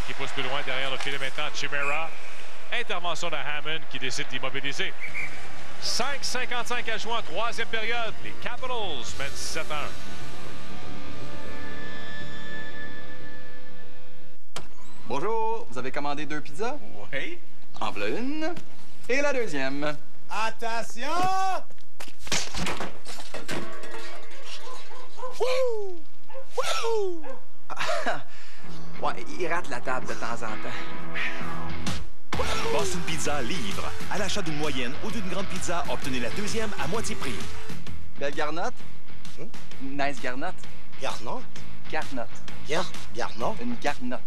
qui pousse plus loin derrière le filet maintenant. Chimera. Intervention de Hammond qui décide d'immobiliser. 5:55 à jouer en troisième période. Les Capitals mènent 7-1. Bonjour, vous avez commandé 2 pizzas? Oui. En voilà une. Et la deuxième. Attention! Wouh! Wouh! Ouais, il rate la table de temps en temps. Boston Pizza livre. À l'achat d'une moyenne ou d'une grande pizza, obtenez la deuxième à moitié prix. Belle garnotte? Nice garnotte. Garnotte? Garnotte. Garnotte? Une garnotte.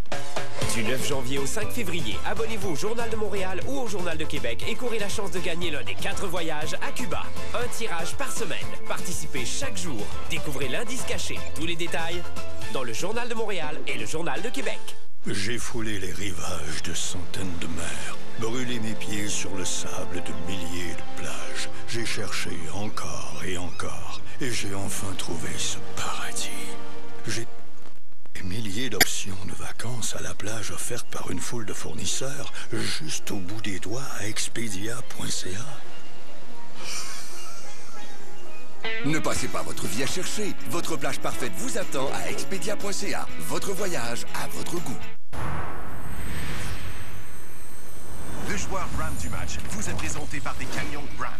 Du 9 janvier au 5 février, abonnez-vous au Journal de Montréal ou au Journal de Québec et courez la chance de gagner l'un des 4 voyages à Cuba. Un tirage par semaine. Participez chaque jour. Découvrez l'indice caché. Tous les détails dans le Journal de Montréal et le Journal de Québec. J'ai foulé les rivages de centaines de mers, brûlé mes pieds sur le sable de milliers de plages. J'ai cherché encore et encore, et j'ai enfin trouvé ce paradis. J'ai des milliers d'options de vacances à la plage offertes par une foule de fournisseurs, juste au bout des doigts à Expedia.ca. Ne passez pas votre vie à chercher. Votre plage parfaite vous attend à Expedia.ca. Votre voyage à votre goût. Le joueur Ram du match vous est présenté par des camions Ram.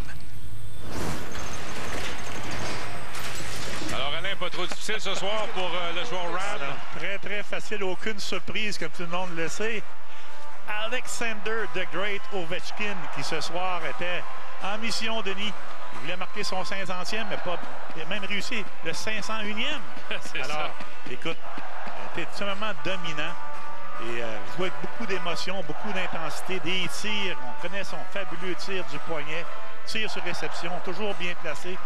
Alors, Alain, pas trop difficile ce soir pour le joueur Ram. Très, très facile. Aucune surprise, comme tout le monde le sait. Alexander the Great Ovechkin, qui ce soir était en mission, Denis. Il voulait marquer son 500e, mais pas. Il a même réussi le 501e. Alors, écoute, il était extrêmement dominant. Et il jouait avec beaucoup d'émotion, beaucoup d'intensité, des tirs. On connaît son fabuleux tir du poignet. Tir sur réception, toujours bien placé.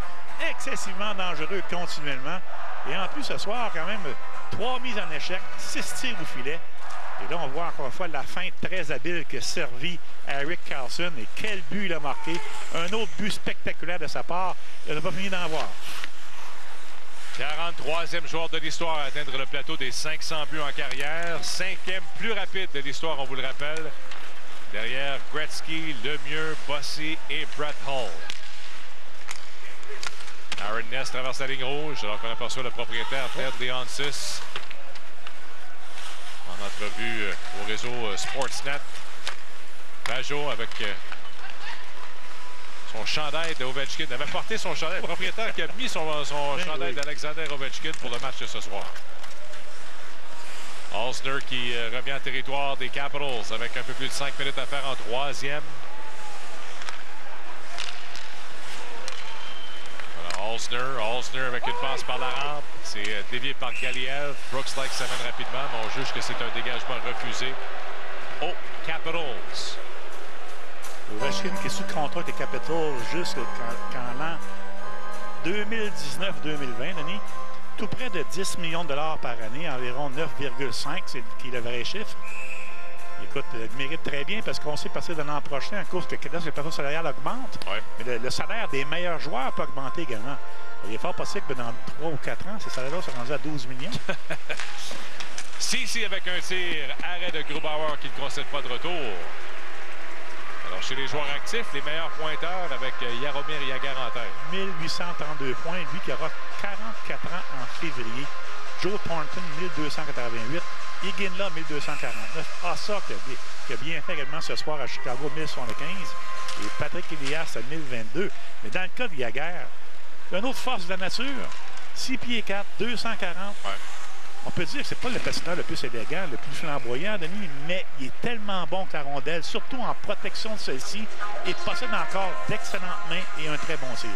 Excessivement dangereux continuellement. Et en plus, ce soir, quand même, 3 mises en échec, 6 tirs au filet. Et là, on voit encore une fois la feinte très habile que servit à Erik Karlsson. Et quel but il a marqué. Un autre but spectaculaire de sa part. Il n'a pas fini d'en voir. 43e joueur de l'histoire à atteindre le plateau des 500 buts en carrière. 5e plus rapide de l'histoire, on vous le rappelle. Derrière Gretzky, Lemieux, Bossy et Brett Hull. Aaron Ness traverse la ligne rouge alors qu'on aperçoit le propriétaire Ted Leonsis en entrevue au réseau Sportsnet. Pajot avec son chandail d'Ovechkin. Il avait porté son chandail. Le propriétaire qui a mis son chandail d'Alexander Ovechkin pour le match de ce soir. Alsner qui revient en territoire des Capitals avec un peu plus de 5 minutes à faire en troisième. Alsner avec une passe par la rampe. C'est dévié par Galiev. Brooks Lake s'amène rapidement, mais on juge que c'est un dégagement refusé aux Capitals. Ovechkin qui est sous contrat avec les Capitals jusqu'en l'an 2019-2020, Denis. Tout près de 10 millions de dollars par année, environ 9,5, c'est le vrai chiffre. Écoute, il mérite très bien parce qu'on sait passer de l'an prochain à cause que là, le plateau salarial augmente. Ouais. Mais le salaire des meilleurs joueurs peut augmenter également. Il est fort possible que dans 3 ou 4 ans, ces salaires-là sont rendus à 12 millions. Cici avec un tir, arrêt de Grubauer qui ne concède pas de retour. Alors, chez les joueurs actifs, les meilleurs pointeurs avec Jaromir Jagr en tête. 1832 points, lui qui aura 44 ans en février. Joe Thornton, 1288. Iginla, 1249. Assa, qui a bien fait également ce soir à Chicago, 1075. Et Patrick Elias à 1022. Mais dans le cas de Jagr, une autre force de la nature. 6 pieds 4, 240. Ouais. On peut dire que c'est pas le patineur le plus élégant, le plus flamboyant, Denis, mais il est tellement bon que la rondelle, surtout en protection de celle-ci, et possède encore d'excellentes mains et un très bon tir.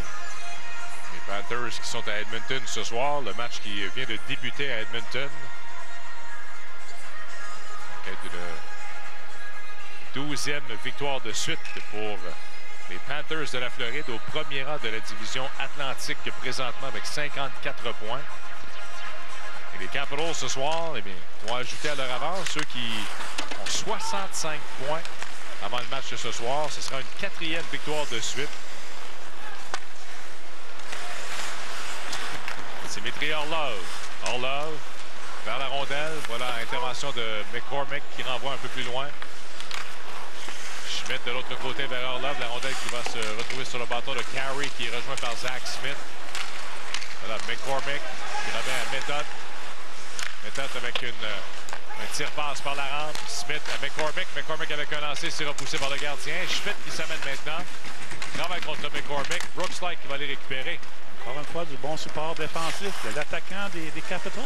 Les Panthers qui sont à Edmonton ce soir, le match qui vient de débuter à Edmonton. Une 12e victoire de suite pour les Panthers de la Floride au premier rang de la division Atlantique présentement avec 54 points. Et les Capitals ce soir, eh bien, vont ajouter à leur avance ceux qui ont 65 points avant le match de ce soir. Ce sera une 4e victoire de suite. Dimitri Orlov vers la rondelle. Voilà, intervention de McCormick qui renvoie un peu plus loin. Schmidt de l'autre côté vers Orlov. La rondelle qui va se retrouver sur le bâton de Carey qui est rejoint par Zach Smith. Voilà, McCormick qui remet à Method. Method avec un tir-passe par la rampe. Smith à McCormick. McCormick avec un lancer, c'est repoussé par le gardien. Schmidt qui s'amène maintenant. Travaille contre McCormick. Brooks Light qui va les récupérer. Encore une fois, du bon support défensif de l'attaquant des Capitals.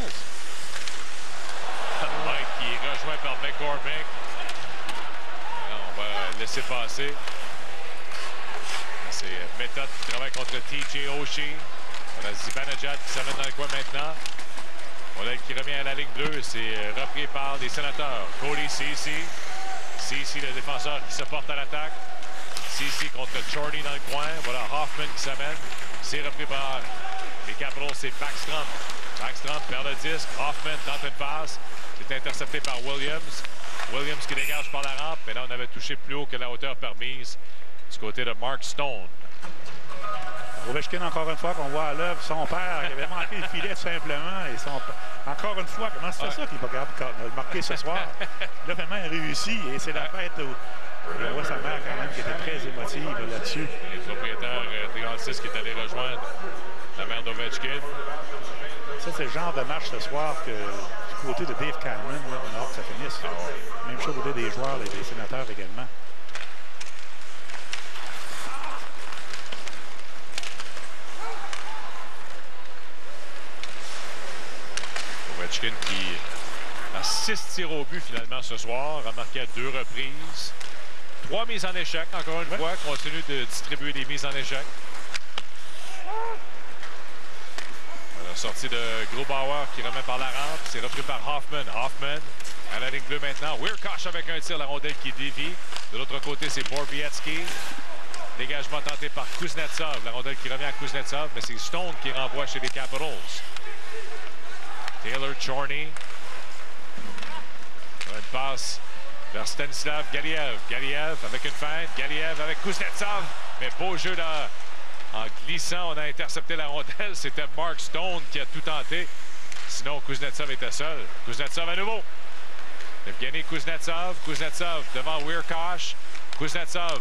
Mike qui est rejoint par McCormick. On va laisser passer. C'est Method qui travaille contre TJ Oshie. On a Zibanejad qui s'amène dans le coin maintenant. On a qui revient à la ligne bleue. C'est repris par les Sénateurs. Cody Ceci. Ceci, le défenseur qui se porte à l'attaque. Ceci contre Chorney dans le coin. Voilà Hoffman qui s'amène. C'est repris par les Capitals. C'est Backstrom. Backstrom perd le disque. Hoffman tente une passe. C'est intercepté par Williams. Williams qui dégage par la rampe. Mais là, on avait touché plus haut que la hauteur permise du côté de Mark Stone. Ovechkin, encore une fois, qu'on voit à l'œuvre son père qui avait manqué le filet simplement. Et encore une fois, comment c'est ça qu'il n'est pas capable de marquer ce soir? Là, finalement, il réussit et c'est la fête où on voit sa mère quand même qui était très émotive là-dessus. Le propriétaire Triangle 6 qui est allé rejoindre la mère d'Ovechkin. Ça, c'est le genre de match ce soir que du côté de Dave Cameron, on a hâte que ça finisse. Même chose au côté des joueurs et des Sénateurs également. Ovechkin qui a 6 tirs au but finalement ce soir, a marqué à 2 reprises. 3 mises en échec, encore une fois, continue de distribuer des mises en échec. La sortie de Grubauer qui remet par la rampe, c'est repris par Hoffman. Hoffman à la ligne bleue maintenant. Weirkosh avec un tir, la rondelle qui dévie. De l'autre côté, c'est Borowiecki. Dégagement tenté par Kuznetsov. La rondelle qui revient à Kuznetsov, mais c'est Stone qui renvoie chez les Capitals. Taylor Chorney. Une passe vers Stanislav Galiev. Galiev avec une feinte. Galiev avec Kuznetsov. Mais beau jeu là. En glissant, on a intercepté la rondelle. C'était Mark Stone qui a tout tenté. Sinon, Kuznetsov était seul. Kuznetsov à nouveau. Evgeny Kuznetsov. Kuznetsov devant Weirkosh. Kuznetsov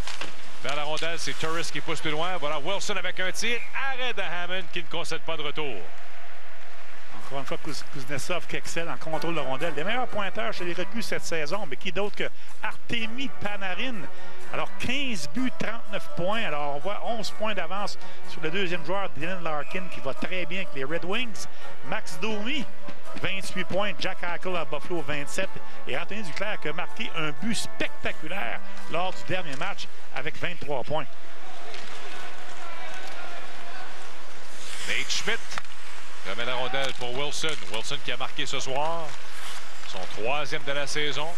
vers la rondelle. C'est Turris qui pousse plus loin. Voilà Wilson avec un tir. Arrêt de Hammond qui ne concède pas de retour. Encore une fois, Kuznetsov qui excelle en contrôle de rondelle. Les meilleurs pointeurs chez les recrues cette saison, mais qui d'autre que Artemi Panarin. Alors, 15 buts, 39 points. Alors, on voit 11 points d'avance sur le deuxième joueur, Dylan Larkin, qui va très bien avec les Red Wings. Max Domi, 28 points. Jack Eichel à Buffalo, 27. Et Anthony Duclair qui a marqué un but spectaculaire lors du dernier match avec 23 points. Nate Schmidt remet la rondelle pour Wilson. Wilson qui a marqué ce soir. Son 3e de la saison.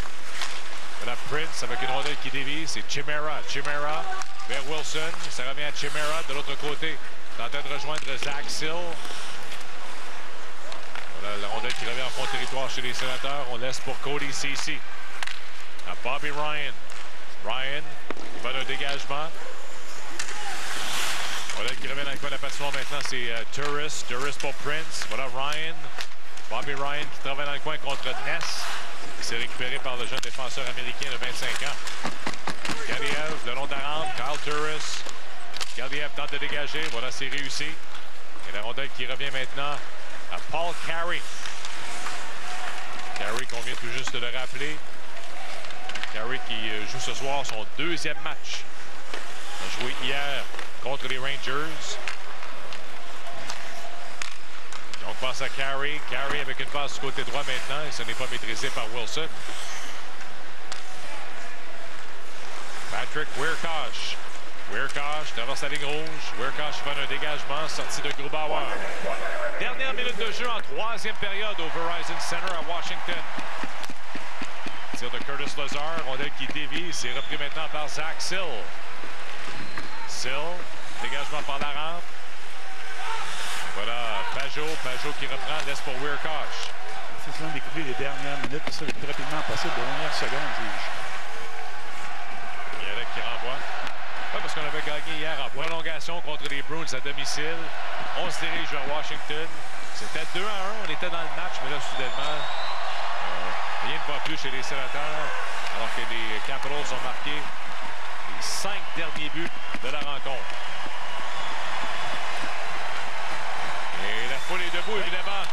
La Prince avec une rondelle qui dévie. C'est Chimera. Chimera vers Wilson. Ça revient à Chimera de l'autre côté. Tentant de rejoindre Zach Sill. Voilà la rondelle qui revient en fond de territoire chez les Sénateurs. On laisse pour Cody Ceci. À Bobby Ryan. Ryan, il va d'un dégagement. Voilà qui revient dans le coin de la patinoire maintenant, c'est Turris. Turris pour Prince. Voilà Ryan. Bobby Ryan qui travaille dans le coin contre Ness. C'est récupéré par le jeune défenseur américain de 25 ans. Galiev, le long de la rampe. Kyle Turris. Galiev tente de dégager. Voilà, c'est réussi. Et la rondelle qui revient maintenant à Paul Carey. Carey qu'on vient tout juste de le rappeler. Carey qui joue ce soir son 2e match. Il a joué hier contre les Rangers. On passe à Carey. Carey avec une passe du côté droit maintenant et ce n'est pas maîtrisé par Wilson. Patrick Weirkosh. Weirkosh traverse la ligne rouge. Weirkosh fait un dégagement, sorti de Grubauer. Dernière minute de jeu en 3e période au Verizon Center à Washington. Tir de Curtis Lazar, rondelle qui dévie. C'est repris maintenant par Zach Sill. Sill, dégagement par la rampe. Voilà, Pajot qui reprend, laisse pour Weirkosh. C'est souvent découvrir les dernières minutes, ça le plus rapidement possible, les dernières secondes, dis-je. Yalek qui renvoie. Ouais, parce qu'on avait gagné hier en prolongation contre les Bruins à domicile. On se dirige vers Washington. C'était 2-1, on était dans le match, mais là, soudainement, rien ne va plus chez les Sénateurs, alors que les Capitals ont marqué les 5 derniers buts de la rencontre. Et la foule est debout, évidemment,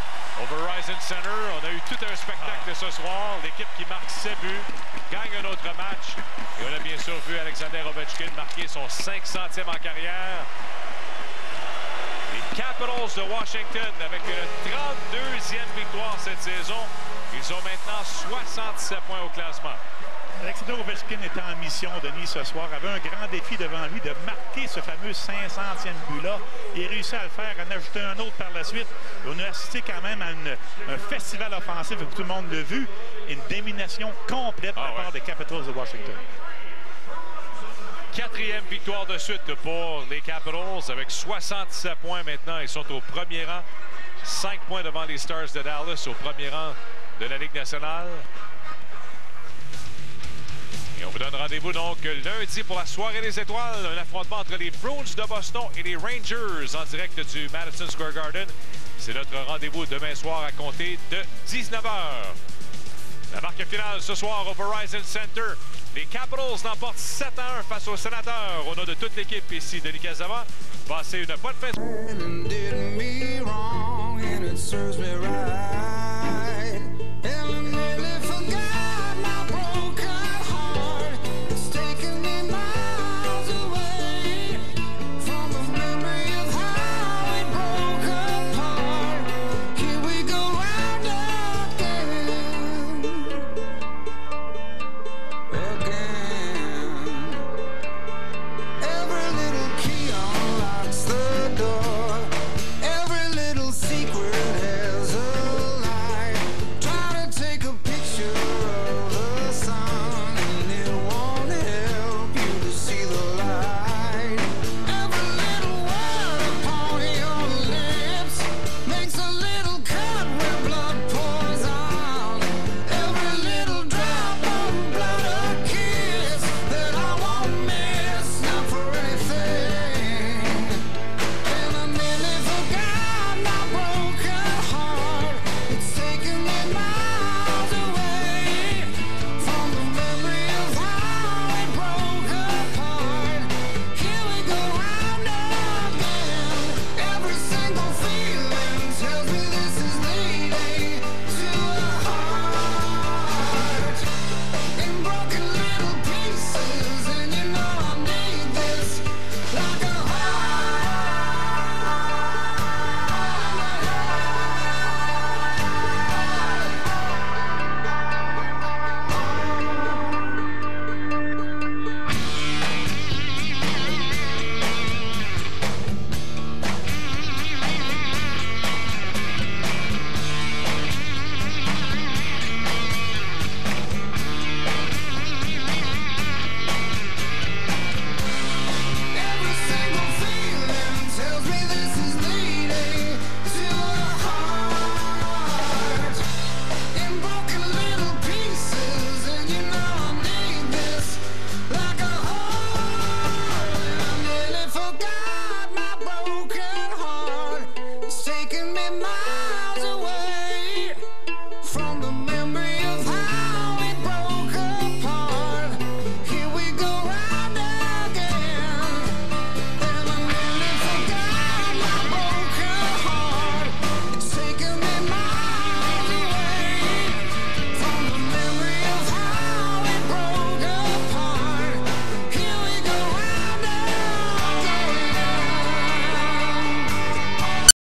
au Verizon Center. On a eu tout un spectacle ce soir. L'équipe qui marque 7 buts gagne un autre match. Et on a bien sûr vu Alexander Ovechkin marquer son 500e en carrière. Les Capitals de Washington, avec une 32e victoire cette saison, ils ont maintenant 67 points au classement. Alexander Ovechkin était en mission, Denis, ce soir, avait un grand défi devant lui de marquer ce fameux 500e but-là. Il a réussi à le faire, en ajouter un autre par la suite. Et on a assisté quand même à un festival offensif, tout le monde l'a vu, une domination complète de la part des Capitals de Washington. 4e victoire de suite pour les Capitals, avec 67 points maintenant. Ils sont au premier rang, 5 points devant les Stars de Dallas, au premier rang de la Ligue nationale. Et on vous donne rendez-vous donc lundi pour la soirée des étoiles. Un affrontement entre les Bruins de Boston et les Rangers en direct du Madison Square Garden. C'est notre rendez-vous demain soir à compter de 19h. La marque finale ce soir au Verizon Center. Les Capitals l'emportent 7-1 face aux Sénateurs. Au nom de toute l'équipe ici, Denis Casavant, passez une bonne fin de